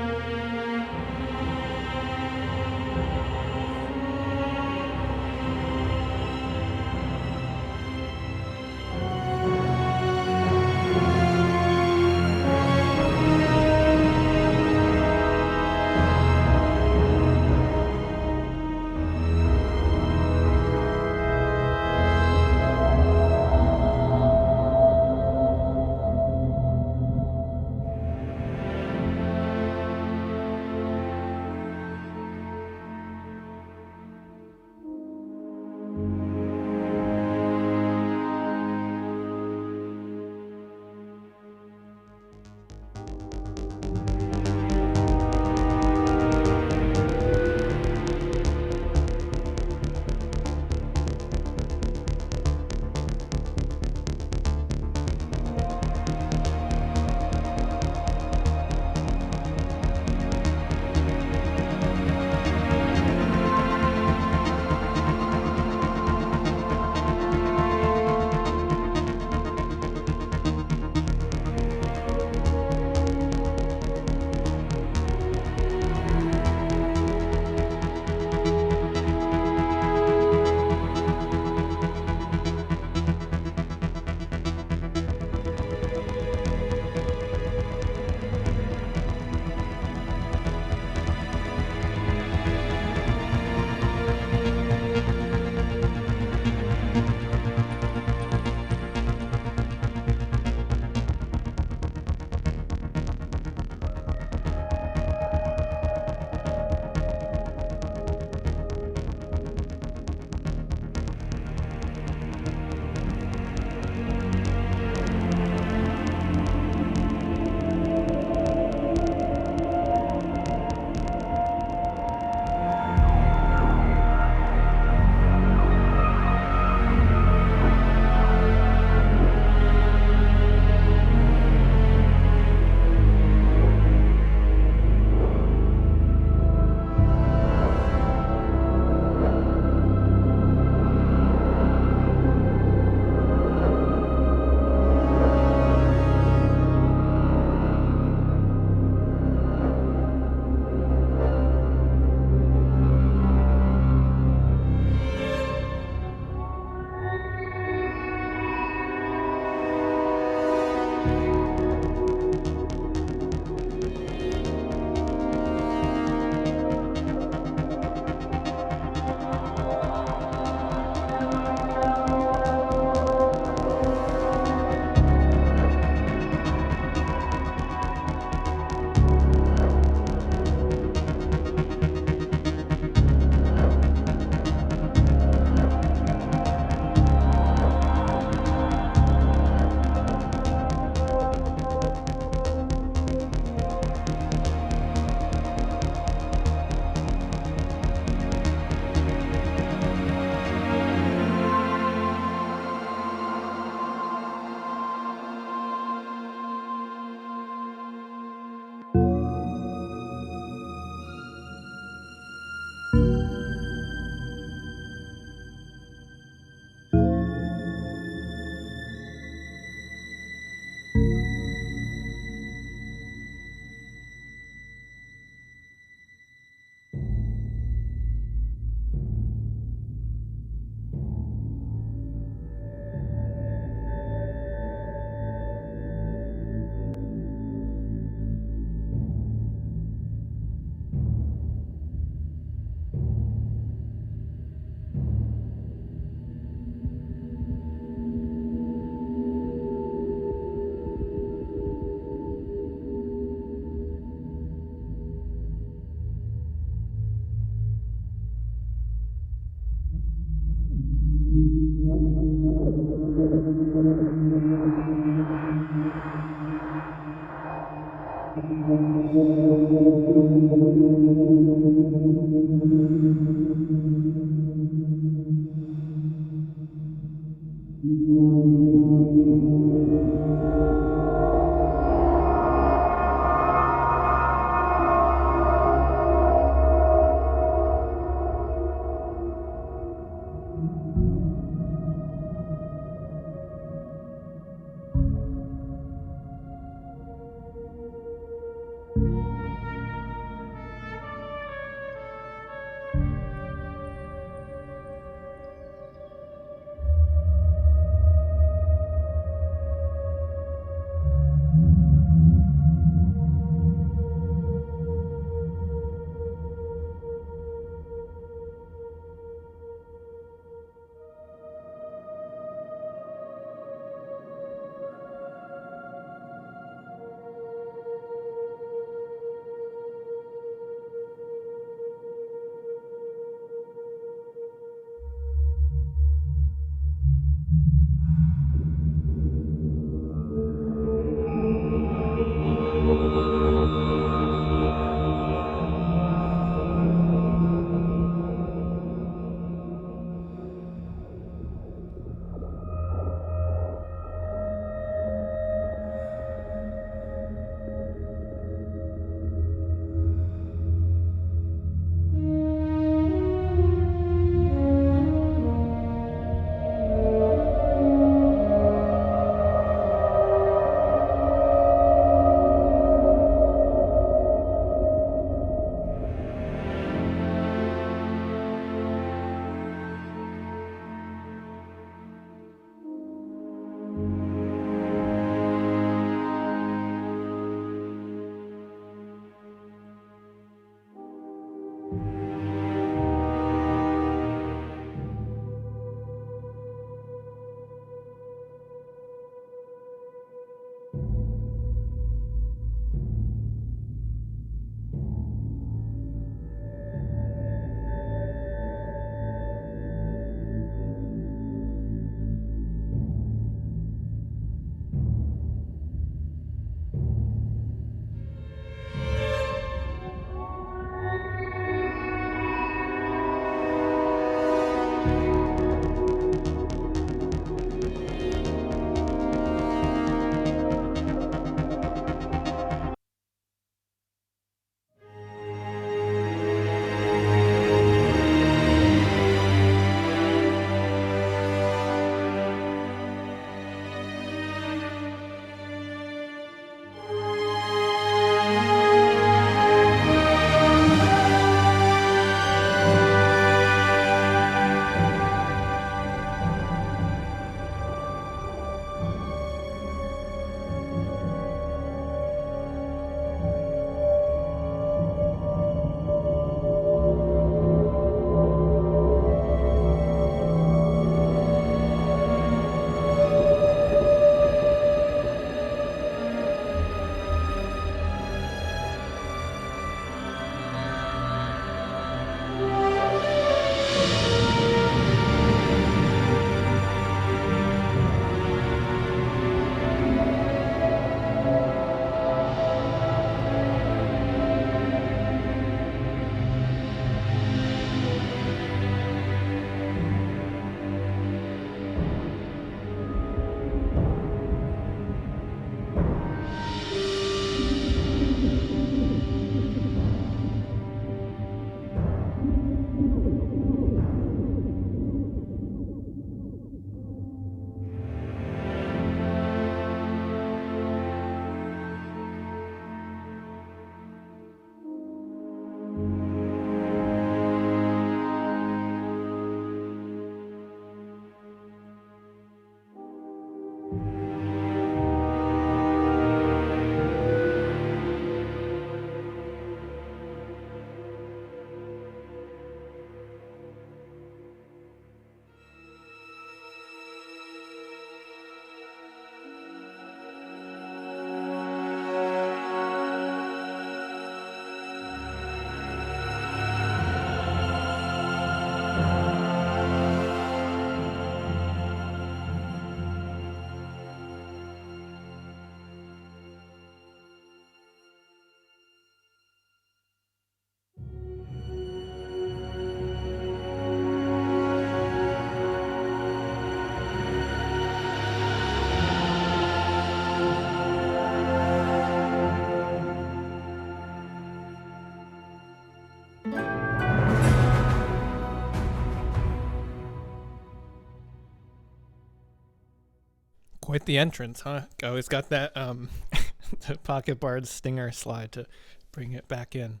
Quite the entrance, huh? Always got that the pocket barred stinger slide to bring it back in.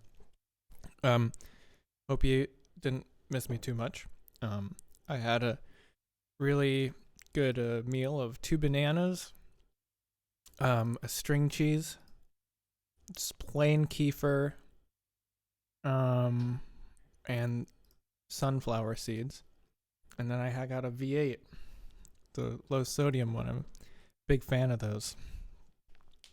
Hope you didn't miss me too much. I had a really good meal of 2 bananas, a string cheese, just plain kefir, and sunflower seeds. And then I got a V8, the low sodium one. I'm a big fan of those.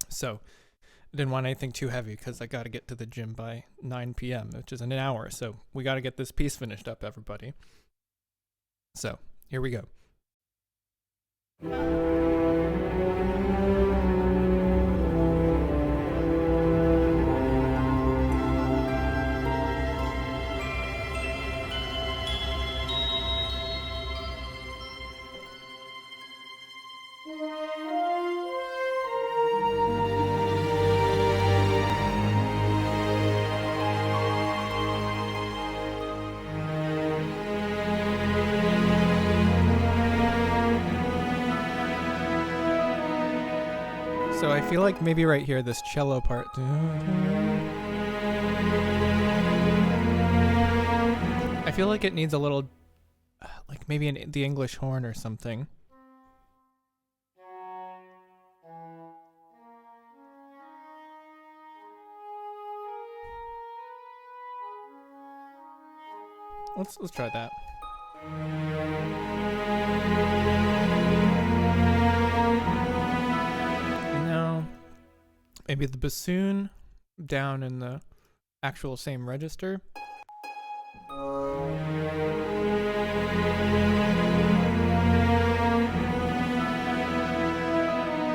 So I didn't want anything too heavy because I got to get to the gym by 9 p.m., which is in an hour. So we got to get this piece finished up, everybody. So here we go. So I feel like maybe right here, this cello part. I feel like it needs a little, like maybe the English horn or something. Let's try that. Maybe the bassoon down in the actual same register.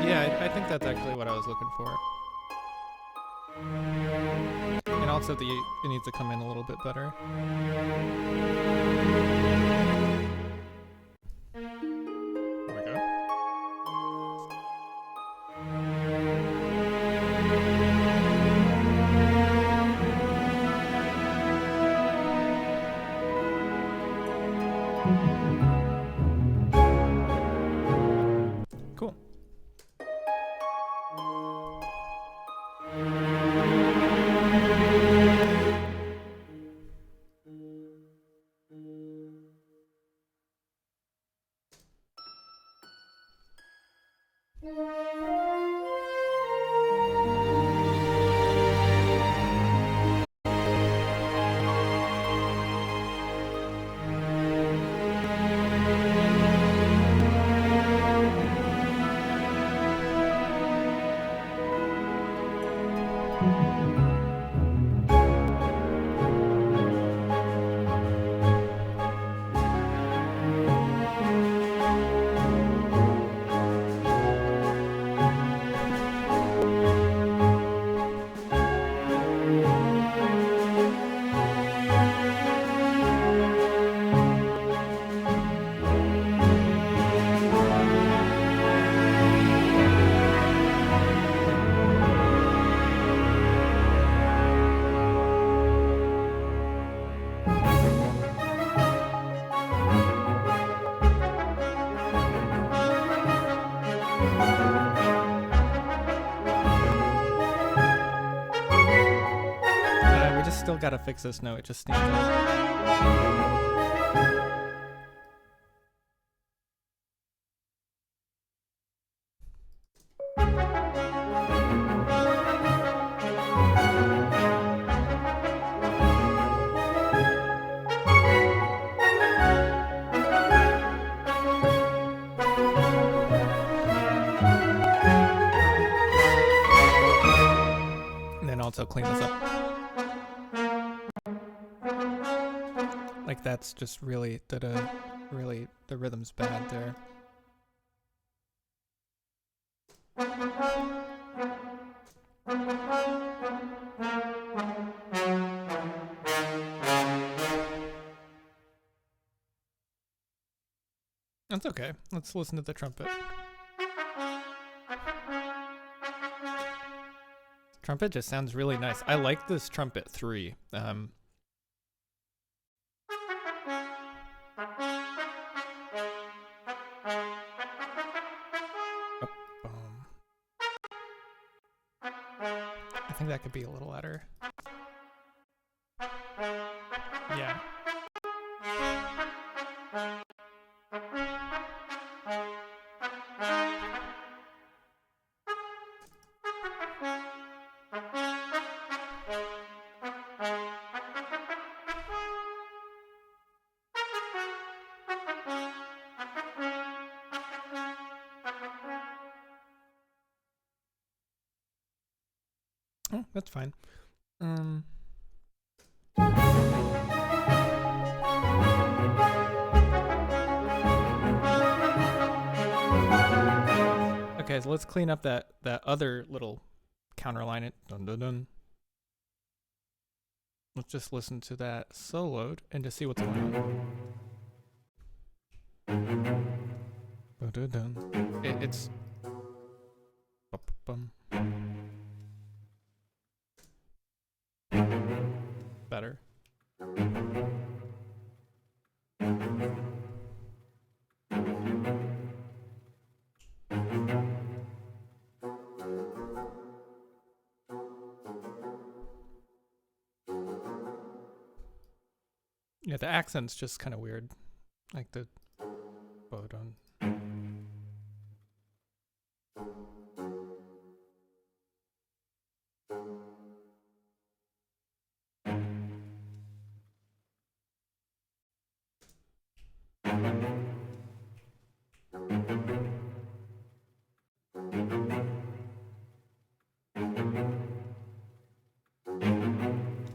Yeah, I think that's actually what I was looking for. And also it needs to come in a little bit better. There we go. Cool. Still gotta fix this note. It just stands out. And then also clean this up. Like that's just really really the rhythm's bad there. That's okay. Let's listen to the trumpet. Trumpet just sounds really nice. I like this trumpet 3. think that could be a little louder. Yeah. Oh, that's fine. Okay, so let's clean up that other little counterline. It dun dun dun. Let's just listen to that soloed and just see what's going on. Dun dun dun. It's better. Yeah, the accent's just kind of weird. Like the bodon.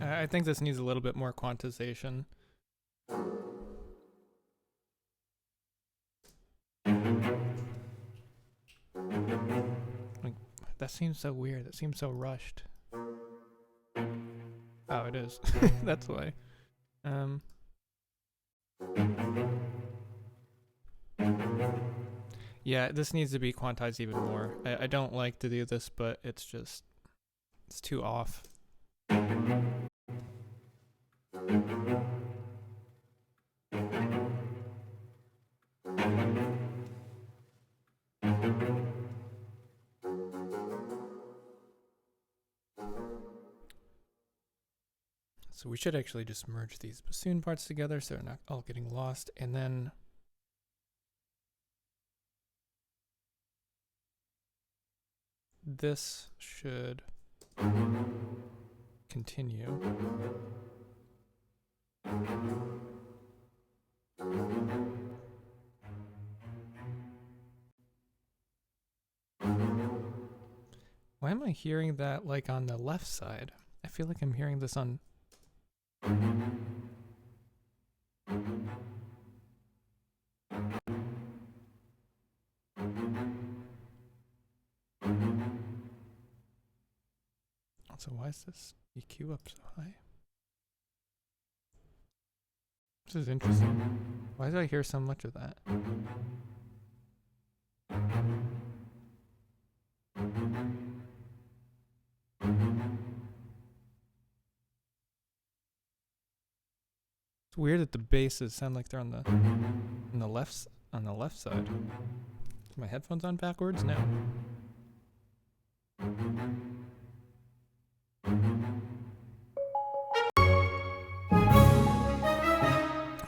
I think this needs a little bit more quantization. Like, that seems so weird. That seems so rushed. Oh, it is. That's why. Yeah, this needs to be quantized even more. I don't like to do this, but it's too off. So we should actually just merge these bassoon parts together so they're not all getting lost, and then this should continue. Why am I hearing that like on the left side? I feel like I'm hearing this on... So why is this EQ up so high? This is interesting. Why do I hear so much of that? It's weird that the basses sound like they're on the left side. Is my headphones on backwards? No.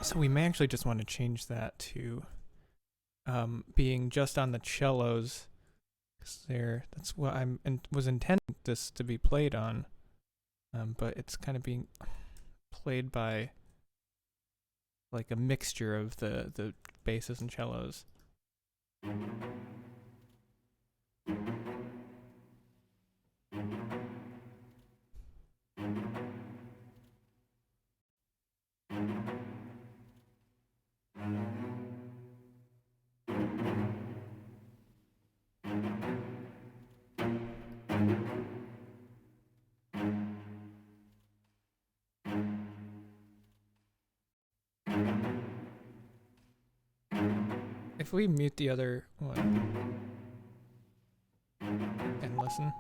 So we may actually just want to change that to being just on the cellos, because that's what was intending this to be played on, but it's kind of being played by like a mixture of the basses and cellos. If we mute the other one and listen.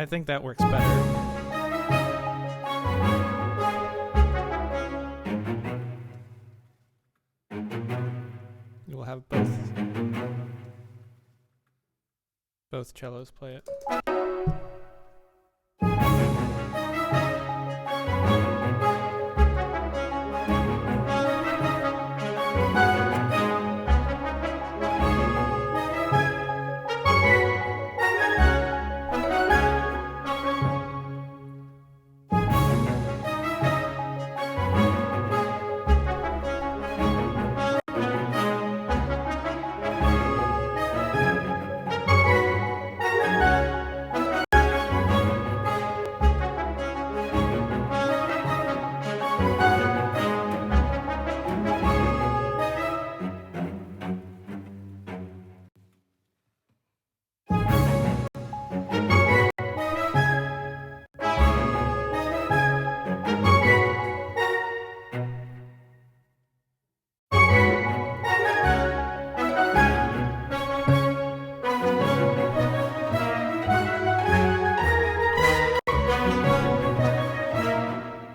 I think that works better. We'll have both cellos play it.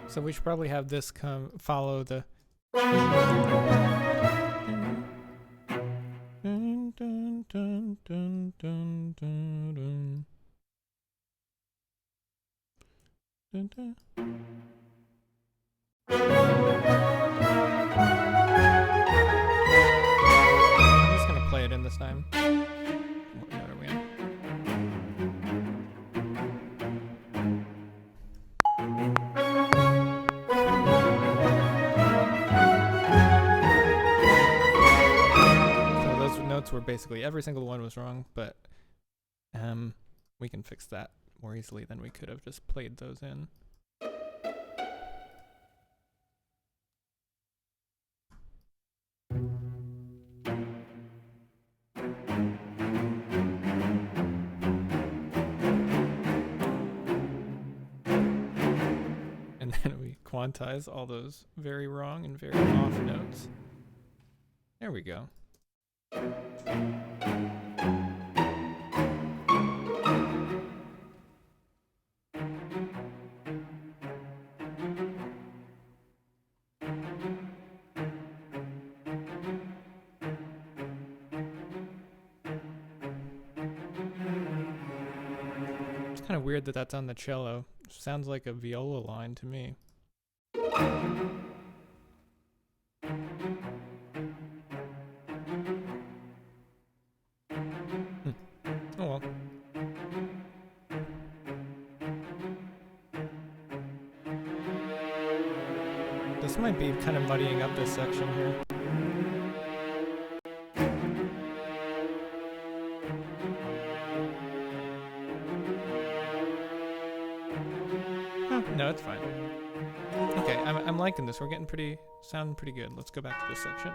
So we should probably have this follow the. I'm just gonna play it in this time. What note are we on? Were basically every single one was wrong, but we can fix that more easily than we could have just played those in. And then we quantize all those very wrong and very off notes. There we go. It's kind of weird that that's on the cello. Sounds like a viola line to me. Oh well. This might be kind of muddying up this section here. No, it's fine. Okay, I'm liking this. We're getting sounding pretty good. Let's go back to this section.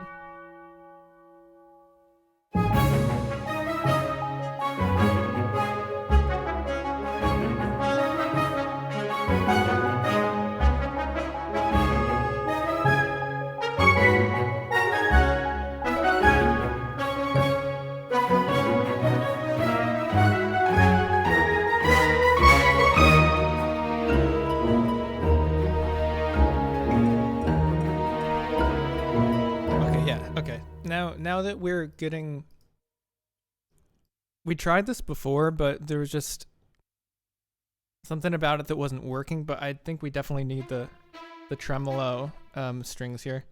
Now that we're getting, we tried this before, but there was just something about it that wasn't working. But I think we definitely need the tremolo strings here.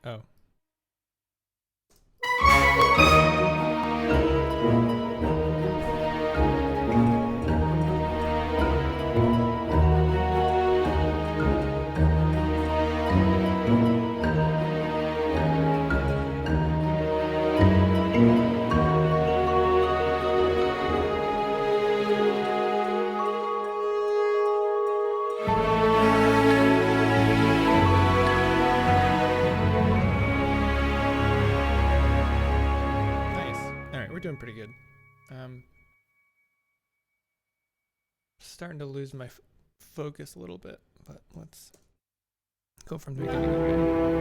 Oh. Doing pretty good. Starting to lose my focus a little bit, but let's go from the beginning again.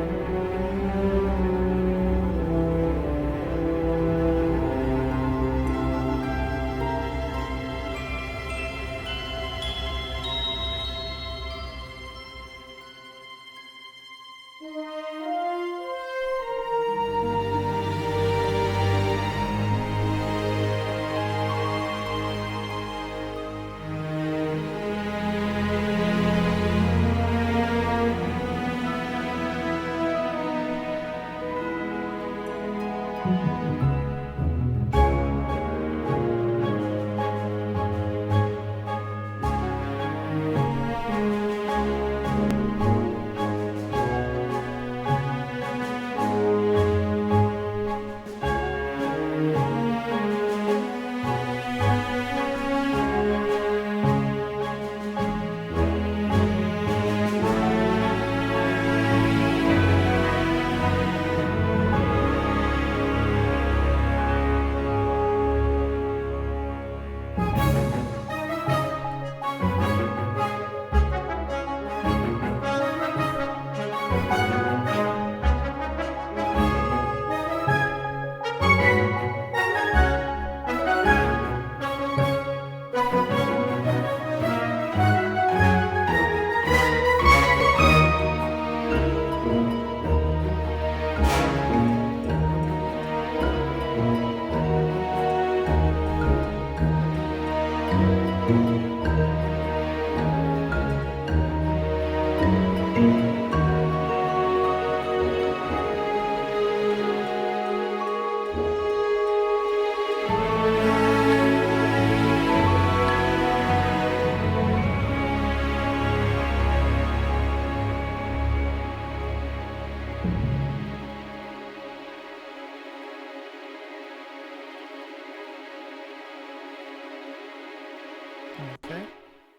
Okay,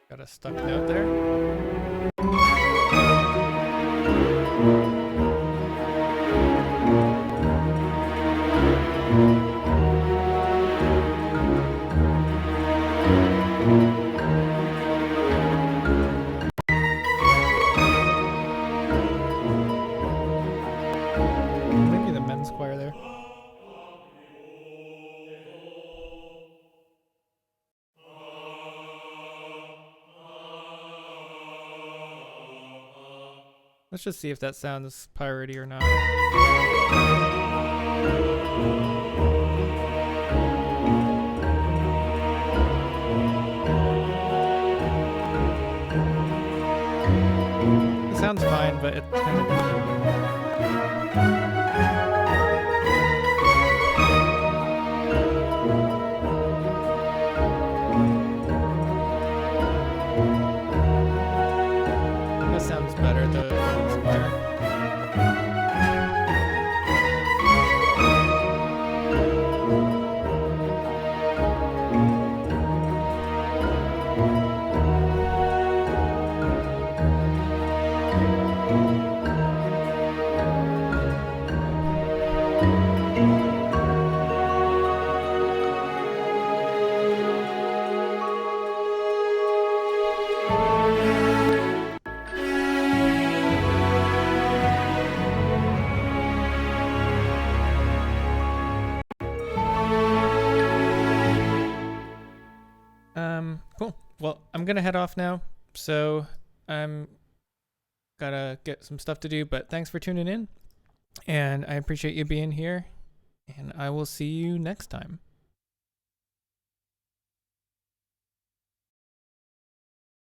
got a stuck note there. Maybe the men's choir there. Let's just see if that sounds piratey or not. It sounds fine, but it kind of... That sounds better, the choir. Cool. Well, I'm gonna head off now, so I'm gotta get some stuff to do, but thanks for tuning in, and I appreciate you being here, and I will see you next time.